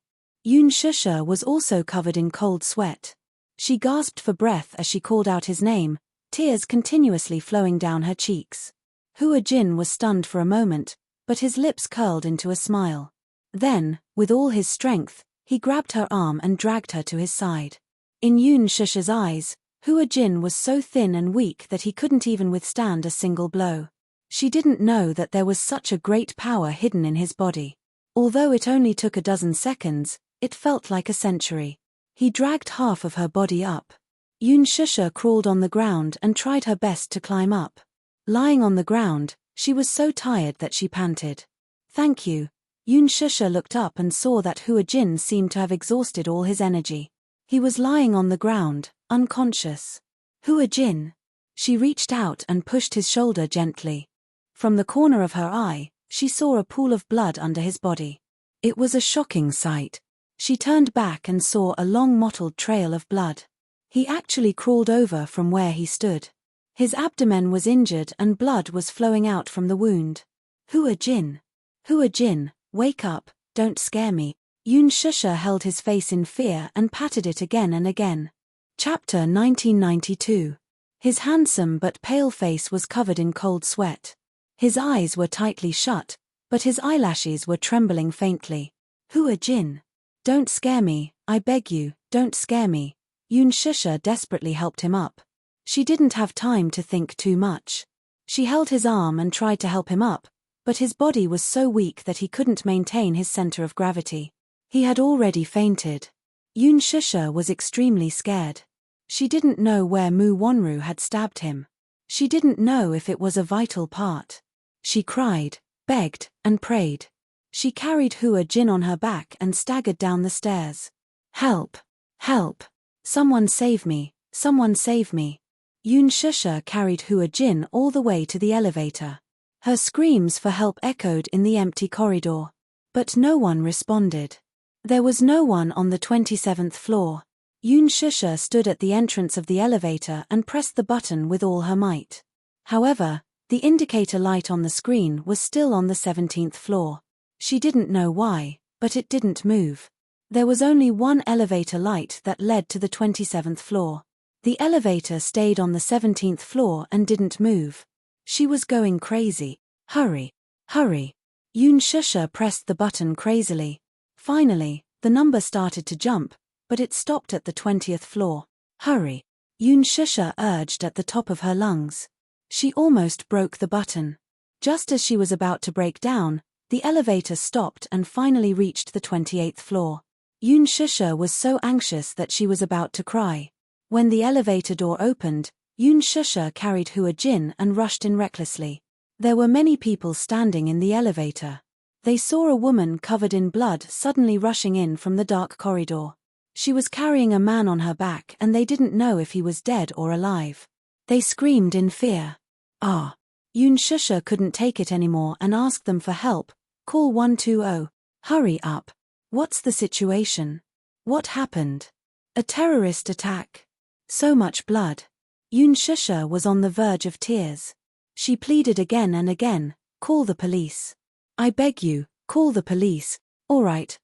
S1: Shusha was also covered in cold sweat. She gasped for breath as she called out his name, tears continuously flowing down her cheeks. Hua Jin was stunned for a moment, but his lips curled into a smile. Then, with all his strength, he grabbed her arm and dragged her to his side. In Shusha's eyes, Hua Jin was so thin and weak that he couldn't even withstand a single blow. She didn't know that there was such a great power hidden in his body. Although it only took a dozen seconds, it felt like a century. He dragged half of her body up. Shusha crawled on the ground and tried her best to climb up. Lying on the ground, she was so tired that she panted. Thank you. Shusha looked up and saw that Hua Jin seemed to have exhausted all his energy. He was lying on the ground, unconscious. Hua Jin. She reached out and pushed his shoulder gently. From the corner of her eye, she saw a pool of blood under his body. It was a shocking sight. She turned back and saw a long mottled trail of blood. He actually crawled over from where he stood. His abdomen was injured and blood was flowing out from the wound. Hua Jin. Hua Jin, wake up, don't scare me. Shusha held his face in fear and patted it again and again. Chapter 1992. His handsome but pale face was covered in cold sweat. His eyes were tightly shut, but his eyelashes were trembling faintly. Hua Jin. Don't scare me, I beg you, don't scare me. Shusha desperately helped him up. She didn't have time to think too much. She held his arm and tried to help him up, but his body was so weak that he couldn't maintain his center of gravity. He had already fainted. Shusha was extremely scared. She didn't know where Mu Wanru had stabbed him. She didn't know if it was a vital part. She cried, begged, and prayed. She carried Hua Jin on her back and staggered down the stairs. Help! Help! Someone save me! Someone save me! Yoon Shusha carried Hua Jin all the way to the elevator. Her screams for help echoed in the empty corridor. But no one responded. There was no one on the 27th floor. Yoon Shusha stood at the entrance of the elevator and pressed the button with all her might. However, the indicator light on the screen was still on the 17th floor. She didn't know why, but it didn't move. There was only one elevator light that led to the 27th floor. The elevator stayed on the 17th floor and didn't move. She was going crazy. Hurry! Hurry! Yoon Shusha pressed the button crazily. Finally, the number started to jump, but it stopped at the 20th floor. Hurry! Yoon Shusha urged at the top of her lungs. She almost broke the button. Just as she was about to break down, the elevator stopped and finally reached the 28th floor. Yoon Shusha was so anxious that she was about to cry. When the elevator door opened, Yoon Shusha carried Hua Jin and rushed in recklessly. There were many people standing in the elevator. They saw a woman covered in blood suddenly rushing in from the dark corridor. She was carrying a man on her back and they didn't know if he was dead or alive. They screamed in fear. Ah! Yoon Shusha couldn't take it anymore and asked them for help. Call 120. Hurry up. What's the situation? What happened? A terrorist attack. So much blood. Yoon Shusha was on the verge of tears. She pleaded again and again, call the police. I beg you, call the police. All right.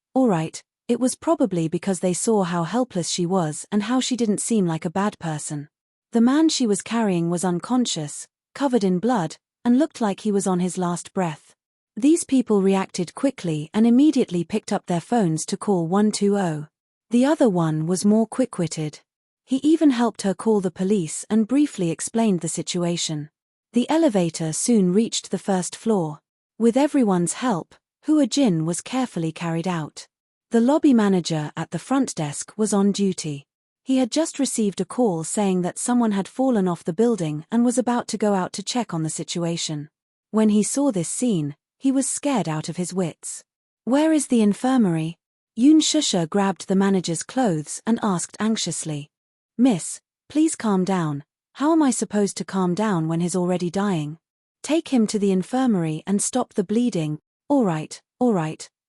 S1: It was probably because they saw how helpless she was and how she didn't seem like a bad person. The man she was carrying was unconscious, covered in blood, and looked like he was on his last breath. These people reacted quickly and immediately picked up their phones to call 120. The other one was more quick-witted. He even helped her call the police and briefly explained the situation. The elevator soon reached the first floor. With everyone's help, Hua Jin was carefully carried out. The lobby manager at the front desk was on duty. He had just received a call saying that someone had fallen off the building and was about to go out to check on the situation. When he saw this scene, he was scared out of his wits. Where is the infirmary? Yoon Shusha grabbed the manager's clothes and asked anxiously. Miss, please calm down. How am I supposed to calm down when he's already dying? Take him to the infirmary and stop the bleeding. All right.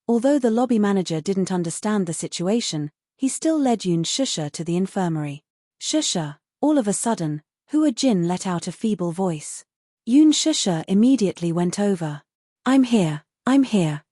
S1: Although the lobby manager didn't understand the situation, he still led Yoon Shusha to the infirmary. Shusha, all of a sudden, Hua Jin let out a feeble voice. Yoon Shusha immediately went over. I'm here,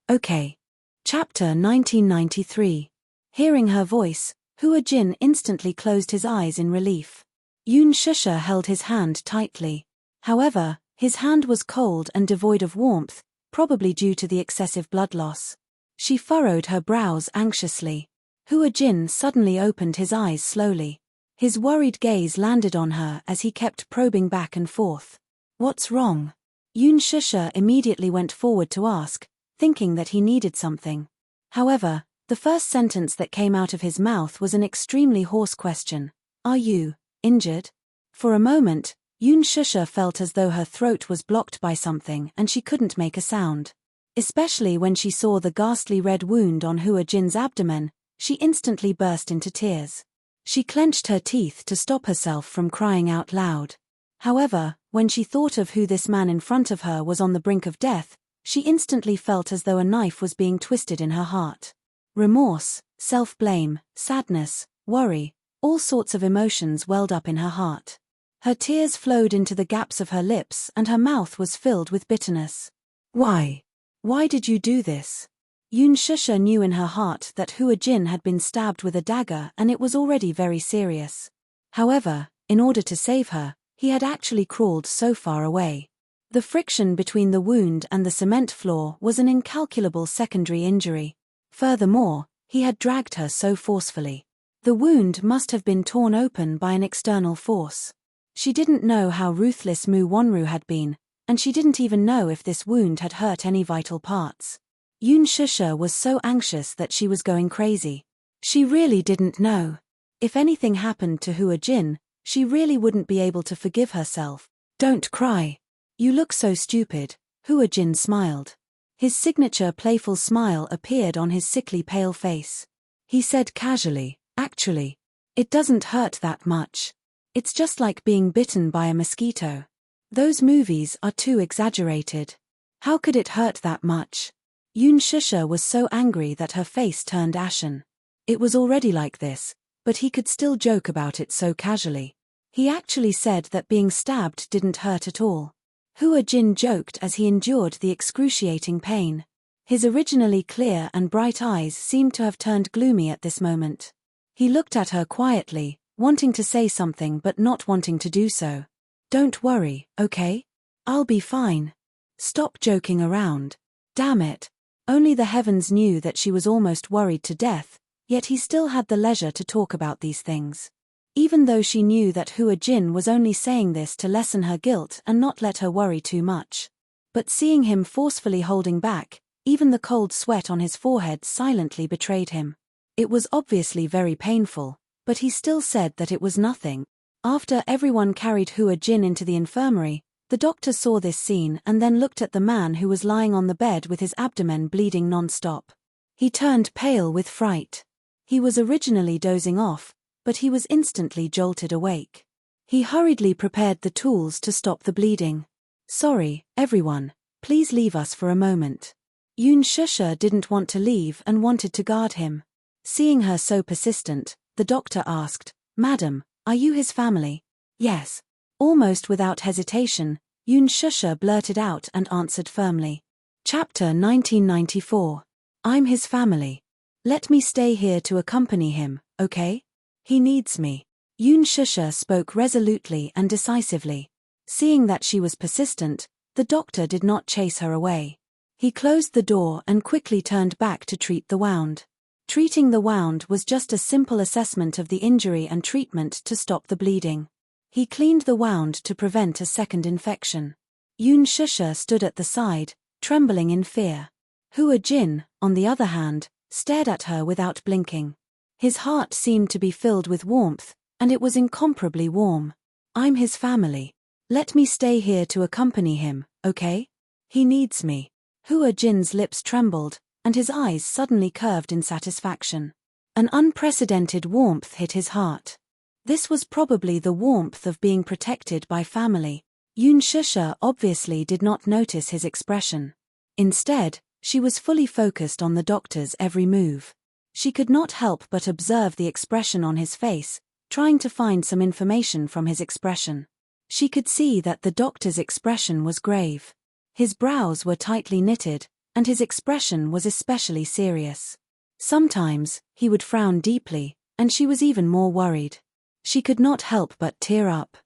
S1: okay. Chapter 1993. Hearing her voice, Hua Jin instantly closed his eyes in relief. Yoon Shusha held his hand tightly. However, his hand was cold and devoid of warmth, probably due to the excessive blood loss. She furrowed her brows anxiously. Hua Jin suddenly opened his eyes slowly. His worried gaze landed on her as he kept probing back and forth. What's wrong? Yoon Shusha immediately went forward to ask, thinking that he needed something. However, the first sentence that came out of his mouth was an extremely hoarse question. Are you injured? For a moment, Yoon Shusha felt as though her throat was blocked by something and she couldn't make a sound. Especially when she saw the ghastly red wound on Hua Jin's abdomen, she instantly burst into tears. She clenched her teeth to stop herself from crying out loud. However, when she thought of who this man in front of her was on the brink of death, she instantly felt as though a knife was being twisted in her heart. Remorse, self-blame, sadness, worry, all sorts of emotions welled up in her heart. Her tears flowed into the gaps of her lips and her mouth was filled with bitterness. Why? Why did you do this? Yoon Shusha knew in her heart that Hua Jin had been stabbed with a dagger and it was already very serious. However, in order to save her, he had actually crawled so far away. The friction between the wound and the cement floor was an incalculable secondary injury. Furthermore, he had dragged her so forcefully. The wound must have been torn open by an external force. She didn't know how ruthless Mu Wonru had been, and she didn't even know if this wound had hurt any vital parts. Yoon Shusha was so anxious that she was going crazy. She really didn't know. If anything happened to Hua Jin, she really wouldn't be able to forgive herself. Don't cry. You look so stupid, Hua Jin smiled. His signature playful smile appeared on his sickly pale face. He said casually, actually, It doesn't hurt that much. It's just like being bitten by a mosquito. Those movies are too exaggerated. How could it hurt that much? Yoon Shusha was so angry that her face turned ashen. It was already like this, but he could still joke about it so casually. He actually said that being stabbed didn't hurt at all. Hua Jin joked as he endured the excruciating pain. His originally clear and bright eyes seemed to have turned gloomy at this moment. He looked at her quietly, wanting to say something but not wanting to do so. Don't worry, okay? I'll be fine. Stop joking around. Damn it. Only the heavens knew that she was almost worried to death, yet he still had the leisure to talk about these things. Even though she knew that Hua Jin was only saying this to lessen her guilt and not let her worry too much. But seeing him forcefully holding back, even the cold sweat on his forehead silently betrayed him. It was obviously very painful, but he still said that it was nothing. After everyone carried Hua Jin into the infirmary, the doctor saw this scene and then looked at the man who was lying on the bed with his abdomen bleeding non-stop. He turned pale with fright. He was originally dozing off, but he was instantly jolted awake. He hurriedly prepared the tools to stop the bleeding. Sorry, everyone, please leave us for a moment. Yoon Shusha didn't want to leave and wanted to guard him. Seeing her so persistent, the doctor asked, Madam, are you his family? Yes. Almost without hesitation, Yoon Shusha blurted out and answered firmly. Chapter 1994. I'm his family. Let me stay here to accompany him, okay? He needs me. Yoon Shusha spoke resolutely and decisively. Seeing that she was persistent, the doctor did not chase her away. He closed the door and quickly turned back to treat the wound. Treating the wound was just a simple assessment of the injury and treatment to stop the bleeding. He cleaned the wound to prevent a second infection. Yoon Shusha stood at the side, trembling in fear. Hua Jin, on the other hand, stared at her without blinking. His heart seemed to be filled with warmth, and it was incomparably warm. I'm his family. Let me stay here to accompany him, okay? He needs me. Hua Jin's lips trembled, and his eyes suddenly curved in satisfaction. An unprecedented warmth hit his heart. This was probably the warmth of being protected by family. Yoon Shusha obviously did not notice his expression. Instead, she was fully focused on the doctor's every move. She could not help but observe the expression on his face, trying to find some information from his expression. She could see that the doctor's expression was grave. His brows were tightly knitted, and his expression was especially serious. Sometimes, he would frown deeply, and she was even more worried. She could not help but tear up.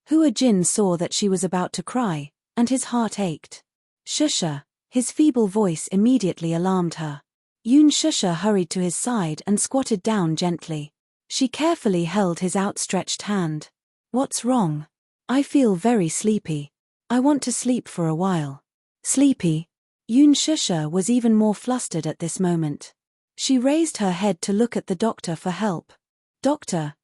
S1: Hua Jin saw that she was about to cry, and his heart ached. Shusha, his feeble voice immediately alarmed her. Yoon Shusha hurried to his side and squatted down gently. She carefully held his outstretched hand. What's wrong? I feel very sleepy. I want to sleep for a while. Sleepy? Yoon Shusha was even more flustered at this moment. She raised her head to look at the doctor for help. Doctor,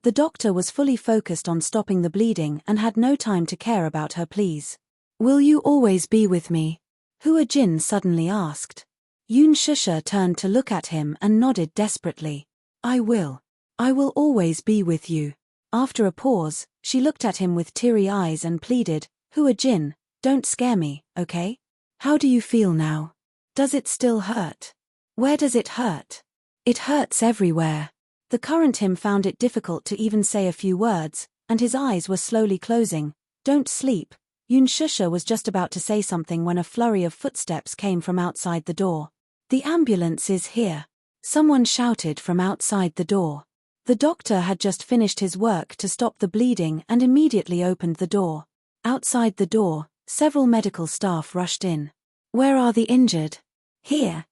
S1: the doctor was fully focused on stopping the bleeding and had no time to care about her pleas. Will you always be with me? Hua Jin suddenly asked. Yoon Shusha turned to look at him and nodded desperately. I will. I will always be with you. After a pause, she looked at him with teary eyes and pleaded, Hua Jin, don't scare me, okay? How do you feel now? Does it still hurt? Where does it hurt? It hurts everywhere. The current him found it difficult to even say a few words, and his eyes were slowly closing. Don't sleep. Yoon Shusha was just about to say something when a flurry of footsteps came from outside the door. The ambulance is here. Someone shouted from outside the door. The doctor had just finished his work to stop the bleeding and immediately opened the door. Outside the door, several medical staff rushed in. Where are the injured? Here.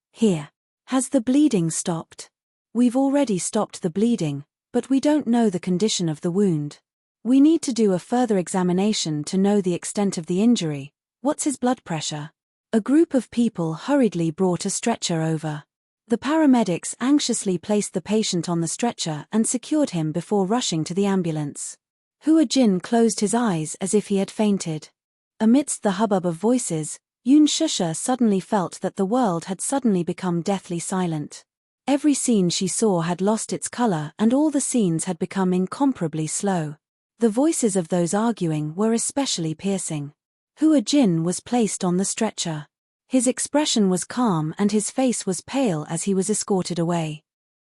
S1: Has the bleeding stopped? We've already stopped the bleeding, but we don't know the condition of the wound. We need to do a further examination to know the extent of the injury. What's his blood pressure? A group of people hurriedly brought a stretcher over. The paramedics anxiously placed the patient on the stretcher and secured him before rushing to the ambulance. Hua Jin closed his eyes as if he had fainted. Amidst the hubbub of voices, Yoon Shusha suddenly felt that the world had suddenly become deathly silent. Every scene she saw had lost its color and all the scenes had become incomparably slow. The voices of those arguing were especially piercing. Hua Jin was placed on the stretcher. His expression was calm and his face was pale as he was escorted away.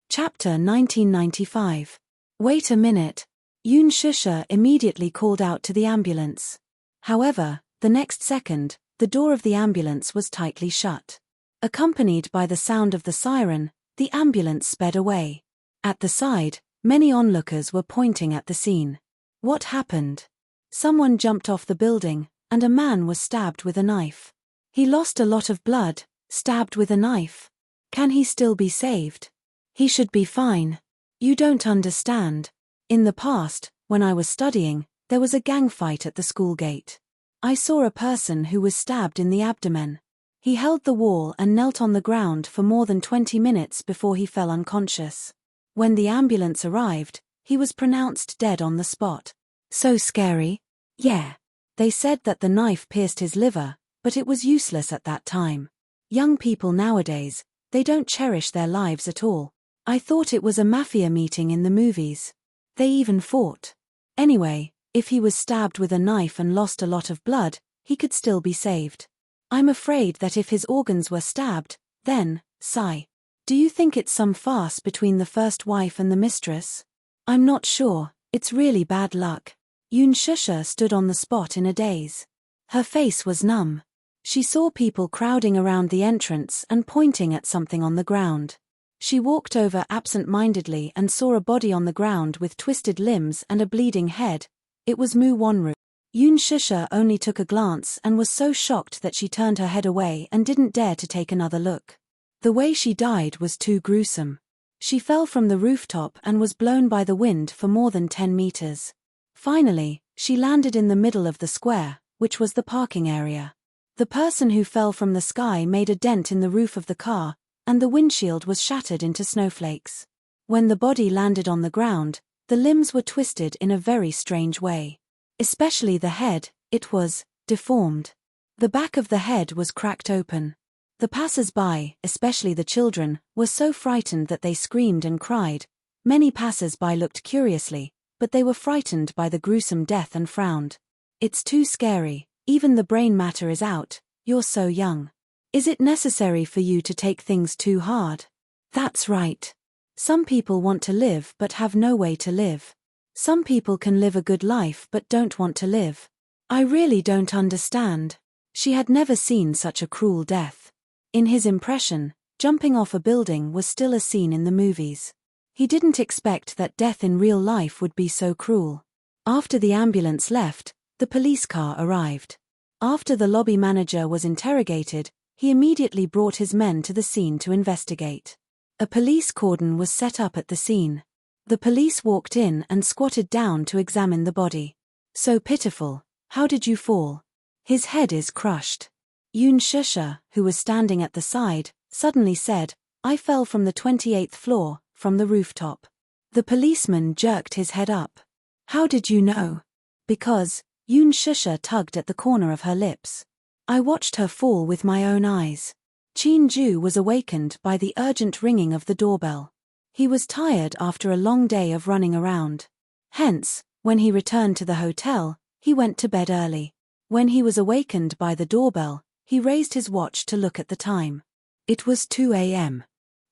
S1: Chapter 1995. Wait a minute. Yoon Shusha immediately called out to the ambulance. However, the next second, the door of the ambulance was tightly shut. Accompanied by the sound of the siren, the ambulance sped away. At the side, many onlookers were pointing at the scene. What happened? Someone jumped off the building, and a man was stabbed with a knife. He lost a lot of blood, stabbed with a knife. Can he still be saved? He should be fine. You don't understand. In the past, when I was studying, there was a gang fight at the school gate. I saw a person who was stabbed in the abdomen. He held the wall and knelt on the ground for more than 20 minutes before he fell unconscious. When the ambulance arrived, he was pronounced dead on the spot. So scary? Yeah. They said that the knife pierced his liver, but it was useless at that time. Young people nowadays, they don't cherish their lives at all. I thought it was a mafia meeting in the movies. They even fought. Anyway, if he was stabbed with a knife and lost a lot of blood, he could still be saved. I'm afraid that if his organs were stabbed, then, sigh. Do you think it's some farce between the first wife and the mistress? I'm not sure, it's really bad luck. Yoon Shusha stood on the spot in a daze. Her face was numb. She saw people crowding around the entrance and pointing at something on the ground. She walked over absent-mindedly and saw a body on the ground with twisted limbs and a bleeding head. It was Mu Wonru. Yoon Shusha only took a glance and was so shocked that she turned her head away and didn't dare to take another look. The way she died was too gruesome. She fell from the rooftop and was blown by the wind for more than 10 meters. Finally, she landed in the middle of the square, which was the parking area. The person who fell from the sky made a dent in the roof of the car, and the windshield was shattered into snowflakes. When the body landed on the ground, the limbs were twisted in a very strange way. Especially the head, it was deformed. The back of the head was cracked open. The passers-by, especially the children, were so frightened that they screamed and cried. Many passers-by looked curiously, but they were frightened by the gruesome death and frowned. It's too scary, even the brain matter is out, you're so young. Is it necessary for you to take things too hard? That's right. Some people want to live but have no way to live. Some people can live a good life but don't want to live. I really don't understand. She had never seen such a cruel death. In his impression, jumping off a building was still a scene in the movies. He didn't expect that death in real life would be so cruel. After the ambulance left, the police car arrived. After the lobby manager was interrogated, he immediately brought his men to the scene to investigate. A police cordon was set up at the scene. The police walked in and squatted down to examine the body. So pitiful, how did you fall? His head is crushed. Yoon Shusha, who was standing at the side, suddenly said, I fell from the 28th floor, from the rooftop. The policeman jerked his head up. How did you know? Because, Yoon Shusha tugged at the corner of her lips. I watched her fall with my own eyes. Chin Ju was awakened by the urgent ringing of the doorbell. He was tired after a long day of running around. Hence, when he returned to the hotel, he went to bed early. When he was awakened by the doorbell, he raised his watch to look at the time. It was 2 a.m.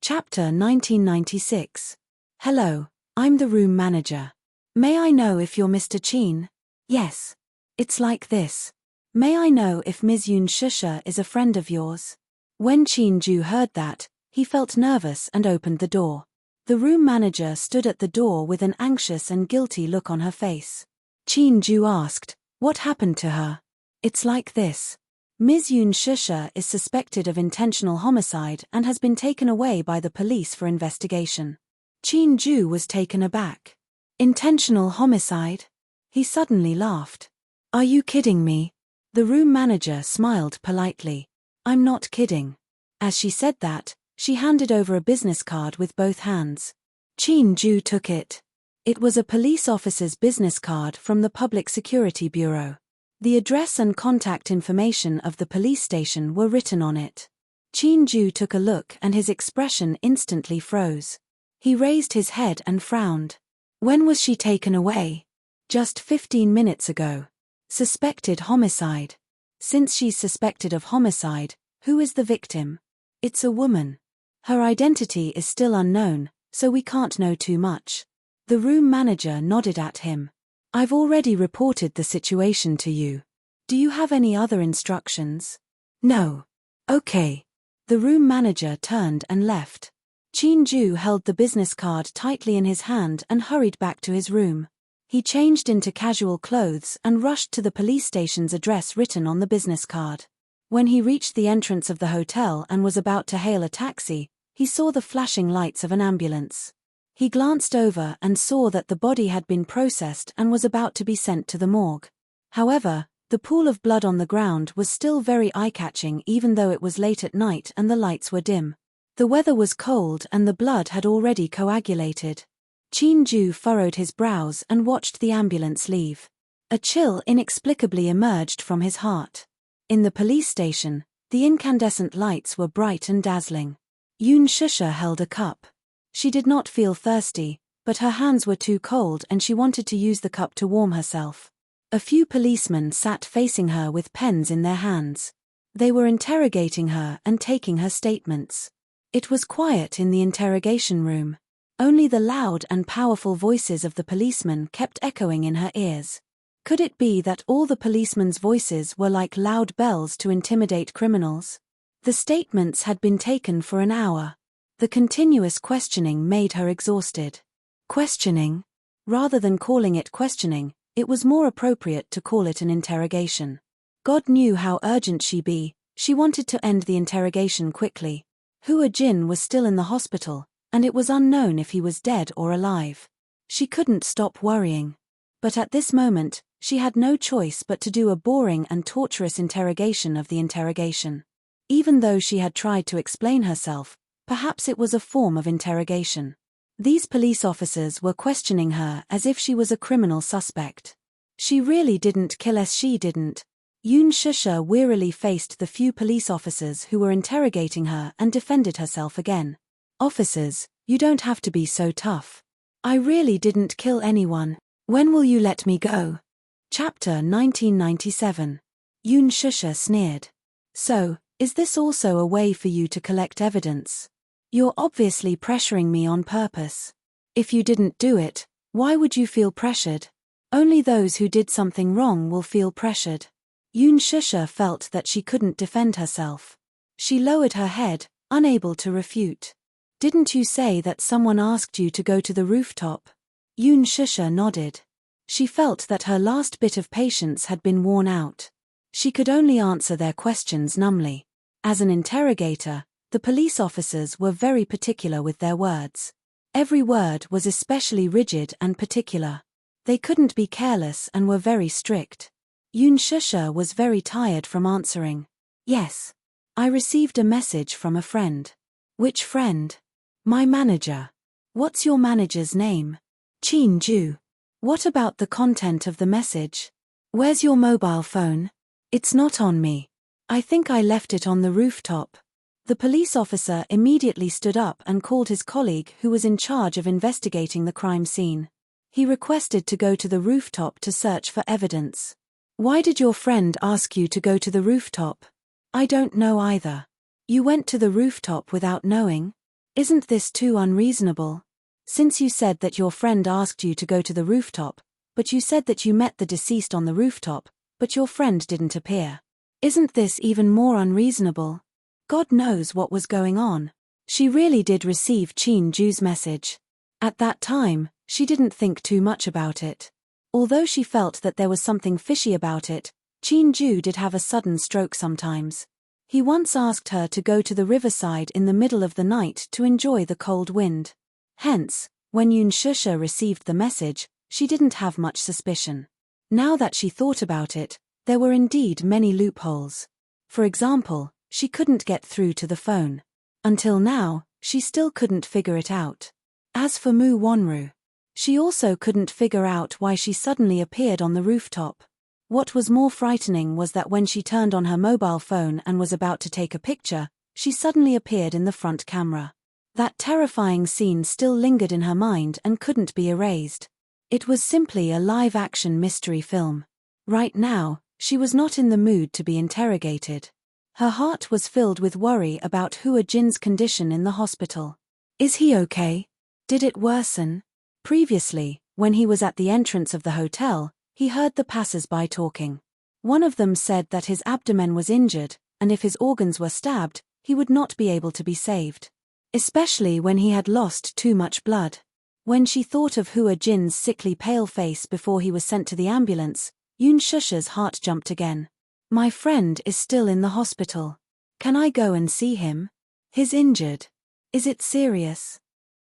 S1: Chapter 1996. Hello, I'm the room manager. May I know if you're Mr. Chin? Yes. It's like this. May I know if Ms. Yoon Shusha is a friend of yours? When Chin Ju heard that, he felt nervous and opened the door. The room manager stood at the door with an anxious and guilty look on her face. Chin Ju asked, what happened to her? It's like this. Ms. Yoon Shusha is suspected of intentional homicide and has been taken away by the police for investigation. Chin Ju was taken aback. Intentional homicide? He suddenly laughed. Are you kidding me? The room manager smiled politely. I'm not kidding. As she said that, she handed over a business card with both hands. Chin Ju took it. It was a police officer's business card from the Public Security Bureau. The address and contact information of the police station were written on it. Chin-ju took a look and his expression instantly froze. He raised his head and frowned. When was she taken away? Just 15 minutes ago. Suspected homicide. Since she's suspected of homicide, who is the victim? It's a woman. Her identity is still unknown, so we can't know too much. The room manager nodded at him. I've already reported the situation to you. Do you have any other instructions? No. Okay. The room manager turned and left. Chin-ju held the business card tightly in his hand and hurried back to his room. He changed into casual clothes and rushed to the police station's address written on the business card. When he reached the entrance of the hotel and was about to hail a taxi, he saw the flashing lights of an ambulance. He glanced over and saw that the body had been processed and was about to be sent to the morgue. However, the pool of blood on the ground was still very eye-catching even though it was late at night and the lights were dim. The weather was cold and the blood had already coagulated. Chin-ju furrowed his brows and watched the ambulance leave. A chill inexplicably emerged from his heart. In the police station, the incandescent lights were bright and dazzling. Yoon Shusha held a cup. She did not feel thirsty, but her hands were too cold and she wanted to use the cup to warm herself. A few policemen sat facing her with pens in their hands. They were interrogating her and taking her statements. It was quiet in the interrogation room. Only the loud and powerful voices of the policemen kept echoing in her ears. Could it be that all the policemen's voices were like loud bells to intimidate criminals? The statements had been taken for an hour. The continuous questioning made her exhausted. Questioning? Rather than calling it questioning, it was more appropriate to call it an interrogation. God knew how urgent she wanted to end the interrogation quickly. Hua Jin was still in the hospital, and it was unknown if he was dead or alive. She couldn't stop worrying. But at this moment, she had no choice but to do a boring and torturous interrogation of the interrogation. Even though she had tried to explain herself, perhaps it was a form of interrogation. These police officers were questioning her as if she was a criminal suspect. She really didn't kill us, she didn't. Yoon Shusha wearily faced the few police officers who were interrogating her and defended herself again. Officers, you don't have to be so tough. I really didn't kill anyone. When will you let me go? Chapter 1997. Yoon Shusha sneered. So, is this also a way for you to collect evidence? You're obviously pressuring me on purpose. If you didn't do it, why would you feel pressured? Only those who did something wrong will feel pressured. Yoon Shusha felt that she couldn't defend herself. She lowered her head, unable to refute. Didn't you say that someone asked you to go to the rooftop? Yoon Shusha nodded. She felt that her last bit of patience had been worn out. She could only answer their questions numbly. As an interrogator, the police officers were very particular with their words. Every word was especially rigid and particular. They couldn't be careless and were very strict. Yoon Shusha was very tired from answering. Yes. I received a message from a friend. Which friend? My manager. What's your manager's name? Chin-ju. What about the content of the message? Where's your mobile phone? It's not on me. I think I left it on the rooftop. The police officer immediately stood up and called his colleague who was in charge of investigating the crime scene. He requested to go to the rooftop to search for evidence. Why did your friend ask you to go to the rooftop? I don't know either. You went to the rooftop without knowing? Isn't this too unreasonable? Since you said that your friend asked you to go to the rooftop, but you said that you met the deceased on the rooftop, but your friend didn't appear. Isn't this even more unreasonable? God knows what was going on. She really did receive Chin-ju's message. At that time, she didn't think too much about it. Although she felt that there was something fishy about it, Chin-ju did have a sudden stroke sometimes. He once asked her to go to the riverside in the middle of the night to enjoy the cold wind. Hence, when Yoon Shusha received the message, she didn't have much suspicion. Now that she thought about it, there were indeed many loopholes. For example, she couldn't get through to the phone. Until now, she still couldn't figure it out. As for Moo Wonru, she also couldn't figure out why she suddenly appeared on the rooftop. What was more frightening was that when she turned on her mobile phone and was about to take a picture, she suddenly appeared in the front camera. That terrifying scene still lingered in her mind and couldn't be erased. It was simply a live-action mystery film. Right now, she was not in the mood to be interrogated. Her heart was filled with worry about Hua Jin's condition in the hospital. Is he okay? Did it worsen? Previously, when he was at the entrance of the hotel, he heard the passers-by talking. One of them said that his abdomen was injured, and if his organs were stabbed, he would not be able to be saved. Especially when he had lost too much blood. When she thought of Hua Jin's sickly pale face before he was sent to the ambulance, Yoon Shusha's heart jumped again. My friend is still in the hospital. Can I go and see him? He's injured. Is it serious?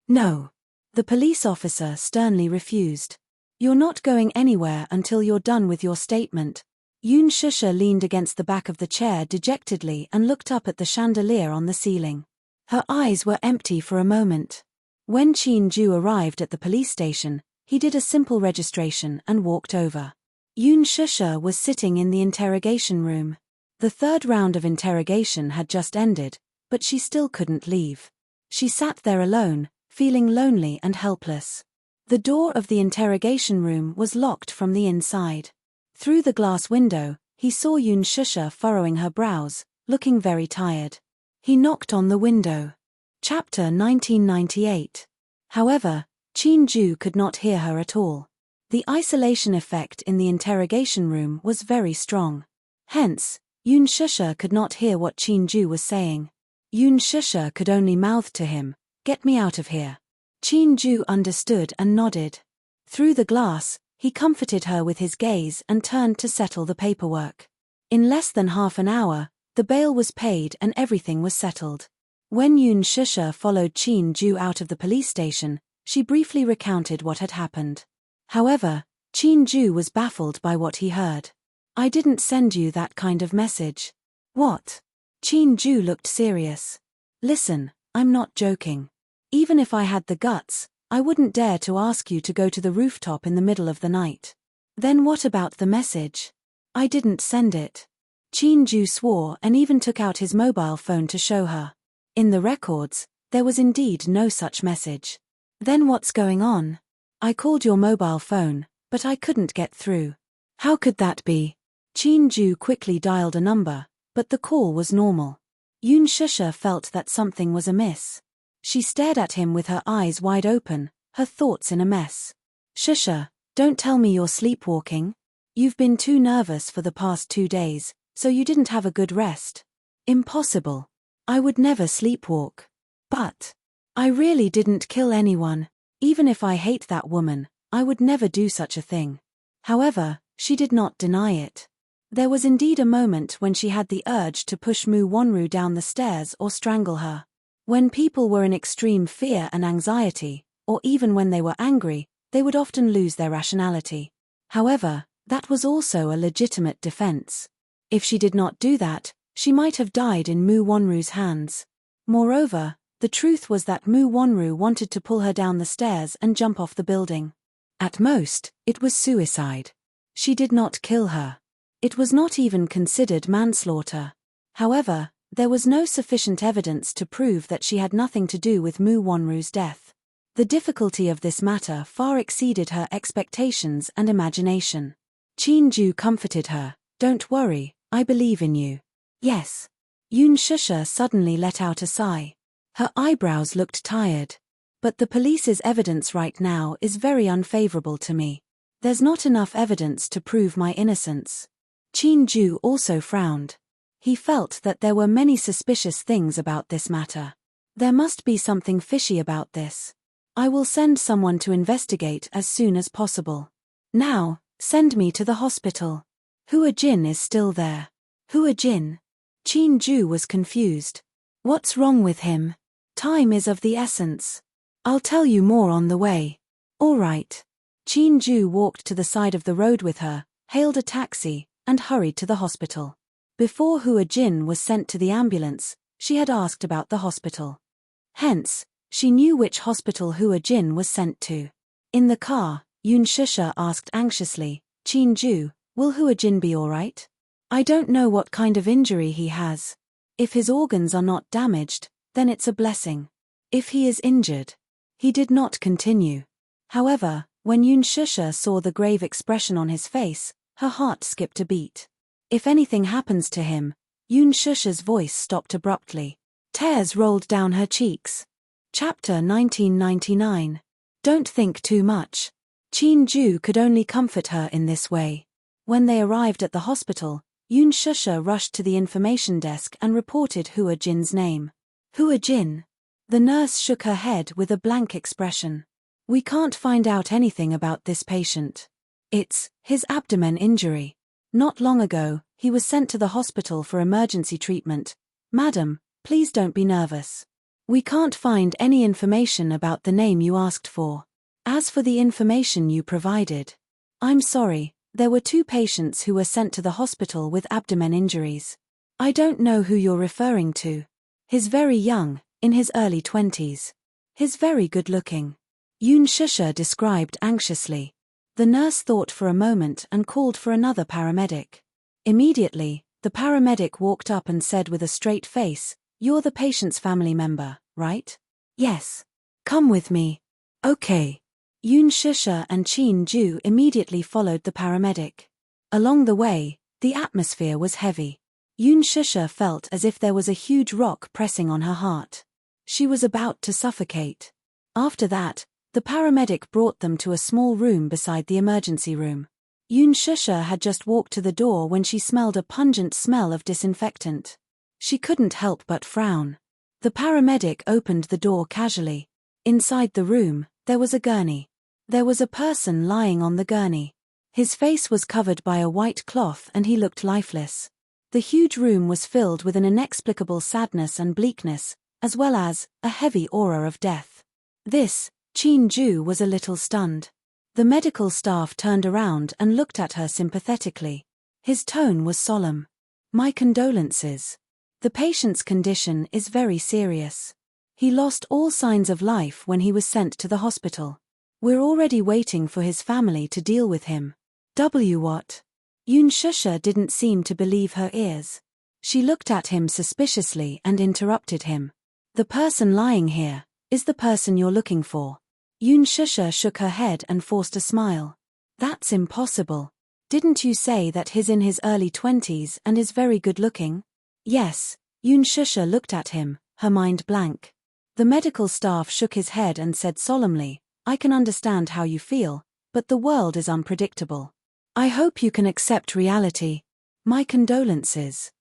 S1: No. The police officer sternly refused. You're not going anywhere until you're done with your statement. Yoon Shusha leaned against the back of the chair dejectedly and looked up at the chandelier on the ceiling. Her eyes were empty for a moment. When Chin-ju arrived at the police station, he did a simple registration and walked over. Yoon Shusha was sitting in the interrogation room. The third round of interrogation had just ended, but she still couldn't leave. She sat there alone, feeling lonely and helpless. The door of the interrogation room was locked from the inside. Through the glass window, he saw Yoon Shusha furrowing her brows, looking very tired. He knocked on the window. Chapter 1998. However, Chin-ju could not hear her at all. The isolation effect in the interrogation room was very strong. Hence, Yoon Shusha could not hear what Chin-ju was saying. Yoon Shusha could only mouth to him, "Get me out of here." Chin-ju understood and nodded. Through the glass, he comforted her with his gaze and turned to settle the paperwork. In less than half an hour, the bail was paid and everything was settled. When Yoon Shusha followed Chin-ju out of the police station, she briefly recounted what had happened. However, Chin-ju was baffled by what he heard. I didn't send you that kind of message. What? Chin-ju looked serious. Listen, I'm not joking. Even if I had the guts, I wouldn't dare to ask you to go to the rooftop in the middle of the night. Then what about the message? I didn't send it. Chin-ju swore and even took out his mobile phone to show her. In the records, there was indeed no such message. Then what's going on? I called your mobile phone, but I couldn't get through. How could that be? Chin-ju quickly dialed a number, but the call was normal. Yoon Shusha felt that something was amiss. She stared at him with her eyes wide open, her thoughts in a mess. Shusha, don't tell me you're sleepwalking. You've been too nervous for the past 2 days, so you didn't have a good rest. Impossible. I would never sleepwalk. But I really didn't kill anyone. Even if I hate that woman, I would never do such a thing. However, she did not deny it. There was indeed a moment when she had the urge to push Moo Wonru down the stairs or strangle her. When people were in extreme fear and anxiety, or even when they were angry, they would often lose their rationality. However, that was also a legitimate defense. If she did not do that, she might have died in Moo Wonru's hands. Moreover, the truth was that Moo Wonru wanted to pull her down the stairs and jump off the building. At most, it was suicide. She did not kill her. It was not even considered manslaughter. However, there was no sufficient evidence to prove that she had nothing to do with Moo Wonru's death. The difficulty of this matter far exceeded her expectations and imagination. Chin-ju comforted her. Don't worry, I believe in you. Yes. Yoon Shusha suddenly let out a sigh. Her eyebrows looked tired. But the police's evidence right now is very unfavorable to me. There's not enough evidence to prove my innocence. Chin-ju also frowned. He felt that there were many suspicious things about this matter. There must be something fishy about this. I will send someone to investigate as soon as possible. Now, send me to the hospital. Hua Jin is still there. Hua Jin? Chin-ju was confused. What's wrong with him? Time is of the essence. I'll tell you more on the way. All right. Chin-ju walked to the side of the road with her, hailed a taxi, and hurried to the hospital. Before Hua Jin was sent to the ambulance, she had asked about the hospital. Hence, she knew which hospital Hua Jin was sent to. In the car, Yoon Shusha asked anxiously, Chin-ju, will Hua Jin be all right? I don't know what kind of injury he has. If his organs are not damaged, then it's a blessing. If he is injured. He did not continue. However, when Yoon Shusha saw the grave expression on his face, her heart skipped a beat. If anything happens to him, Yoon Shusha's voice stopped abruptly. Tears rolled down her cheeks. Chapter 1999. Don't think too much. Chin Ju could only comfort her in this way. When they arrived at the hospital, Yoon Shusha rushed to the information desk and reported Hua Jin's name. Hua Jin? The nurse shook her head with a blank expression. We can't find out anything about this patient. It's his abdomen injury. Not long ago, he was sent to the hospital for emergency treatment. Madam, please don't be nervous. We can't find any information about the name you asked for. As for the information you provided, I'm sorry, there were 2 patients who were sent to the hospital with abdomen injuries. I don't know who you're referring to. He's very young, in his early 20s. He's very good-looking. Yoon Shusha described anxiously. The nurse thought for a moment and called for another paramedic. Immediately, the paramedic walked up and said with a straight face, "You're the patient's family member, right?" "Yes." "Come with me." "Okay." Yoon Shusha and Chin Ju immediately followed the paramedic. Along the way, the atmosphere was heavy. Yoon Shusha felt as if there was a huge rock pressing on her heart. She was about to suffocate. After that, the paramedic brought them to a small room beside the emergency room. Yoon Shusha had just walked to the door when she smelled a pungent smell of disinfectant. She couldn't help but frown. The paramedic opened the door casually. Inside the room, there was a gurney. There was a person lying on the gurney. His face was covered by a white cloth and he looked lifeless. The huge room was filled with an inexplicable sadness and bleakness, as well as a heavy aura of death. Chin Ju was a little stunned. The medical staff turned around and looked at her sympathetically. His tone was solemn. "My condolences. The patient's condition is very serious. He lost all signs of life when he was sent to the hospital. We're already waiting for his family to deal with him." What? Yoon Shusha didn't seem to believe her ears. She looked at him suspiciously and interrupted him. "The person lying here is the person you're looking for." Yoon Shusha shook her head and forced a smile. "That's impossible. Didn't you say that he's in his early 20s and is very good-looking?" "Yes." Yoon Shusha looked at him, her mind blank. The medical staff shook his head and said solemnly, "I can understand how you feel, but the world is unpredictable. I hope you can accept reality. My condolences."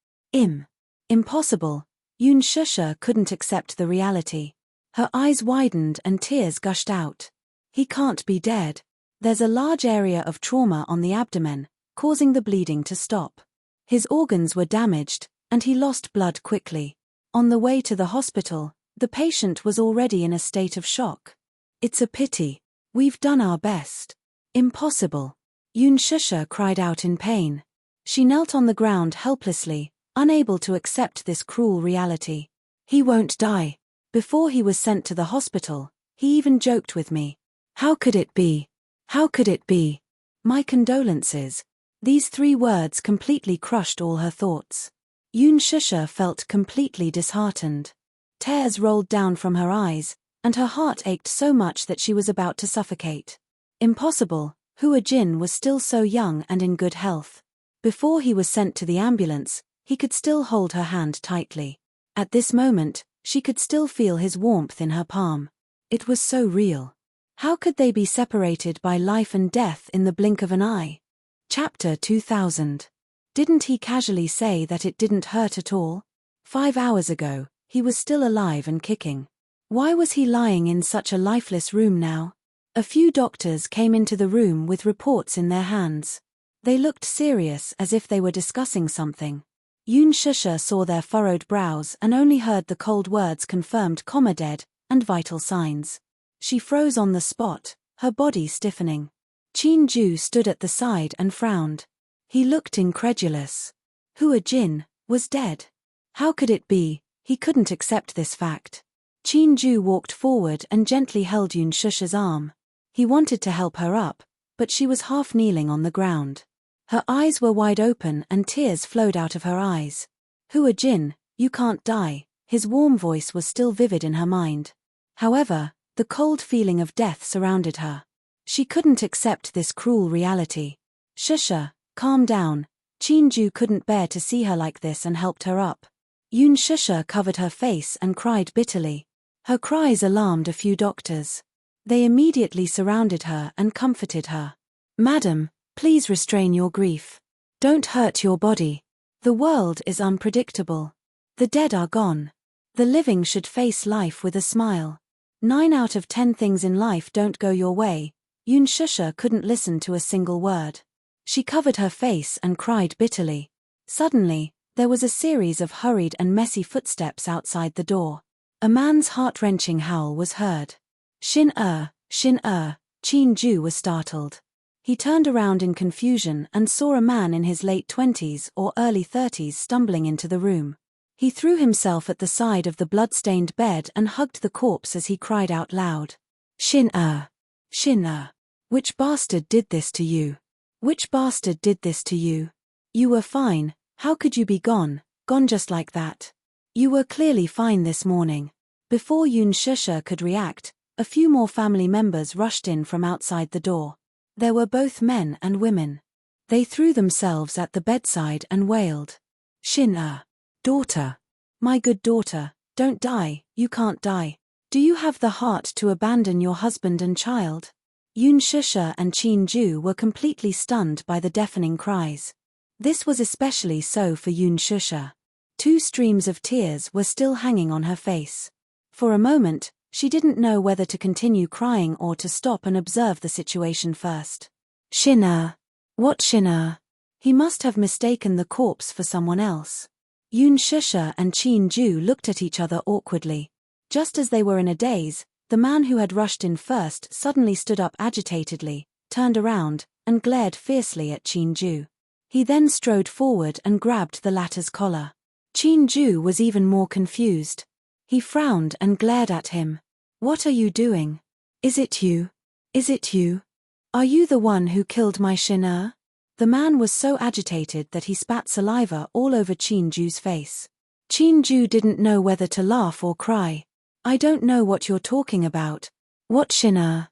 S1: Impossible. Yoon Shusha couldn't accept the reality. Her eyes widened and tears gushed out. He can't be dead. There's a large area of trauma on the abdomen, causing the bleeding to stop. His organs were damaged, and he lost blood quickly. On the way to the hospital, the patient was already in a state of shock. "It's a pity. We've done our best." "Impossible." Yoon Shusha cried out in pain. She knelt on the ground helplessly, unable to accept this cruel reality. "He won't die. Before he was sent to the hospital, he even joked with me. How could it be? How could it be? My condolences." These 3 words completely crushed all her thoughts. Yoon Shusha felt completely disheartened. Tears rolled down from her eyes, and her heart ached so much that she was about to suffocate. Impossible. Hua Jin was still so young and in good health. Before he was sent to the ambulance, he could still hold her hand tightly. At this moment, she could still feel his warmth in her palm. It was so real. How could they be separated by life and death in the blink of an eye? Chapter 2000. Didn't he casually say that it didn't hurt at all? 5 hours ago, he was still alive and kicking. Why was he lying in such a lifeless room now? A few doctors came into the room with reports in their hands. They looked serious as if they were discussing something. Yoon Shusha saw their furrowed brows and only heard the cold words confirmed dead and vital signs. She froze on the spot, her body stiffening. Chin Ju stood at the side and frowned. He looked incredulous. Hua Jin was dead. How could it be? He couldn't accept this fact. Chin Ju walked forward and gently held Yoon Shusha's arm. He wanted to help her up, but she was half kneeling on the ground. Her eyes were wide open and tears flowed out of her eyes. "Hua Jin, you can't die. His warm voice was still vivid in her mind. However, the cold feeling of death surrounded her. She couldn't accept this cruel reality. Shusha, calm down. Chinju couldn't bear to see her like this and helped her up. Yoon Shusha covered her face and cried bitterly. Her cries alarmed a few doctors. They immediately surrounded her and comforted her. Madam, please restrain your grief. Don't hurt your body. The world is unpredictable. The dead are gone. The living should face life with a smile. 9 out of 10 things in life don't go your way. Yoon Shusha couldn't listen to a single word. She covered her face and cried bitterly. Suddenly, there was a series of hurried and messy footsteps outside the door. A man's heart-wrenching howl was heard. Shin-er, Shin-er, Chin-ju was startled. He turned around in confusion and saw a man in his late 20s or early 30s stumbling into the room. He threw himself at the side of the blood-stained bed and hugged the corpse as he cried out loud. Shin-er, Shin-er, which bastard did this to you? Which bastard did this to you? You were fine, how could you be gone just like that? You were clearly fine this morning. Before Yoon Shusha could react, a few more family members rushed in from outside the door. There were both men and women. They threw themselves at the bedside and wailed. Shin-er, daughter. My good daughter, don't die, you can't die. Do you have the heart to abandon your husband and child? Yoon Shusha and Chin-ju were completely stunned by the deafening cries. This was especially so for Yoon Shusha. 2 streams of tears were still hanging on her face. For a moment, she didn't know whether to continue crying or to stop and observe the situation first. Shin-er. What Shin-er? He must have mistaken the corpse for someone else. Yoon Shusha and Chin-ju looked at each other awkwardly. Just as they were in a daze, the man who had rushed in first suddenly stood up agitatedly, turned around, and glared fiercely at Chin-ju. He then strode forward and grabbed the latter's collar. Chin-ju was even more confused. He frowned and glared at him. What are you doing? Is it you? Is it you? Are you the one who killed my Shin-er? The man was so agitated that he spat saliva all over Chin-ju's face. Chin-ju didn't know whether to laugh or cry. I don't know what you're talking about. What Shin-er?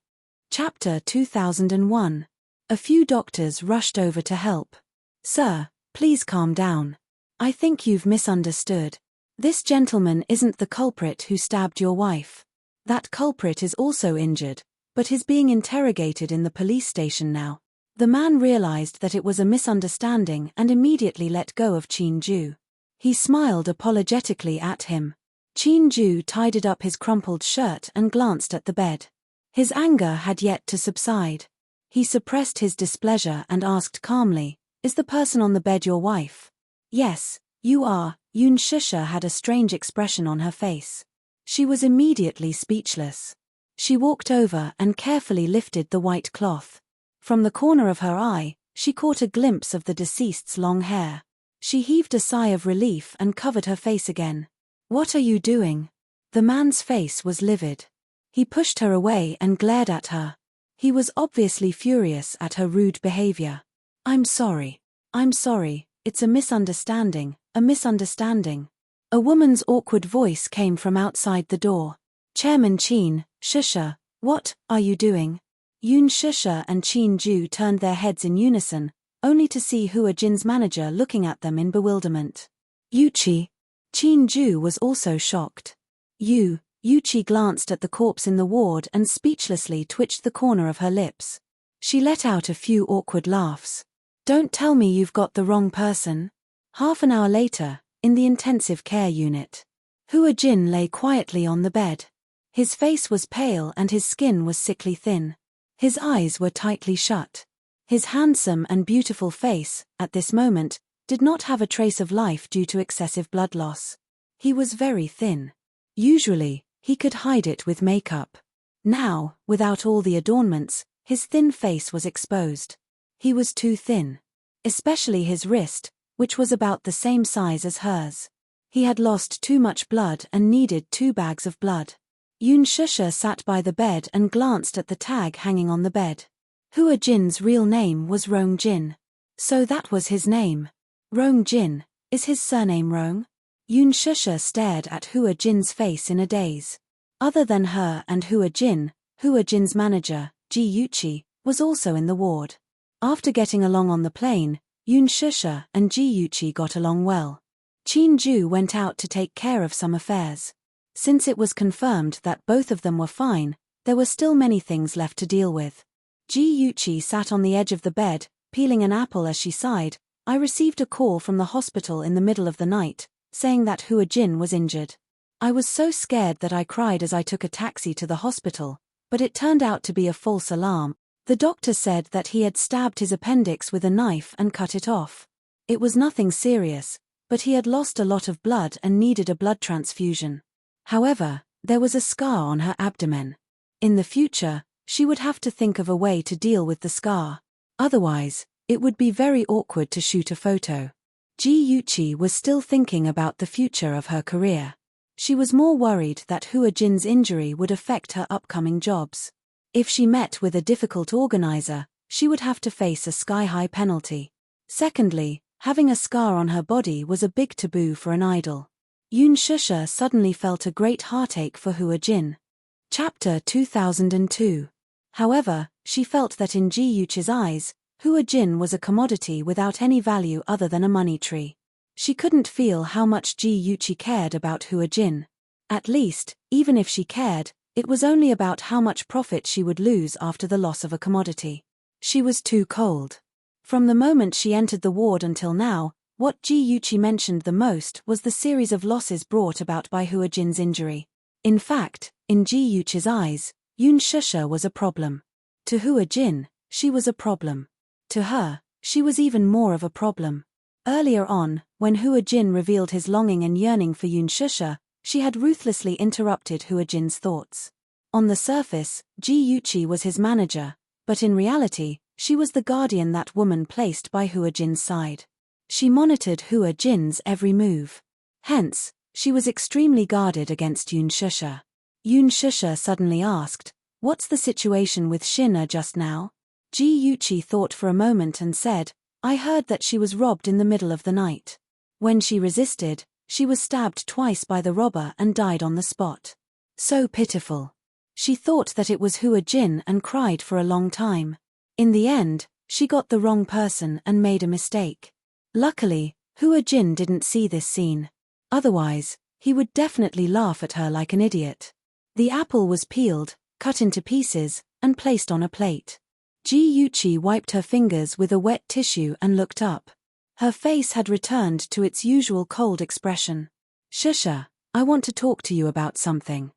S1: Chapter 2001. A few doctors rushed over to help. Sir, please calm down. I think you've misunderstood. This gentleman isn't the culprit who stabbed your wife. That culprit is also injured, but is being interrogated in the police station now. The man realized that it was a misunderstanding and immediately let go of Chin-ju. He smiled apologetically at him. Chin-ju tidied up his crumpled shirt and glanced at the bed. His anger had yet to subside. He suppressed his displeasure and asked calmly, Is the person on the bed your wife? Yes, you are. Yoon Shusha had a strange expression on her face. She was immediately speechless. She walked over and carefully lifted the white cloth. From the corner of her eye, she caught a glimpse of the deceased's long hair. She heaved a sigh of relief and covered her face again. What are you doing? The man's face was livid. He pushed her away and glared at her. He was obviously furious at her rude behavior. I'm sorry. I'm sorry, it's a misunderstanding, a misunderstanding. A woman's awkward voice came from outside the door. Chairman Chin, Shusha, what are you doing? Yoon Shusha and Chin-ju turned their heads in unison, only to see Hua Jin's manager looking at them in bewilderment. Yuchi. Chin-ju was also shocked. Yuchi glanced at the corpse in the ward and speechlessly twitched the corner of her lips. She let out a few awkward laughs. Don't tell me you've got the wrong person. Half an hour later, in the intensive care unit, Hua Jin lay quietly on the bed. His face was pale and his skin was sickly thin. His eyes were tightly shut. His handsome and beautiful face, at this moment, did not have a trace of life due to excessive blood loss. He was very thin. Usually, he could hide it with makeup. Now, without all the adornments, his thin face was exposed. He was too thin. Especially his wrist, which was about the same size as hers. He had lost too much blood and needed 2 bags of blood. Yoon Shusha sat by the bed and glanced at the tag hanging on the bed. Hua Jin's real name was Rong Jin. So that was his name. Rong Jin, is his surname Rong? Yoon Shusha stared at Hua Jin's face in a daze. Other than her and Hua Jin's manager, Ji Yuchi, was also in the ward. After getting along on the plane, Yoon Shusha and Ji Yuchi got along well. Chin Ju went out to take care of some affairs. Since it was confirmed that both of them were fine, there were still many things left to deal with. Ji Yuchi sat on the edge of the bed, peeling an apple as she sighed. I received a call from the hospital in the middle of the night, saying that Hua Jin was injured. I was so scared that I cried as I took a taxi to the hospital, but it turned out to be a false alarm. The doctor said that he had stabbed his appendix with a knife and cut it off. It was nothing serious, but he had lost a lot of blood and needed a blood transfusion. However, there was a scar on her abdomen. In the future, she would have to think of a way to deal with the scar. Otherwise, it would be very awkward to shoot a photo. Ji Yuchi was still thinking about the future of her career. She was more worried that Hua Jin's injury would affect her upcoming jobs. If she met with a difficult organizer, she would have to face a sky-high penalty. Secondly, having a scar on her body was a big taboo for an idol. Yoon Shusha suddenly felt a great heartache for Hua Jin. Chapter 2002. However, she felt that in Ji Yuchi's eyes, Hua Jin was a commodity without any value other than a money tree. She couldn't feel how much Ji Yuchi cared about Hua Jin. At least, even if she cared, it was only about how much profit she would lose after the loss of a commodity. She was too cold. From the moment she entered the ward until now, what Ji Yuchi mentioned the most was the series of losses brought about by Hua Jin's injury. In fact, in Ji Yuchi's eyes, Yoon Shusha was a problem. To Hua Jin, she was a problem. To her, she was even more of a problem. Earlier on, when Hua Jin revealed his longing and yearning for Yoon Shusha, she had ruthlessly interrupted Hua Jin's thoughts. On the surface, Ji Yuchi was his manager, but in reality, she was the guardian that woman placed by Hua Jin's side. She monitored Hua Jin's every move. Hence, she was extremely guarded against Yoon Shusha. Yoon Shusha suddenly asked, "What's the situation with Shin-er just now?" Ji Yuchi thought for a moment and said, "I heard that she was robbed in the middle of the night. When she resisted, she was stabbed twice by the robber and died on the spot. So pitiful." She thought that it was Hua Jin and cried for a long time. In the end, she got the wrong person and made a mistake. Luckily, Hua Jin didn't see this scene. Otherwise, he would definitely laugh at her like an idiot. The apple was peeled, cut into pieces, and placed on a plate. Ji Yuchi wiped her fingers with a wet tissue and looked up. Her face had returned to its usual cold expression. "Shusha, I want to talk to you about something."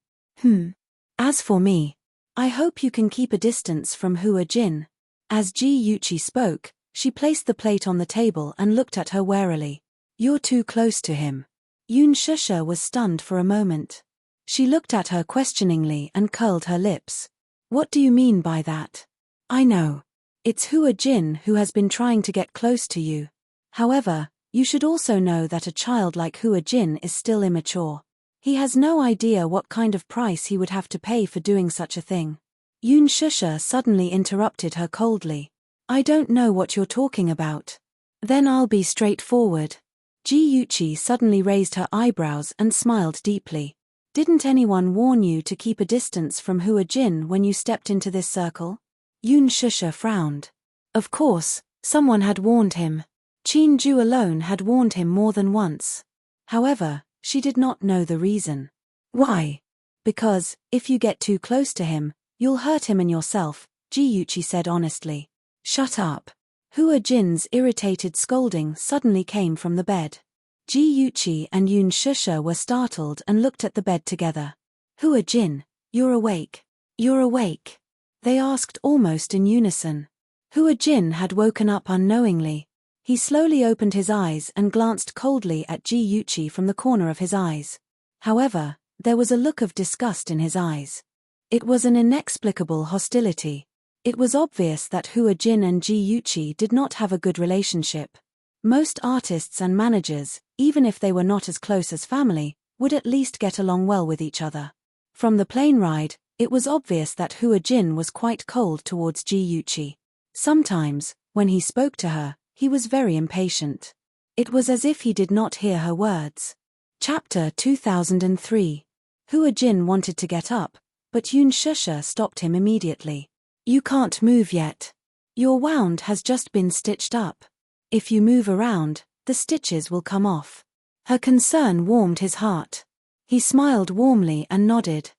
S1: As for me, I hope you can keep a distance from Hua Jin." As Ji Yuchi spoke, she placed the plate on the table and looked at her warily. "You're too close to him." Yoon Shusha was stunned for a moment. She looked at her questioningly and curled her lips. "What do you mean by that?" "I know. It's Hua Jin who has been trying to get close to you. However, you should also know that a child like Hua Jin is still immature. He has no idea what kind of price he would have to pay for doing such a thing." Yoon Shusha suddenly interrupted her coldly. "I don't know what you're talking about." "Then I'll be straightforward." Ji Yuchi suddenly raised her eyebrows and smiled deeply. "Didn't anyone warn you to keep a distance from Hua Jin when you stepped into this circle?" Yoon Shusha frowned. Of course, someone had warned him. Chin Ju alone had warned him more than once. However, she did not know the reason. "Why?" "Because, if you get too close to him, you'll hurt him and yourself," Ji Yuchi said honestly. "Shut up." Hua Jin's irritated scolding suddenly came from the bed. Ji Yuchi and Yoon Shusha were startled and looked at the bed together. "Hua Jin, you're awake. You're awake," they asked almost in unison. Hua Jin had woken up unknowingly. He slowly opened his eyes and glanced coldly at Ji Yuchi from the corner of his eyes. However, there was a look of disgust in his eyes. It was an inexplicable hostility. It was obvious that Hua Jin and Ji Yuchi did not have a good relationship. Most artists and managers, even if they were not as close as family, would at least get along well with each other. From the plane ride, it was obvious that Hua Jin was quite cold towards Ji Yuchi. Sometimes, when he spoke to her, he was very impatient. It was as if he did not hear her words. Chapter 2003. Hua Jin wanted to get up, but Yoon Shusha stopped him immediately. You can't move yet. Your wound has just been stitched up. If you move around, the stitches will come off. Her concern warmed his heart. He smiled warmly and nodded.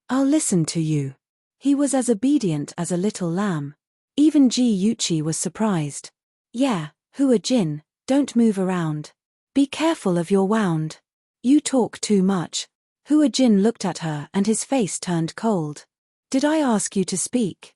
S1: I'll listen to you. He was as obedient as a little lamb. Even Ji Yuchi was surprised. Yeah, Hua Jin, don't move around. Be careful of your wound. You talk too much. Hua Jin looked at her and his face turned cold. Did I ask you to speak?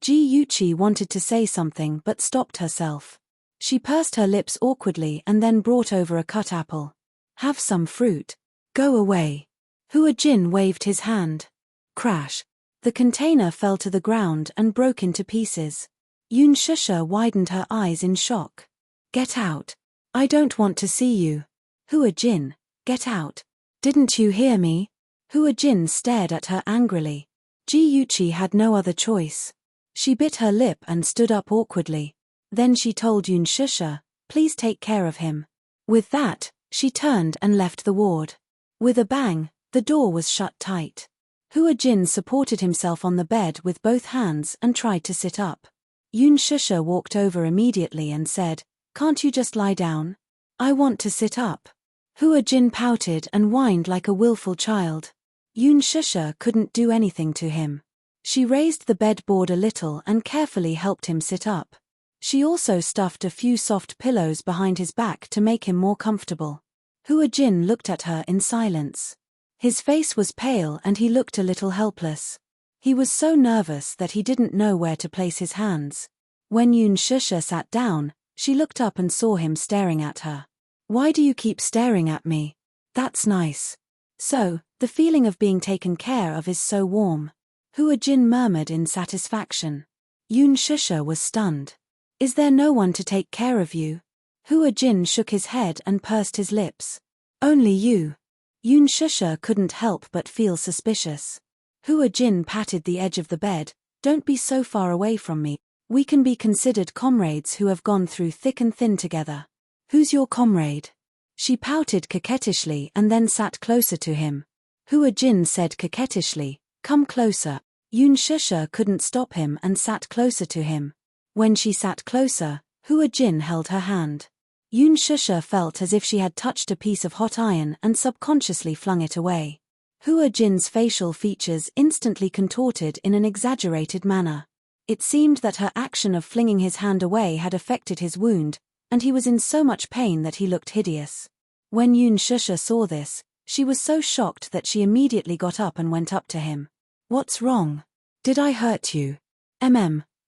S1: Ji Yuchi wanted to say something but stopped herself. She pursed her lips awkwardly and then brought over a cut apple. Have some fruit. Go away. Hua Jin waved his hand. Crash. The container fell to the ground and broke into pieces. Yoon Shusha widened her eyes in shock. Get out. I don't want to see you. Hua Jin, get out. Didn't you hear me? Hua Jin stared at her angrily. Ji Yuchi had no other choice. She bit her lip and stood up awkwardly. Then she told Yoon Shusha, please take care of him. With that, she turned and left the ward. With a bang, the door was shut tight. Hua Jin supported himself on the bed with both hands and tried to sit up. Yoon Shusha walked over immediately and said, can't you just lie down? I want to sit up. Hua Jin pouted and whined like a willful child. Yoon Shusha couldn't do anything to him. She raised the bedboard a little and carefully helped him sit up. She also stuffed a few soft pillows behind his back to make him more comfortable. Hua Jin looked at her in silence. His face was pale and he looked a little helpless. He was so nervous that he didn't know where to place his hands. When Yoon Shusha sat down, she looked up and saw him staring at her. Why do you keep staring at me? That's nice. So, the feeling of being taken care of is so warm. Hua Jin murmured in satisfaction. Yoon Shusha was stunned. Is there no one to take care of you? Hua Jin shook his head and pursed his lips. Only you. Yoon Shusha couldn't help but feel suspicious. Hua Jin patted the edge of the bed. Don't be so far away from me. We can be considered comrades who have gone through thick and thin together. Who's your comrade? She pouted coquettishly and then sat closer to him. Hua Jin said coquettishly, come closer. Yoon Shusha couldn't stop him and sat closer to him. When she sat closer, Hua Jin held her hand. Yoon Shusha felt as if she had touched a piece of hot iron and subconsciously flung it away. Hua Jin's facial features instantly contorted in an exaggerated manner. It seemed that her action of flinging his hand away had affected his wound, and he was in so much pain that he looked hideous. When Yoon Shusha saw this, she was so shocked that she immediately got up and went up to him. What's wrong? Did I hurt you?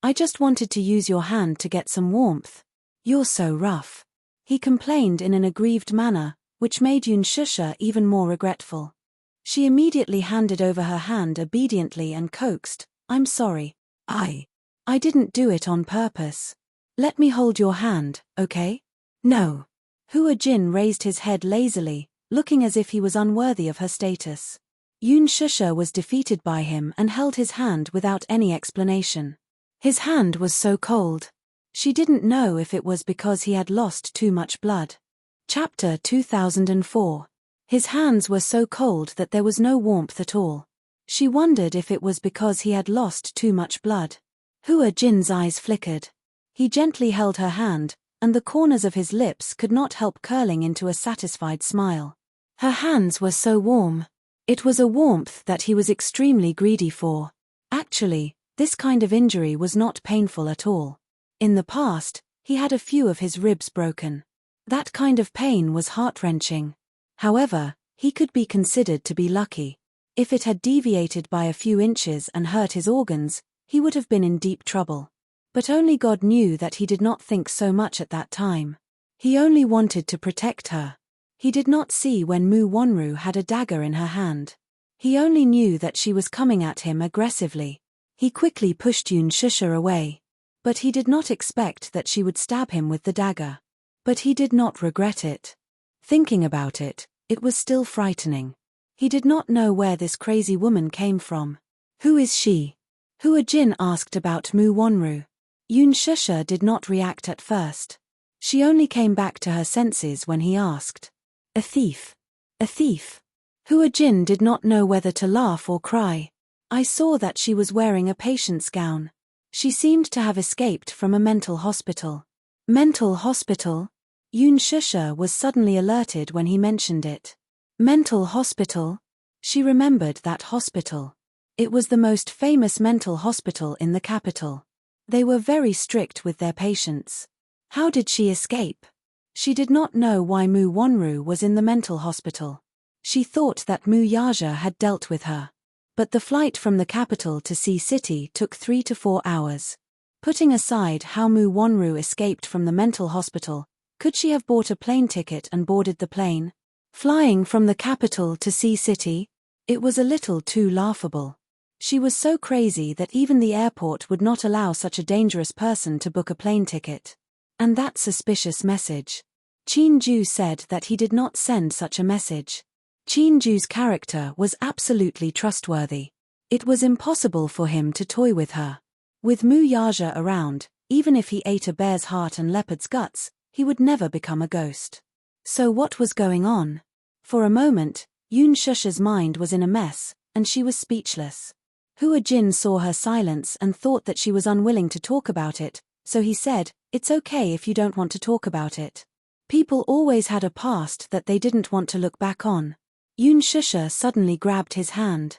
S1: I just wanted to use your hand to get some warmth. You're so rough. He complained in an aggrieved manner, which made Yoon Shusha even more regretful. She immediately handed over her hand obediently and coaxed, I'm sorry. I didn't do it on purpose. Let me hold your hand, okay? No. Hua Jin raised his head lazily, looking as if he was unworthy of her status. Yoon Shusha was defeated by him and held his hand without any explanation. His hand was so cold. She didn't know if it was because he had lost too much blood. Chapter 2004. His hands were so cold that there was no warmth at all. She wondered if it was because he had lost too much blood. Hua Jin's eyes flickered. He gently held her hand, and the corners of his lips could not help curling into a satisfied smile. Her hands were so warm. It was a warmth that he was extremely greedy for. Actually, this kind of injury was not painful at all. In the past, he had a few of his ribs broken. That kind of pain was heart-wrenching. However, he could be considered to be lucky. If it had deviated by a few inches and hurt his organs, he would have been in deep trouble. But only God knew that he did not think so much at that time. He only wanted to protect her. He did not see when Mu Wonru had a dagger in her hand. He only knew that she was coming at him aggressively. He quickly pushed Yoon Shusha away. But he did not expect that she would stab him with the dagger. But he did not regret it. Thinking about it, it was still frightening. He did not know where this crazy woman came from. Who is she? Hua Jin asked about Mu Wonru. Yoon Shusha did not react at first. She only came back to her senses when he asked. A thief. A thief. Hua Jin did not know whether to laugh or cry. I saw that she was wearing a patient's gown. She seemed to have escaped from a mental hospital. Mental hospital? Yoon Shusha was suddenly alerted when he mentioned it. Mental hospital? She remembered that hospital. It was the most famous mental hospital in the capital. They were very strict with their patients. How did she escape? She did not know why Mu Wonru was in the mental hospital. She thought that Mu Yaja had dealt with her. But the flight from the capital to Sea City took 3 to 4 hours. Putting aside how Mu Wonru escaped from the mental hospital, could she have bought a plane ticket and boarded the plane? Flying from the capital to Sea City? It was a little too laughable. She was so crazy that even the airport would not allow such a dangerous person to book a plane ticket. And that suspicious message. Qin Ju said that he did not send such a message. Qin Ju's character was absolutely trustworthy. It was impossible for him to toy with her. With Mu Yaja around, even if he ate a bear's heart and leopard's guts, he would never become a ghost. So what was going on? For a moment, Yoon Shusha's mind was in a mess, and she was speechless. Hua Jin saw her silence and thought that she was unwilling to talk about it, so he said, "It's okay if you don't want to talk about it." People always had a past that they didn't want to look back on. Yoon Shusha suddenly grabbed his hand.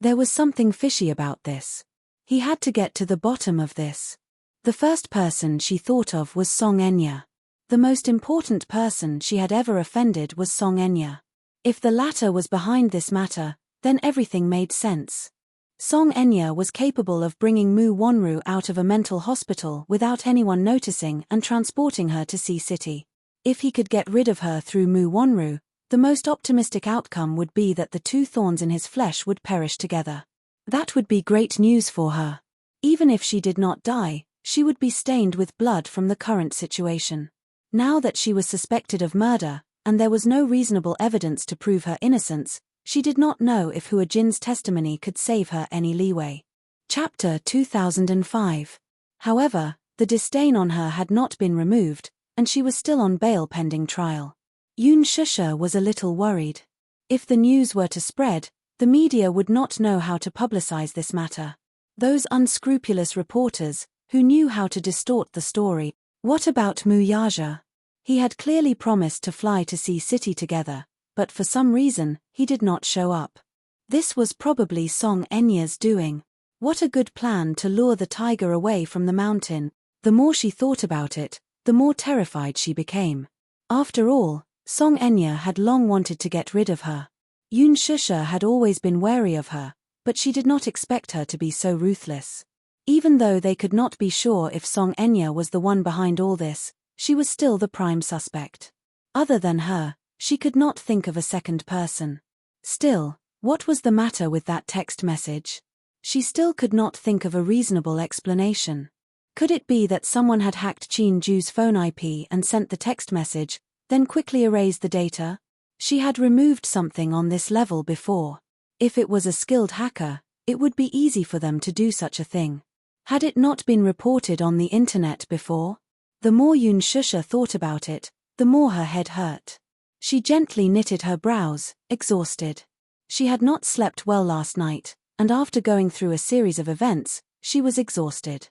S1: There was something fishy about this. He had to get to the bottom of this. The first person she thought of was Song Enya. The most important person she had ever offended was Song Enya. If the latter was behind this matter, then everything made sense. Song Enya was capable of bringing Mu Wonru out of a mental hospital without anyone noticing and transporting her to Sea City. If he could get rid of her through Mu Wonru, the most optimistic outcome would be that the two thorns in his flesh would perish together. That would be great news for her. Even if she did not die, she would be stained with blood from the current situation. Now that she was suspected of murder, and there was no reasonable evidence to prove her innocence, she did not know if Hua Jin's testimony could save her any leeway. Chapter 2005. However, the disdain on her had not been removed, and she was still on bail pending trial. Yoon Shusha was a little worried. If the news were to spread, the media would not know how to publicize this matter. Those unscrupulous reporters, who knew how to distort the story. What about Mu Yaja? He had clearly promised to fly to Sea City together, but for some reason, he did not show up. This was probably Song Enya's doing. What a good plan to lure the tiger away from the mountain. The more she thought about it, the more terrified she became. After all, Song Enya had long wanted to get rid of her. Yoon Shusha had always been wary of her, but she did not expect her to be so ruthless. Even though they could not be sure if Song Enya was the one behind all this, she was still the prime suspect. Other than her, she could not think of a second person. Still, what was the matter with that text message? She still could not think of a reasonable explanation. Could it be that someone had hacked Qin Ju's phone IP and sent the text message, then quickly erased the data? She had removed something on this level before. If it was a skilled hacker, it would be easy for them to do such a thing. Had it not been reported on the internet before? The more Yoon Shusha thought about it, the more her head hurt. She gently knitted her brows, exhausted. She had not slept well last night, and after going through a series of events, she was exhausted.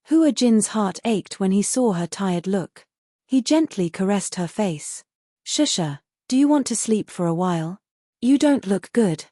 S1: Hua Jin's heart ached when he saw her tired look. He gently caressed her face. "Shusha, do you want to sleep for a while? You don't look good."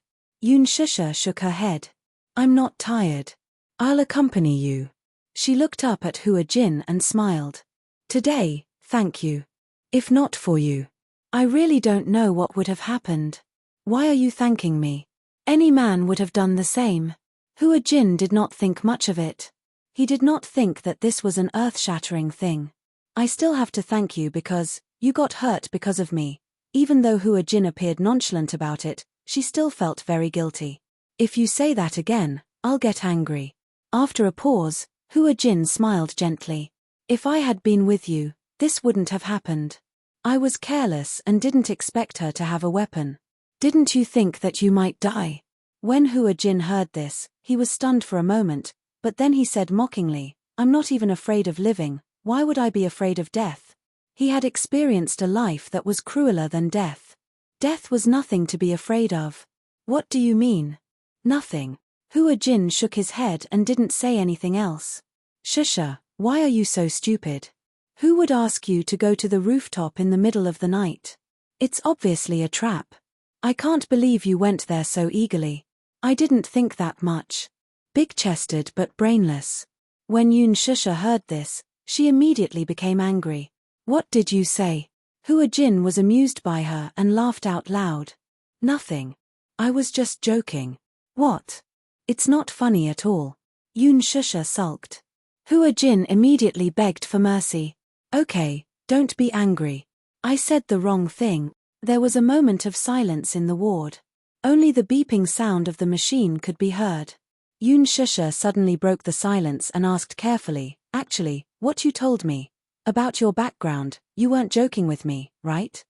S1: Yoon Shusha shook her head. "I'm not tired. I'll accompany you." She looked up at Hua Jin and smiled. "Today, thank you. If not for you, I really don't know what would have happened. Why are you thanking me? Any man would have done the same." Hua Jin did not think much of it. He did not think that this was an earth-shattering thing. "I still have to thank you because you got hurt because of me." Even though Hua Jin appeared nonchalant about it, she still felt very guilty. "If you say that again, I'll get angry." After a pause, Hua Jin smiled gently. "If I had been with you, this wouldn't have happened. I was careless and didn't expect her to have a weapon. Didn't you think that you might die?" When Hua Jin heard this, he was stunned for a moment, but then he said mockingly, "I'm not even afraid of living, why would I be afraid of death?" He had experienced a life that was crueler than death. Death was nothing to be afraid of. What do you mean? Nothing. Hua Jin shook his head and didn't say anything else. Shusha, why are you so stupid? Who would ask you to go to the rooftop in the middle of the night? It's obviously a trap. I can't believe you went there so eagerly. I didn't think that much. Big-chested but brainless. When Yoon Shusha heard this, she immediately became angry. What did you say? Hua Jin was amused by her and laughed out loud. Nothing. I was just joking. What? It's not funny at all. Yoon Shusha sulked. Hua Jin immediately begged for mercy. Okay, don't be angry. I said the wrong thing. There was a moment of silence in the ward. Only the beeping sound of the machine could be heard. Yoon Shusha suddenly broke the silence and asked carefully, actually, what you told me about your background, you weren't joking with me, right?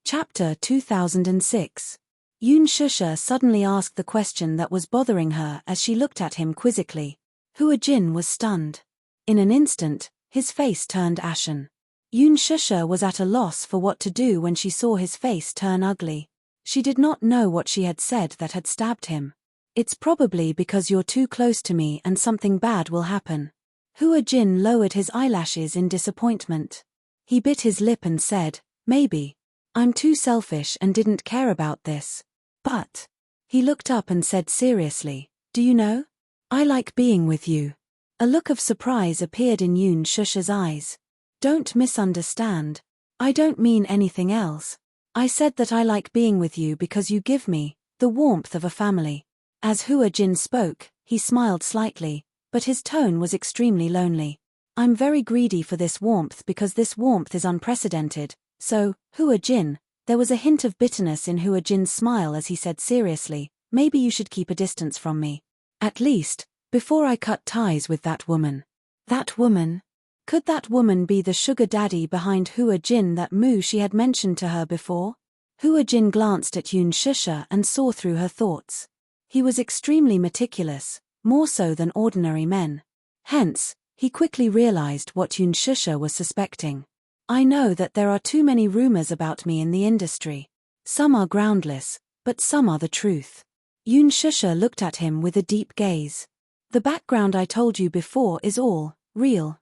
S1: Chapter 2006. Yoon Shusha suddenly asked the question that was bothering her as she looked at him quizzically. Hua Jin was stunned. In an instant, his face turned ashen. Yoon Shusha was at a loss for what to do when she saw his face turn ugly. She did not know what she had said that had stabbed him. It's probably because you're too close to me and something bad will happen. Hua Jin lowered his eyelashes in disappointment. He bit his lip and said, maybe. I'm too selfish and didn't care about this. But. He looked up and said seriously, do you know? I like being with you. A look of surprise appeared in Yoon Shusha's eyes. Don't misunderstand. I don't mean anything else. I said that I like being with you because you give me the warmth of a family. As Hua Jin spoke, he smiled slightly, but his tone was extremely lonely. I'm very greedy for this warmth because this warmth is unprecedented. So, Hua Jin, there was a hint of bitterness in Hua Jin's smile as he said seriously, maybe you should keep a distance from me. At least, before I cut ties with that woman. That woman? Could that woman be the sugar daddy behind Hua Jin that Mu she had mentioned to her before? Hua Jin glanced at Yoon Shusha and saw through her thoughts. He was extremely meticulous, more so than ordinary men. Hence, he quickly realized what Yoon Shusha was suspecting. I know that there are too many rumors about me in the industry. Some are groundless, but some are the truth. Yoon Shusha looked at him with a deep gaze. The background I told you before is all real.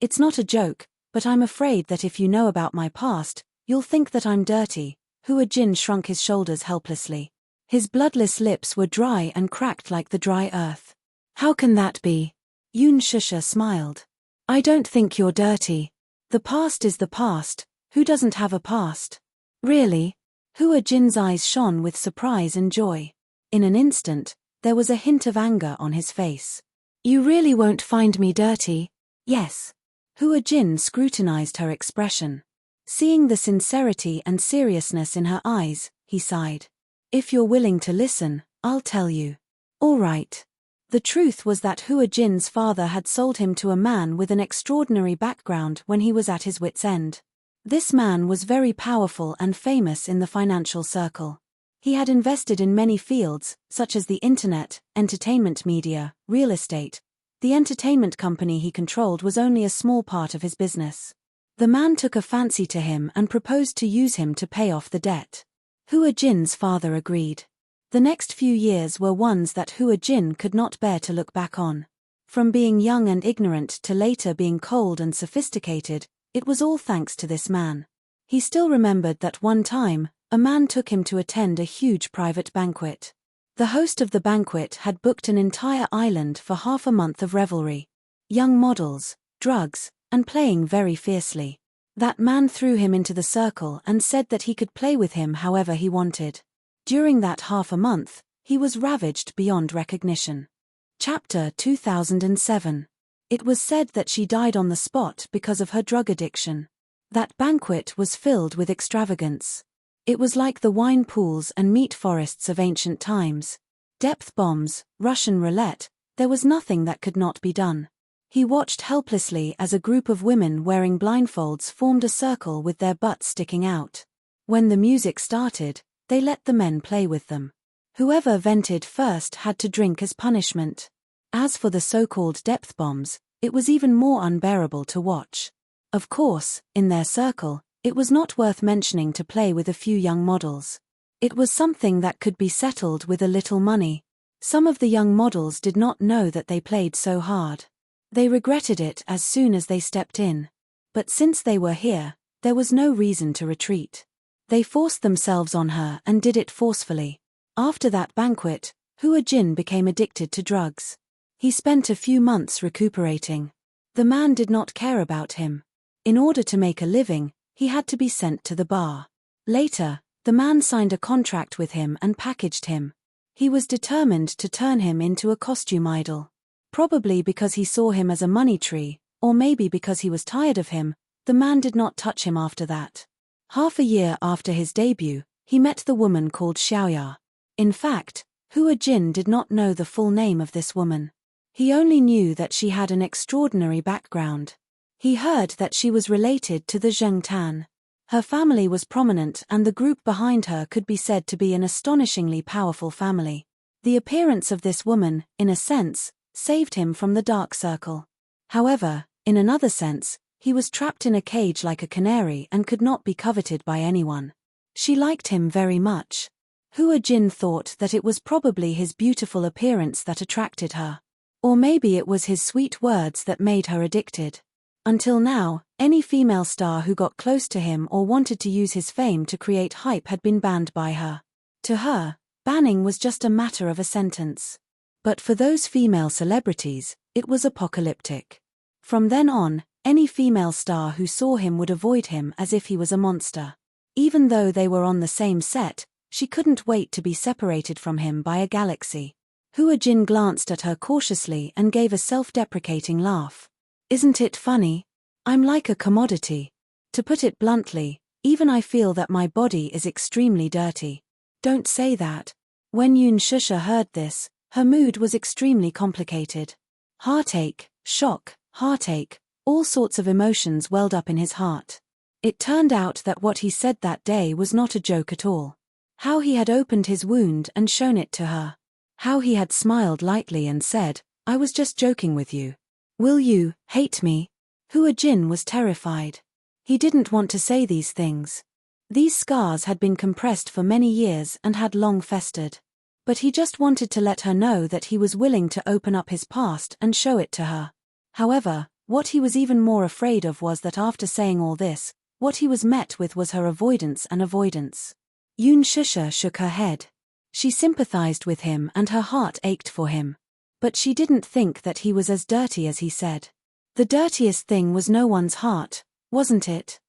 S1: It's not a joke, but I'm afraid that if you know about my past, you'll think that I'm dirty. Hua Jin shrunk his shoulders helplessly. His bloodless lips were dry and cracked like the dry earth. How can that be? Yoon Shusha smiled. I don't think you're dirty. The past is the past. Who doesn't have a past? Really? Hua Jin's eyes shone with surprise and joy. In an instant, there was a hint of anger on his face. You really won't find me dirty? Yes. Hua Jin scrutinized her expression. Seeing the sincerity and seriousness in her eyes, he sighed. If you're willing to listen, I'll tell you. All right. The truth was that Hua Jin's father had sold him to a man with an extraordinary background when he was at his wit's end. This man was very powerful and famous in the financial circle. He had invested in many fields, such as the internet, entertainment media, real estate. The entertainment company he controlled was only a small part of his business. The man took a fancy to him and proposed to use him to pay off the debt. Hua Jin's father agreed. The next few years were ones that Hua Jin could not bear to look back on. From being young and ignorant to later being cold and sophisticated, it was all thanks to this man. He still remembered that one time, a man took him to attend a huge private banquet. The host of the banquet had booked an entire island for half a month of revelry. Young models, drugs, and playing very fiercely. That man threw him into the circle and said that he could play with him however he wanted. During that half a month, he was ravaged beyond recognition. Chapter 2007. It was said that she died on the spot because of her drug addiction. That banquet was filled with extravagance. It was like the wine pools and meat forests of ancient times. Depth bombs, Russian roulette, there was nothing that could not be done. He watched helplessly as a group of women wearing blindfolds formed a circle with their butts sticking out. When the music started, they let the men play with them. Whoever vented first had to drink as punishment. As for the so-called depth bombs, it was even more unbearable to watch. Of course, in their circle, It was not worth mentioning to play with a few young models. It was something that could be settled with a little money. Some of the young models did not know that they played so hard. They regretted it as soon as they stepped in. But since they were here, there was no reason to retreat. They forced themselves on her and did it forcefully. After that banquet, Hua Jin became addicted to drugs. He spent a few months recuperating. The man did not care about him. In order to make a living, he had to be sent to the bar. Later, the man signed a contract with him and packaged him. He was determined to turn him into a costume idol. Probably because he saw him as a money tree, or maybe because he was tired of him, the man did not touch him after that. Half a year after his debut, he met the woman called Xiaoya. In fact, Hua Jin did not know the full name of this woman. He only knew that she had an extraordinary background. He heard that she was related to the Zheng Tan. Her family was prominent and the group behind her could be said to be an astonishingly powerful family. The appearance of this woman, in a sense, saved him from the dark circle. However, in another sense, he was trapped in a cage like a canary and could not be coveted by anyone. She liked him very much. Hua Jin thought that it was probably his beautiful appearance that attracted her. Or maybe it was his sweet words that made her addicted. Until now, any female star who got close to him or wanted to use his fame to create hype had been banned by her. To her, banning was just a matter of a sentence. But for those female celebrities, it was apocalyptic. From then on, any female star who saw him would avoid him as if he was a monster. Even though they were on the same set, she couldn't wait to be separated from him by a galaxy. Hua Jin glanced at her cautiously and gave a self-deprecating laugh. Isn't it funny? I'm like a commodity. To put it bluntly, even I feel that my body is extremely dirty. Don't say that. When Yun Shusha heard this, her mood was extremely complicated. Heartache, shock, heartache, all sorts of emotions welled up in his heart. It turned out that what he said that day was not a joke at all. How he had opened his wound and shown it to her. How he had smiled lightly and said, "I was just joking with you. Will you hate me?" Hua Jin was terrified. He didn't want to say these things. These scars had been compressed for many years and had long festered. But he just wanted to let her know that he was willing to open up his past and show it to her. However, what he was even more afraid of was that after saying all this, what he was met with was her avoidance and avoidance. Yun Shusha shook her head. She sympathized with him and her heart ached for him. But she didn't think that he was as dirty as he said. The dirtiest thing was no one's heart, wasn't it?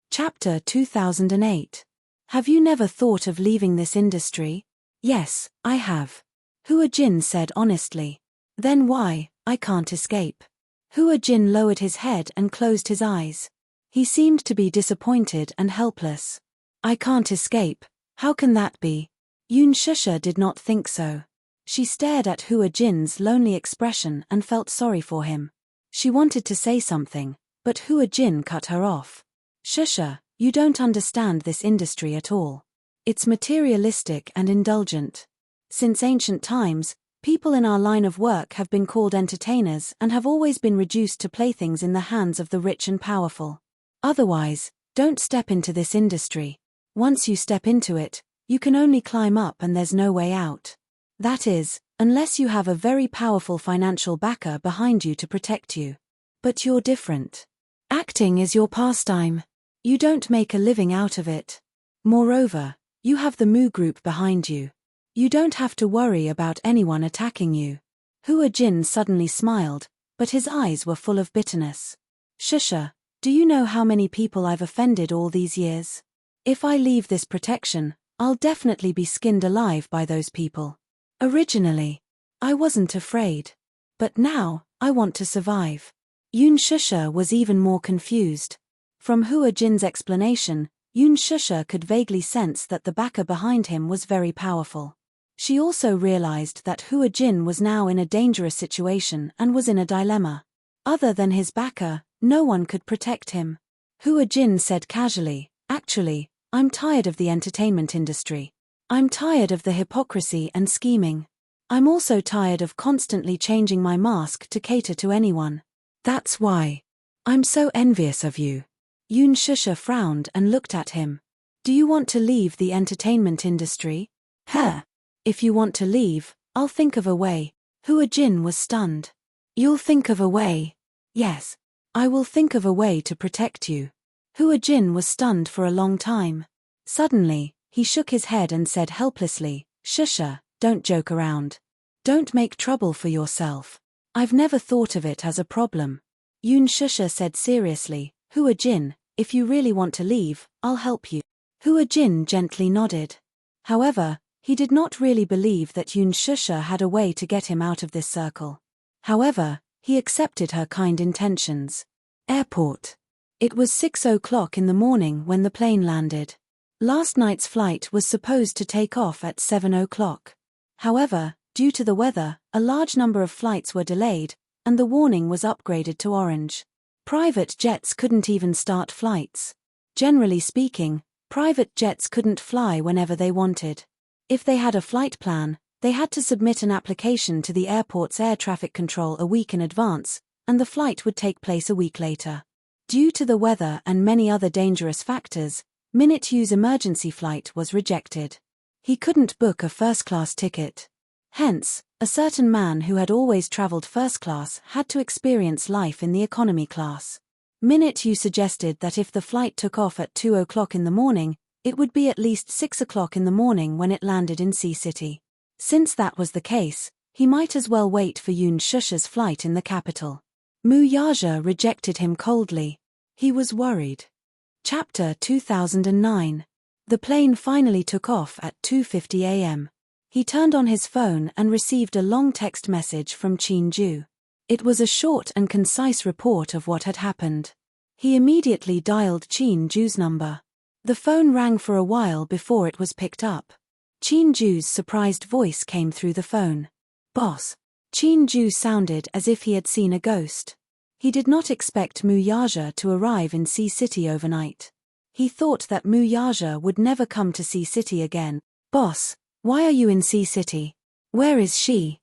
S1: Chapter 2008. Have you never thought of leaving this industry? Yes, I have. Hua Jin said honestly. Then why? I can't escape. Hua Jin lowered his head and closed his eyes. He seemed to be disappointed and helpless. I can't escape. How can that be? Yun Shusha did not think so. She stared at Hua Jin's lonely expression and felt sorry for him. She wanted to say something, but Hua Jin cut her off. Shusha, you don't understand this industry at all. It's materialistic and indulgent. Since ancient times, people in our line of work have been called entertainers and have always been reduced to playthings in the hands of the rich and powerful. Otherwise, don't step into this industry. Once you step into it, you can only climb up and there's no way out. That is, unless you have a very powerful financial backer behind you to protect you. But you're different. Acting is your pastime. You don't make a living out of it. Moreover, you have the Mu group behind you. You don't have to worry about anyone attacking you. Hua Jin suddenly smiled, but his eyes were full of bitterness. Shusha, do you know how many people I've offended all these years? If I leave this protection, I'll definitely be skinned alive by those people. Originally, I wasn't afraid. But now, I want to survive. Yun Shusha was even more confused. From Hua Jin's explanation, Yun Shusha could vaguely sense that the backer behind him was very powerful. She also realized that Hua Jin was now in a dangerous situation and was in a dilemma. Other than his backer, no one could protect him. Hua Jin said casually, "Actually, I'm tired of the entertainment industry. I'm tired of the hypocrisy and scheming. I'm also tired of constantly changing my mask to cater to anyone. That's why. I'm so envious of you. Yoon Shusha frowned and looked at him. Do you want to leave the entertainment industry? If you want to leave, I'll think of a way. Hua Jin was stunned. You'll think of a way? Yes. I will think of a way to protect you. Hua Jin was stunned for a long time. Suddenly, he shook his head and said helplessly, Shusha, don't joke around. Don't make trouble for yourself. I've never thought of it as a problem. Yoon Shusha said seriously, Hua Jin, if you really want to leave, I'll help you. Hua Jin gently nodded. However, he did not really believe that Yoon Shusha had a way to get him out of this circle. However, he accepted her kind intentions. Airport. It was 6 o'clock in the morning when the plane landed. Last night's flight was supposed to take off at 7 o'clock. However, due to the weather, a large number of flights were delayed, and the warning was upgraded to orange. Private jets couldn't even start flights. Generally speaking, private jets couldn't fly whenever they wanted. If they had a flight plan, they had to submit an application to the airport's air traffic control a week in advance, and the flight would take place a week later. Due to the weather and many other dangerous factors, Minute Yu's emergency flight was rejected. He couldn't book a first-class ticket. Hence, a certain man who had always traveled first class had to experience life in the economy class. Minute Yu suggested that if the flight took off at 2 o'clock in the morning, it would be at least 6 o'clock in the morning when it landed in Sea City. Since that was the case, he might as well wait for Yoon Shusha's flight in the capital. Mu Yaja rejected him coldly. He was worried. Chapter 2009. The plane finally took off at 2:50 a.m. He turned on his phone and received a long text message from Chin Ju. It was a short and concise report of what had happened. He immediately dialed Chin Ju's number. The phone rang for a while before it was picked up. Chin Ju's surprised voice came through the phone. Boss. Chin Ju sounded as if he had seen a ghost. He did not expect Mu Yaja to arrive in Sea City overnight. He thought that Mu Yaja would never come to Sea City again. Boss, why are you in Sea City? Where is she?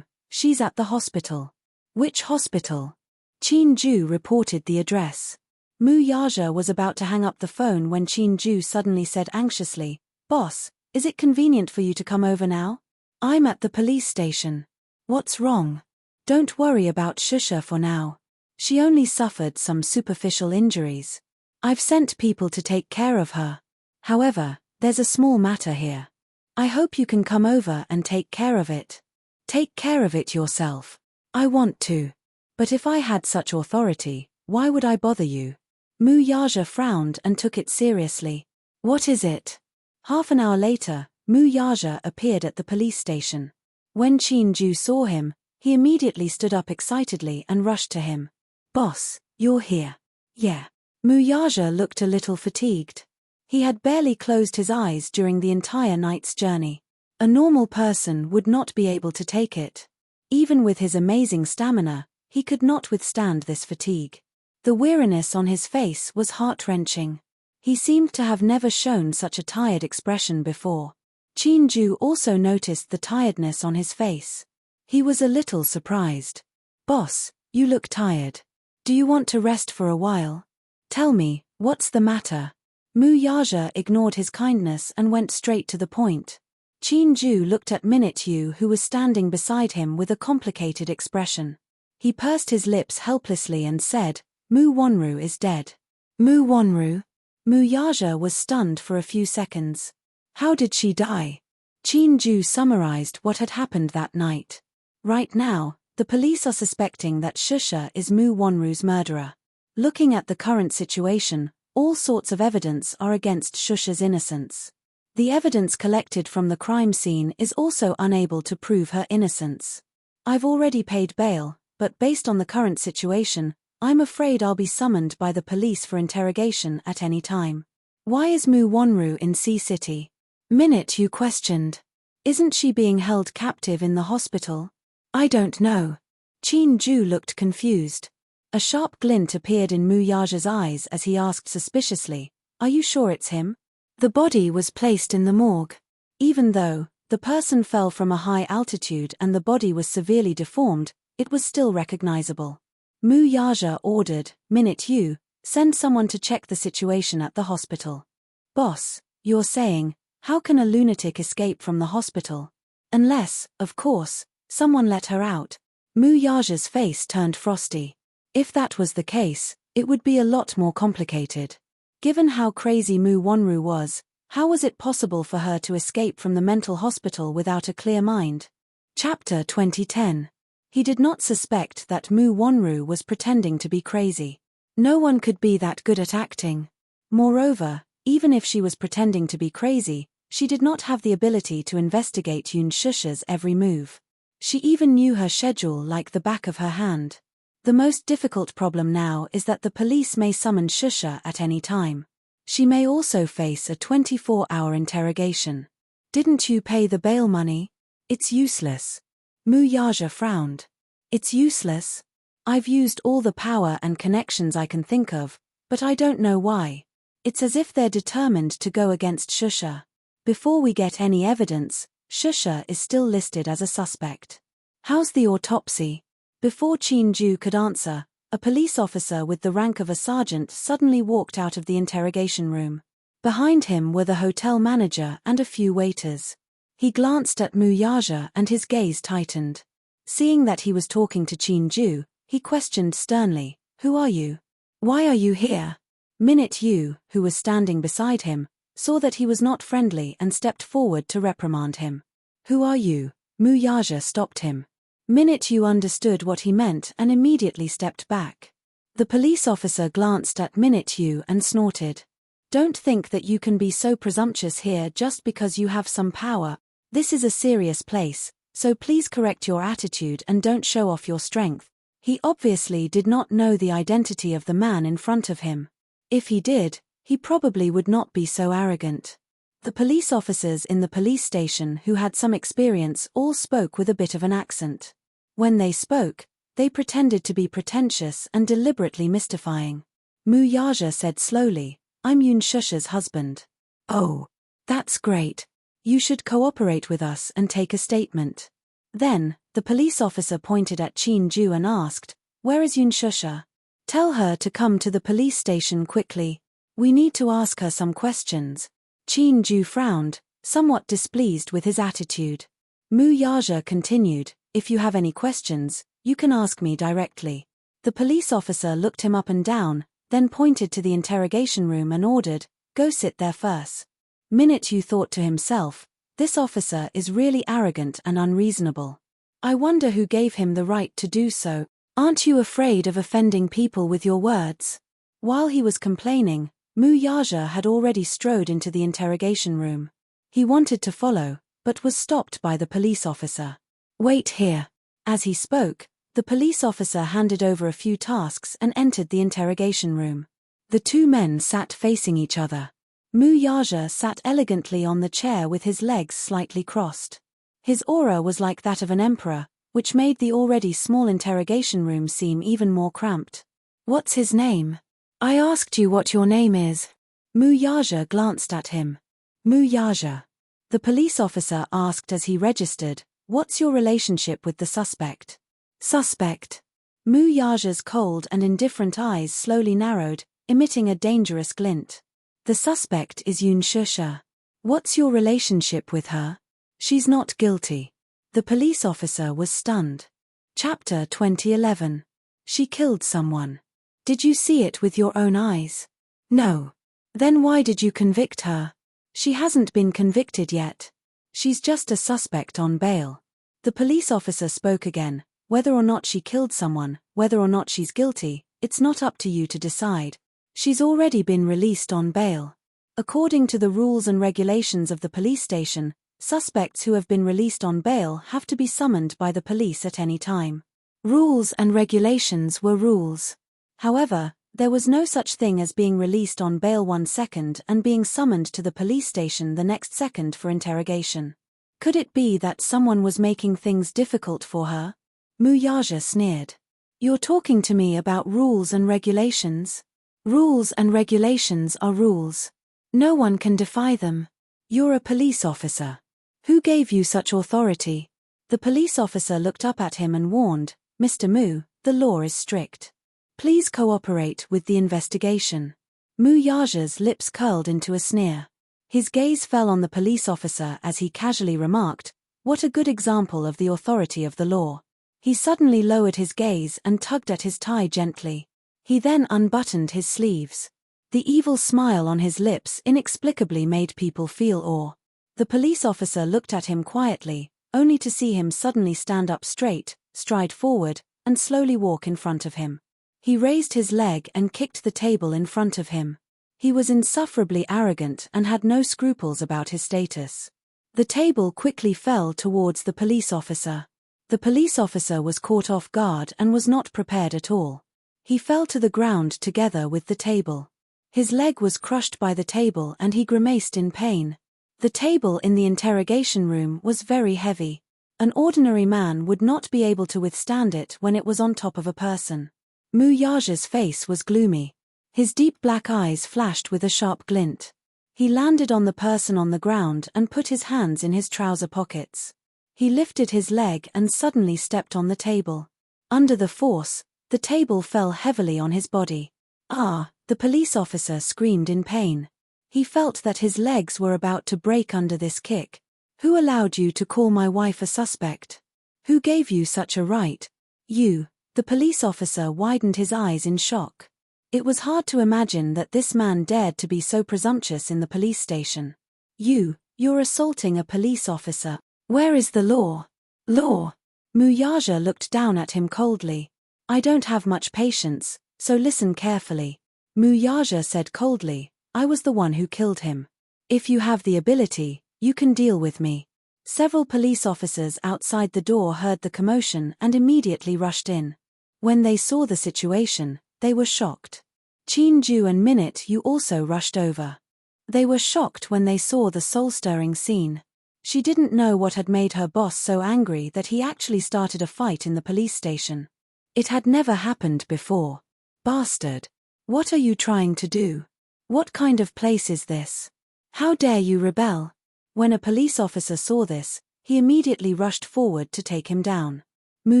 S1: She's at the hospital. Which hospital? Chin Ju reported the address. Mu Yaja was about to hang up the phone when Chin Ju suddenly said anxiously, Boss, is it convenient for you to come over now? I'm at the police station. What's wrong? Don't worry about Shusha for now. She only suffered some superficial injuries. I've sent people to take care of her. However, there's a small matter here. I hope you can come over and take care of it. Take care of it yourself. I want to. But if I had such authority, why would I bother you? Mu Yaja frowned and took it seriously. What is it? Half an hour later, Mu Yaja appeared at the police station. When Chin Ju saw him, he immediately stood up excitedly and rushed to him. Boss, you're here. Yeah. Mu Yaja looked a little fatigued. He had barely closed his eyes during the entire night's journey. A normal person would not be able to take it. Even with his amazing stamina, he could not withstand this fatigue. The weariness on his face was heart-wrenching. He seemed to have never shown such a tired expression before. Chin Ju also noticed the tiredness on his face. He was a little surprised. Boss, you look tired. Do you want to rest for a while? Tell me, what's the matter? Mu Yaja ignored his kindness and went straight to the point. Chin Ju looked at Minute Yu, who was standing beside him, with a complicated expression. He pursed his lips helplessly and said, Mu Wonru is dead. Mu Wonru? Mu Yaja was stunned for a few seconds. How did she die? Chin Ju summarized what had happened that night. Right now, the police are suspecting that Shusha is Mu Wonru's murderer. Looking at the current situation, all sorts of evidence are against Shusha's innocence. The evidence collected from the crime scene is also unable to prove her innocence. I've already paid bail, but based on the current situation, I'm afraid I'll be summoned by the police for interrogation at any time. Why is Mu Wonru in Sea City? Minute Yu questioned. Isn't she being held captive in the hospital? I don't know. Chin Ju looked confused. A sharp glint appeared in Mu Yaja's eyes as he asked suspiciously, Are you sure it's him? The body was placed in the morgue. Even though the person fell from a high altitude and the body was severely deformed, it was still recognizable. Mu Yaja ordered, Minute Yu, Send someone to check the situation at the hospital. Boss, you're saying, how can a lunatic escape from the hospital? Unless, of course, someone let her out. Mu Yaja's face turned frosty. If that was the case, it would be a lot more complicated. Given how crazy Mu Wanru was, how was it possible for her to escape from the mental hospital without a clear mind? Chapter 2010. He did not suspect that Mu Wanru was pretending to be crazy. No one could be that good at acting. Moreover, even if she was pretending to be crazy, she did not have the ability to investigate Yun Shusha's every move. She even knew her schedule like the back of her hand. The most difficult problem now is that the police may summon Shusha at any time. She may also face a 24-hour interrogation. Didn't you pay the bail money? It's useless. Mu Yaja frowned. It's useless? I've used all the power and connections I can think of, but I don't know why. It's as if they're determined to go against Shusha. Before we get any evidence, Shusha is still listed as a suspect. How's the autopsy? Before Qin Ju could answer, a police officer with the rank of a sergeant suddenly walked out of the interrogation room. Behind him were the hotel manager and a few waiters. He glanced at Mu Yaja and his gaze tightened. Seeing that he was talking to Qin Ju, he questioned sternly, "Who are you? Why are you here?" Minute Yu, who was standing beside him, saw that he was not friendly and stepped forward to reprimand him. "Who are you?" Mu Yaja stopped him. Minute Yu understood what he meant and immediately stepped back. The police officer glanced at Minute Yu and snorted. "Don't think that you can be so presumptuous here just because you have some power. This is a serious place, so please correct your attitude and don't show off your strength." He obviously did not know the identity of the man in front of him. If he did, he probably would not be so arrogant. The police officers in the police station who had some experience all spoke with a bit of an accent. When they spoke, they pretended to be pretentious and deliberately mystifying. Mu Yaja said slowly, "I'm Yun Shusha's husband." "Oh, that's great. You should cooperate with us and take a statement." Then, the police officer pointed at Qin Ju and asked, "Where is Yun Shusha? Tell her to come to the police station quickly. We need to ask her some questions." Qin Ju frowned, somewhat displeased with his attitude. Mu Yaja continued, "If you have any questions, you can ask me directly." The police officer looked him up and down, then pointed to the interrogation room and ordered, "Go sit there first." Minute Yu thought to himself, "This officer is really arrogant and unreasonable. I wonder who gave him the right to do so. Aren't you afraid of offending people with your words?" While he was complaining, Mu Yaja had already strode into the interrogation room. He wanted to follow, but was stopped by the police officer. "Wait here." As he spoke, the police officer handed over a few tasks and entered the interrogation room. The two men sat facing each other. Mu Yaja sat elegantly on the chair with his legs slightly crossed. His aura was like that of an emperor, which made the already small interrogation room seem even more cramped. "What's his name?" "I asked you what your name is." Mu Yaja glanced at him. "Mu Yaja." The police officer asked as he registered, "What's your relationship with the suspect?" "Suspect." Mu Yaja's cold and indifferent eyes slowly narrowed, emitting a dangerous glint. "The suspect is Yun Shusha. What's your relationship with her?" "She's not guilty." The police officer was stunned. Chapter 2011. She killed someone. Did you see it with your own eyes? No. Then why did you convict her? She hasn't been convicted yet. She's just a suspect on bail. The police officer spoke again. "Whether or not she killed someone, whether or not she's guilty, it's not up to you to decide. She's already been released on bail. According to the rules and regulations of the police station, suspects who have been released on bail have to be summoned by the police at any time. Rules and regulations were rules. However, there was no such thing as being released on bail 1 second and being summoned to the police station the next second for interrogation. Could it be that someone was making things difficult for her? Mu Yaja sneered. "You're talking to me about rules and regulations? Rules and regulations are rules. No one can defy them. You're a police officer. Who gave you such authority?" The police officer looked up at him and warned, "Mr. Mu, the law is strict. Please cooperate with the investigation. Mu Yaja's lips curled into a sneer. His gaze fell on the police officer as he casually remarked, "What a good example of the authority of the law." He suddenly lowered his gaze and tugged at his tie gently. He then unbuttoned his sleeves. The evil smile on his lips inexplicably made people feel awe. The police officer looked at him quietly, only to see him suddenly stand up straight, stride forward, and slowly walk in front of him. He raised his leg and kicked the table in front of him. He was insufferably arrogant and had no scruples about his status. The table quickly fell towards the police officer. The police officer was caught off guard and was not prepared at all. He fell to the ground together with the table. His leg was crushed by the table and he grimaced in pain. The table in the interrogation room was very heavy. An ordinary man would not be able to withstand it when it was on top of a person. Mu Yaja's face was gloomy. His deep black eyes flashed with a sharp glint. He landed on the person on the ground and put his hands in his trouser pockets. He lifted his leg and suddenly stepped on the table. Under the force, the table fell heavily on his body. "Ah!" the police officer screamed in pain. He felt that his legs were about to break under this kick. "Who allowed you to call my wife a suspect? Who gave you such a right?" "You." The police officer widened his eyes in shock. It was hard to imagine that this man dared to be so presumptuous in the police station. You're assaulting a police officer. Where is the law?" "Law?" Mu Yaja looked down at him coldly. "I don't have much patience, so listen carefully." Mu Yaja said coldly, "I was the one who killed him. If you have the ability, you can deal with me." Several police officers outside the door heard the commotion and immediately rushed in. When they saw the situation, they were shocked. Chin-ju and Minute-yu also rushed over. They were shocked when they saw the soul-stirring scene. She didn't know what had made her boss so angry that he actually started a fight in the police station. It had never happened before. "Bastard! What are you trying to do? What kind of place is this? How dare you rebel?" When a police officer saw this, he immediately rushed forward to take him down. Mu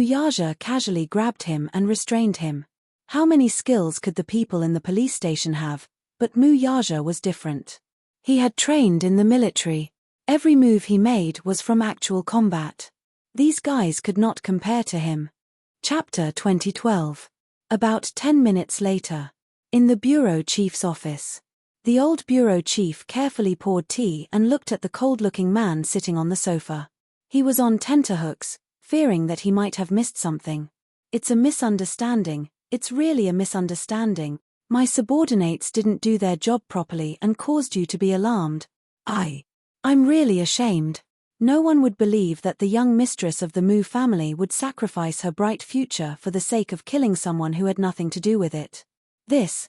S1: Yaja casually grabbed him and restrained him. How many skills could the people in the police station have? But Mu Yaja was different. He had trained in the military. Every move he made was from actual combat. These guys could not compare to him. Chapter 2012. About 10 minutes later. In the bureau chief's office. The old bureau chief carefully poured tea and looked at the cold-looking man sitting on the sofa. He was on tenterhooks, fearing that he might have missed something. "It's a misunderstanding, it's really a misunderstanding. My subordinates didn't do their job properly and caused you to be alarmed. I'm really ashamed. No one would believe that the young mistress of the Mu family would sacrifice her bright future for the sake of killing someone who had nothing to do with it. This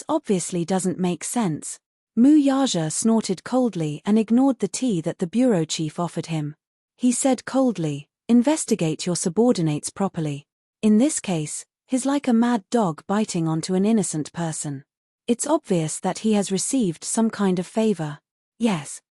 S1: obviously doesn't make sense." Mu Yaja snorted coldly and ignored the tea that the bureau chief offered him. He said coldly, "Investigate your subordinates properly. In this case, he's like a mad dog biting onto an innocent person. It's obvious that he has received some kind of favor." Yes,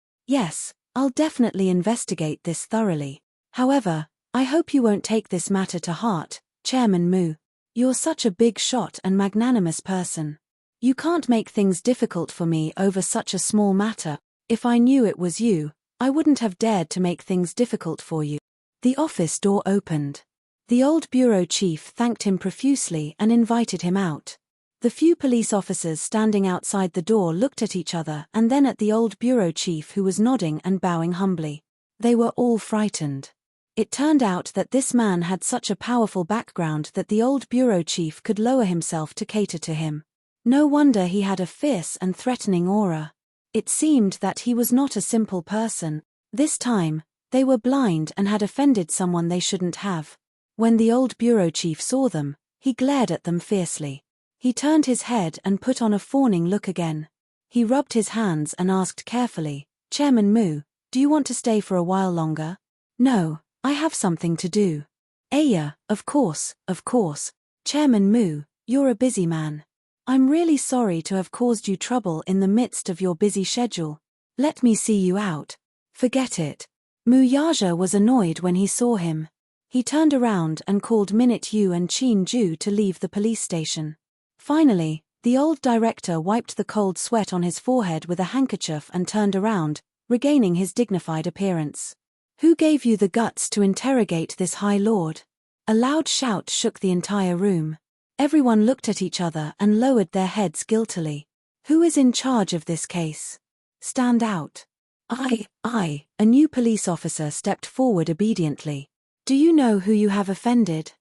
S1: I'll definitely investigate this thoroughly. However, I hope you won't take this matter to heart, Chairman Mu. You're such a big shot and magnanimous person. You can't make things difficult for me over such a small matter. If I knew it was you, I wouldn't have dared to make things difficult for you." The office door opened. The old bureau chief thanked him profusely and invited him out. The few police officers standing outside the door looked at each other and then at the old bureau chief, who was nodding and bowing humbly. They were all frightened. It turned out that this man had such a powerful background that the old bureau chief could lower himself to cater to him. No wonder he had a fierce and threatening aura. It seemed that he was not a simple person. This time, they were blind and had offended someone they shouldn't have. When the old bureau chief saw them, he glared at them fiercely. He turned his head and put on a fawning look again. He rubbed his hands and asked carefully, "Chairman Mu, do you want to stay for a while longer?" "No, I have something to do." "Yeah, of course. Chairman Mu, you're a busy man. I'm really sorry to have caused you trouble in the midst of your busy schedule. Let me see you out." "Forget it." Mu Yaja was annoyed when he saw him. He turned around and called Minute-yu and Chin-ju to leave the police station. Finally, the old director wiped the cold sweat on his forehead with a handkerchief and turned around, regaining his dignified appearance. "Who gave you the guts to interrogate this high lord?" A loud shout shook the entire room. Everyone looked at each other and lowered their heads guiltily. "Who is in charge of this case? Stand out." I. A new police officer stepped forward obediently. "Do you know who you have offended?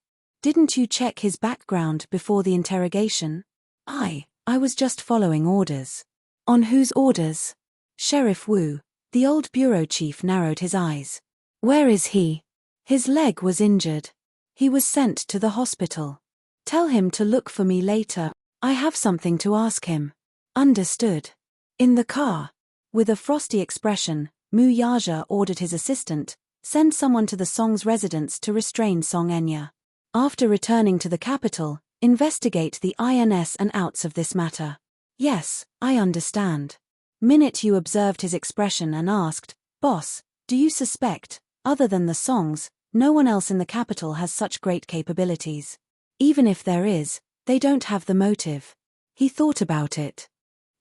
S1: Didn't you check his background before the interrogation?" I was just following orders." "On whose orders?" Sheriff Wu, the old bureau chief, narrowed his eyes. "Where is he?" "His leg was injured. He was sent to the hospital." "Tell him to look for me later. I have something to ask him." "Understood." In the car, with a frosty expression, Mu Yaja ordered his assistant, "Send someone to the Song's residence to restrain Song Enya. After returning to the capital, investigate the ins and outs of this matter." "Yes, I understand." Minute Yu observed his expression and asked, "Boss, do you suspect, other than the Songs, no one else in the capital has such great capabilities? Even if there is, they don't have the motive." He thought about it.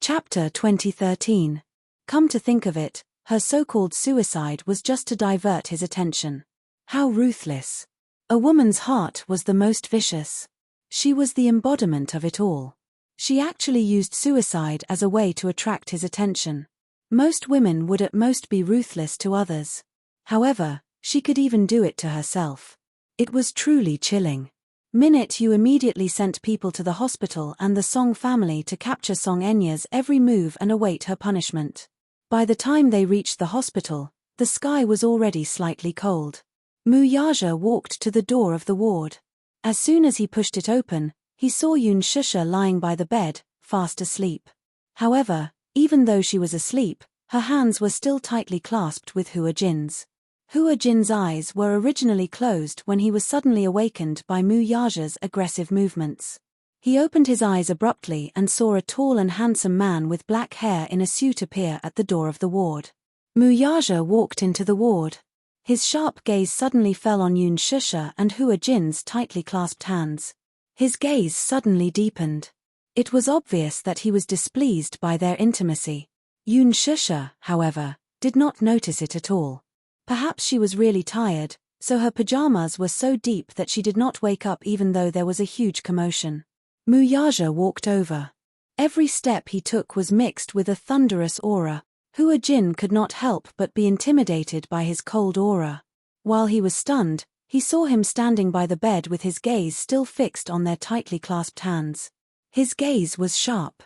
S1: Chapter 2013. Come to think of it, her so-called suicide was just to divert his attention. How ruthless. A woman's heart was the most vicious. She was the embodiment of it all. She actually used suicide as a way to attract his attention. Most women would at most be ruthless to others. However, she could even do it to herself. It was truly chilling. Minute Yu immediately sent people to the hospital and the Song family to capture Song Enya's every move and await her punishment. By the time they reached the hospital, the sky was already slightly cold. Mu Yaja walked to the door of the ward. As soon as he pushed it open, he saw Yun Shusha lying by the bed, fast asleep. However, even though she was asleep, her hands were still tightly clasped with Hua Jin's. Hua Jin's eyes were originally closed when he was suddenly awakened by Mu Yaja's aggressive movements. He opened his eyes abruptly and saw a tall and handsome man with black hair in a suit appear at the door of the ward. Mu Yaja walked into the ward. His sharp gaze suddenly fell on Yun Shusha and Hua Jin's tightly clasped hands. His gaze suddenly deepened. It was obvious that he was displeased by their intimacy. Yun Shusha, however, did not notice it at all. Perhaps she was really tired, so her pajamas were so deep that she did not wake up even though there was a huge commotion. Mu Yaja walked over. Every step he took was mixed with a thunderous aura. Hua Jin could not help but be intimidated by his cold aura. While he was stunned, he saw him standing by the bed with his gaze still fixed on their tightly clasped hands. His gaze was sharp.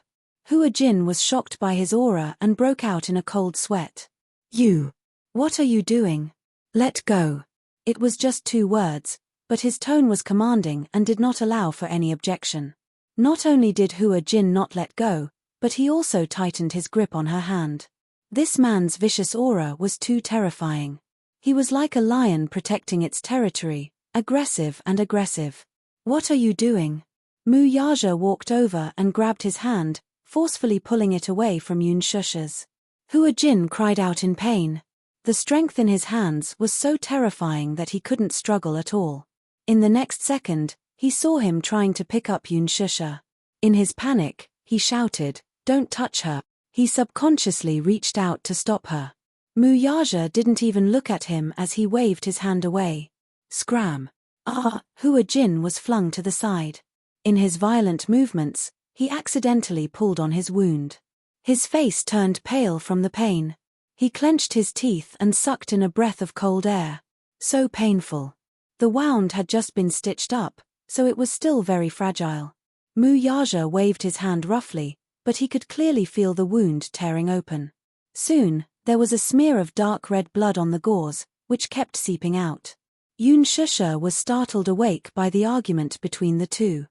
S1: Hua Jin was shocked by his aura and broke out in a cold sweat. "You! What are you doing? Let go." It was just 2 words, but his tone was commanding and did not allow for any objection. Not only did Hua Jin not let go, but he also tightened his grip on her hand. This man's vicious aura was too terrifying. He was like a lion protecting its territory, aggressive and aggressive. "What are you doing?" Mu Yaja walked over and grabbed his hand, forcefully pulling it away from Yun Shusha's. Hua Jin cried out in pain. The strength in his hands was so terrifying that he couldn't struggle at all. In the next second, he saw him trying to pick up Yun Shusha. In his panic, he shouted, "Don't touch her." He subconsciously reached out to stop her. Mu Yaja didn't even look at him as he waved his hand away. Scram! Hua Jin was flung to the side. In his violent movements, he accidentally pulled on his wound. His face turned pale from the pain. He clenched his teeth and sucked in a breath of cold air. So painful. The wound had just been stitched up, so it was still very fragile. Mu Yaja waved his hand roughly, but he could clearly feel the wound tearing open. Soon, there was a smear of dark red blood on the gauze, which kept seeping out. Yun Shusha was startled awake by the argument between the two.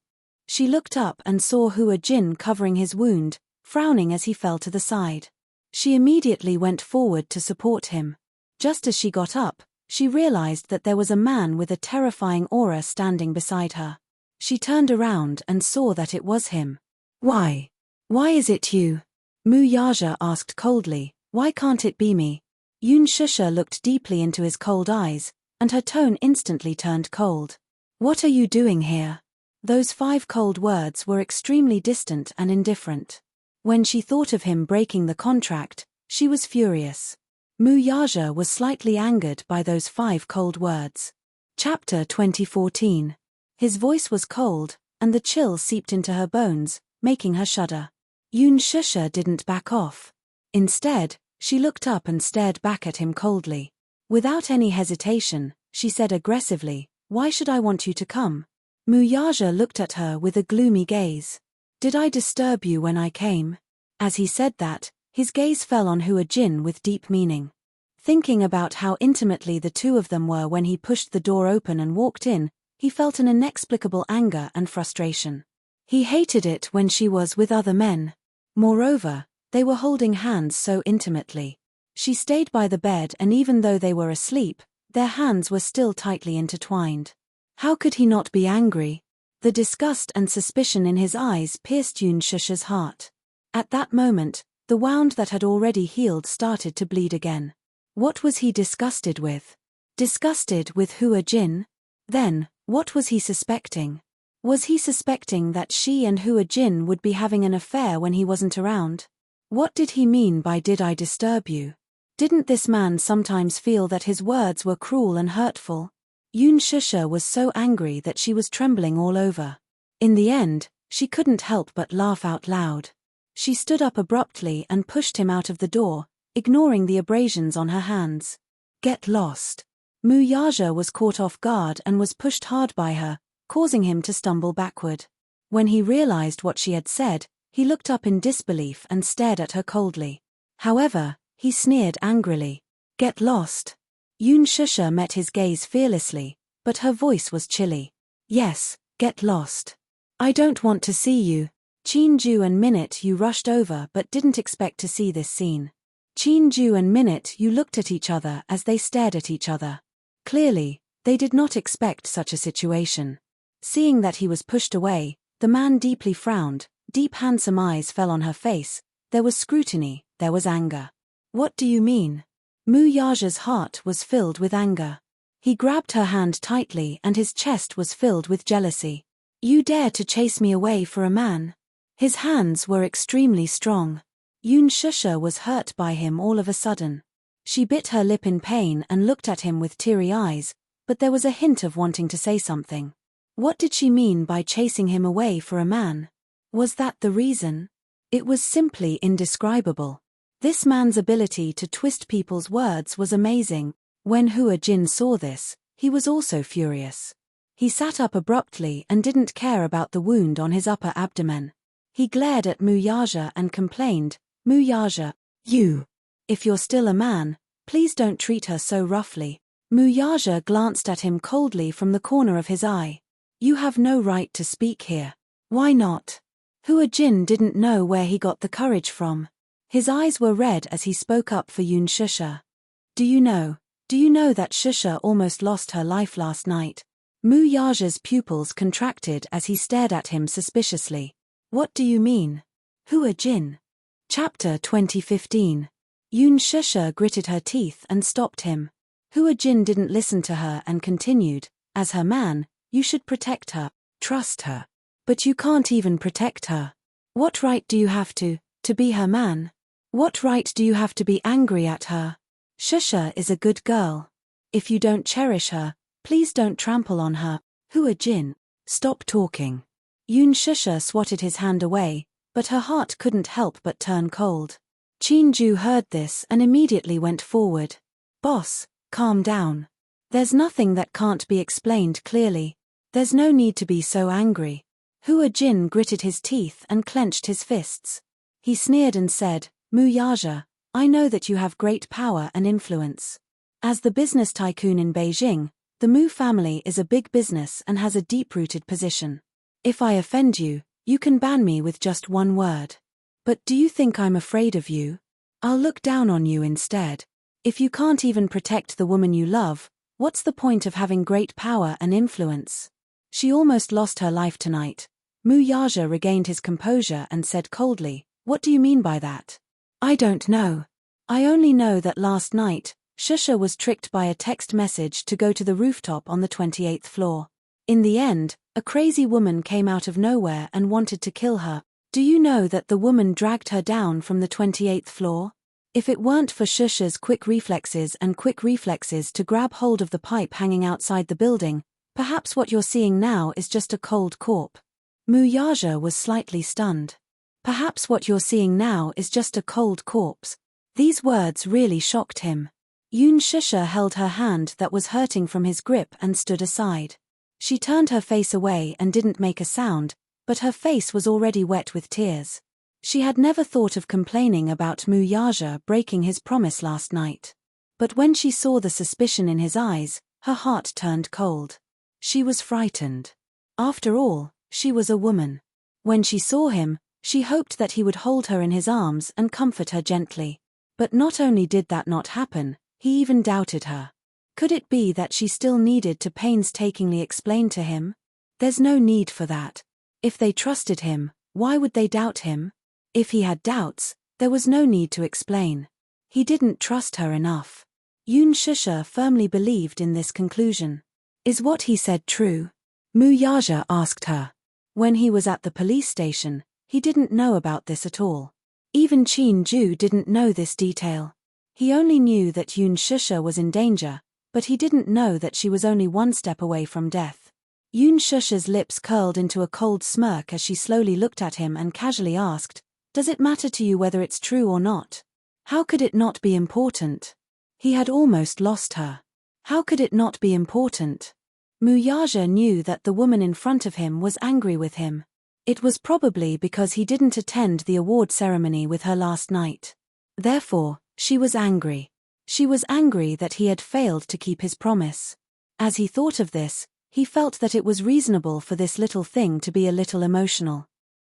S1: She looked up and saw Hua Jin covering his wound, frowning as he fell to the side. She immediately went forward to support him. Just as she got up, she realized that there was a man with a terrifying aura standing beside her. She turned around and saw that it was him. "Why? Why is it you?" Mu Yaja asked coldly, "Why can't it be me?" Yun Shusha looked deeply into his cold eyes, and her tone instantly turned cold. "What are you doing here?" Those 5 cold words were extremely distant and indifferent. When she thought of him breaking the contract, she was furious. Mu Yaja was slightly angered by those 5 cold words. Chapter 2014. His voice was cold, and the chill seeped into her bones, making her shudder. Yun Shusha didn't back off. Instead, she looked up and stared back at him coldly. Without any hesitation, she said aggressively, "Why should I want you to come?" Mu Yaja looked at her with a gloomy gaze. "Did I disturb you when I came?" As he said that, his gaze fell on Hua Jin with deep meaning. Thinking about how intimately the two of them were when he pushed the door open and walked in, he felt an inexplicable anger and frustration. He hated it when she was with other men. Moreover, they were holding hands so intimately. She stayed by the bed, and even though they were asleep, their hands were still tightly intertwined. How could he not be angry? The disgust and suspicion in his eyes pierced Yun Shusha's heart. At that moment, the wound that had already healed started to bleed again. What was he disgusted with? Disgusted with Hua Jin? Then, what was he suspecting? Was he suspecting that she and Hua Jin would be having an affair when he wasn't around? What did he mean by "did I disturb you"? Didn't this man sometimes feel that his words were cruel and hurtful? Yun Shusha was so angry that she was trembling all over. In the end, she couldn't help but laugh out loud. She stood up abruptly and pushed him out of the door, ignoring the abrasions on her hands. "Get lost." Mu Yaja was caught off guard and was pushed hard by her, causing him to stumble backward. When he realized what she had said, he looked up in disbelief and stared at her coldly. However, he sneered angrily. "Get lost." Yun Shusha met his gaze fearlessly, but her voice was chilly. "Yes, get lost. I don't want to see you." Ju and Minute Yu rushed over but didn't expect to see this scene. Ju and Minute Yu looked at each other as they stared at each other. Clearly, they did not expect such a situation. Seeing that he was pushed away, the man deeply frowned, deep handsome eyes fell on her face, there was scrutiny, there was anger. "What do you mean?" Mu Yaja's heart was filled with anger. He grabbed her hand tightly and his chest was filled with jealousy. "You dare to chase me away for a man?" His hands were extremely strong. Yun Shusha was hurt by him all of a sudden. She bit her lip in pain and looked at him with teary eyes, but there was a hint of wanting to say something. What did she mean by chasing him away for a man? Was that the reason? It was simply indescribable. This man's ability to twist people's words was amazing. When Hua Jin saw this, he was also furious. He sat up abruptly and didn't care about the wound on his upper abdomen. He glared at Mu Yaja and complained, "Mu Yaja, you. If you're still a man, please don't treat her so roughly." Mu Yaja glanced at him coldly from the corner of his eye. "You have no right to speak here." "Why not?" Hua Jin didn't know where he got the courage from. His eyes were red as he spoke up for Yun Shusha. Do you know that Shusha almost lost her life last night?" Mu Yaja's pupils contracted as he stared at him suspiciously. "What do you mean?" Hua Jin. Chapter 2015. Yun Shusha gritted her teeth and stopped him. Hua Jin didn't listen to her and continued, "As her man, you should protect her, trust her. But you can't even protect her. What right do you have to be her man? What right do you have to be angry at her? Shusha is a good girl. If you don't cherish her, please don't trample on her." Hua Jin. "Stop talking." Yun Shusha swatted his hand away, but her heart couldn't help but turn cold. Ju heard this and immediately went forward. "Boss, calm down. There's nothing that can't be explained clearly. There's no need to be so angry." Hua Jin gritted his teeth and clenched his fists. He sneered and said, "Mu Yaja, I know that you have great power and influence. As the business tycoon in Beijing, the Mu family is a big business and has a deep-rooted position. If I offend you, you can ban me with just one word. But do you think I'm afraid of you? I'll look down on you instead. If you can't even protect the woman you love, what's the point of having great power and influence?" She almost lost her life tonight. Mu Yaja regained his composure and said coldly, "What do you mean by that?" "I don't know. I only know that last night, Shusha was tricked by a text message to go to the rooftop on the 28th floor. In the end, a crazy woman came out of nowhere and wanted to kill her. Do you know that the woman dragged her down from the 28th floor? If it weren't for Shusha's quick reflexes to grab hold of the pipe hanging outside the building, perhaps what you're seeing now is just a cold corpse. Muyaja was slightly stunned. Perhaps what you're seeing now is just a cold corpse. These words really shocked him. Shusha held her hand that was hurting from his grip and stood aside. She turned her face away and didn't make a sound, but her face was already wet with tears. She had never thought of complaining about Muyaja breaking his promise last night. But when she saw the suspicion in his eyes, her heart turned cold. She was frightened. After all, she was a woman. When she saw him, she hoped that he would hold her in his arms and comfort her gently. But not only did that not happen, he even doubted her. Could it be that she still needed to painstakingly explain to him? There's no need for that. If they trusted him, why would they doubt him? If he had doubts, there was no need to explain. He didn't trust her enough. Shusha firmly believed in this conclusion. Is what he said true? Muyaja asked her. When he was at the police station, he didn't know about this at all. Even Ju didn't know this detail. He only knew that Shusha was in danger, but he didn't know that she was only one step away from death. Shusha's lips curled into a cold smirk as she slowly looked at him and casually asked, "Does it matter to you whether it's true or not? How could it not be important?" He had almost lost her. How could it not be important? Muyaja knew that the woman in front of him was angry with him. It was probably because he didn't attend the award ceremony with her last night. Therefore, she was angry. She was angry that he had failed to keep his promise. As he thought of this, he felt that it was reasonable for this little thing to be a little emotional.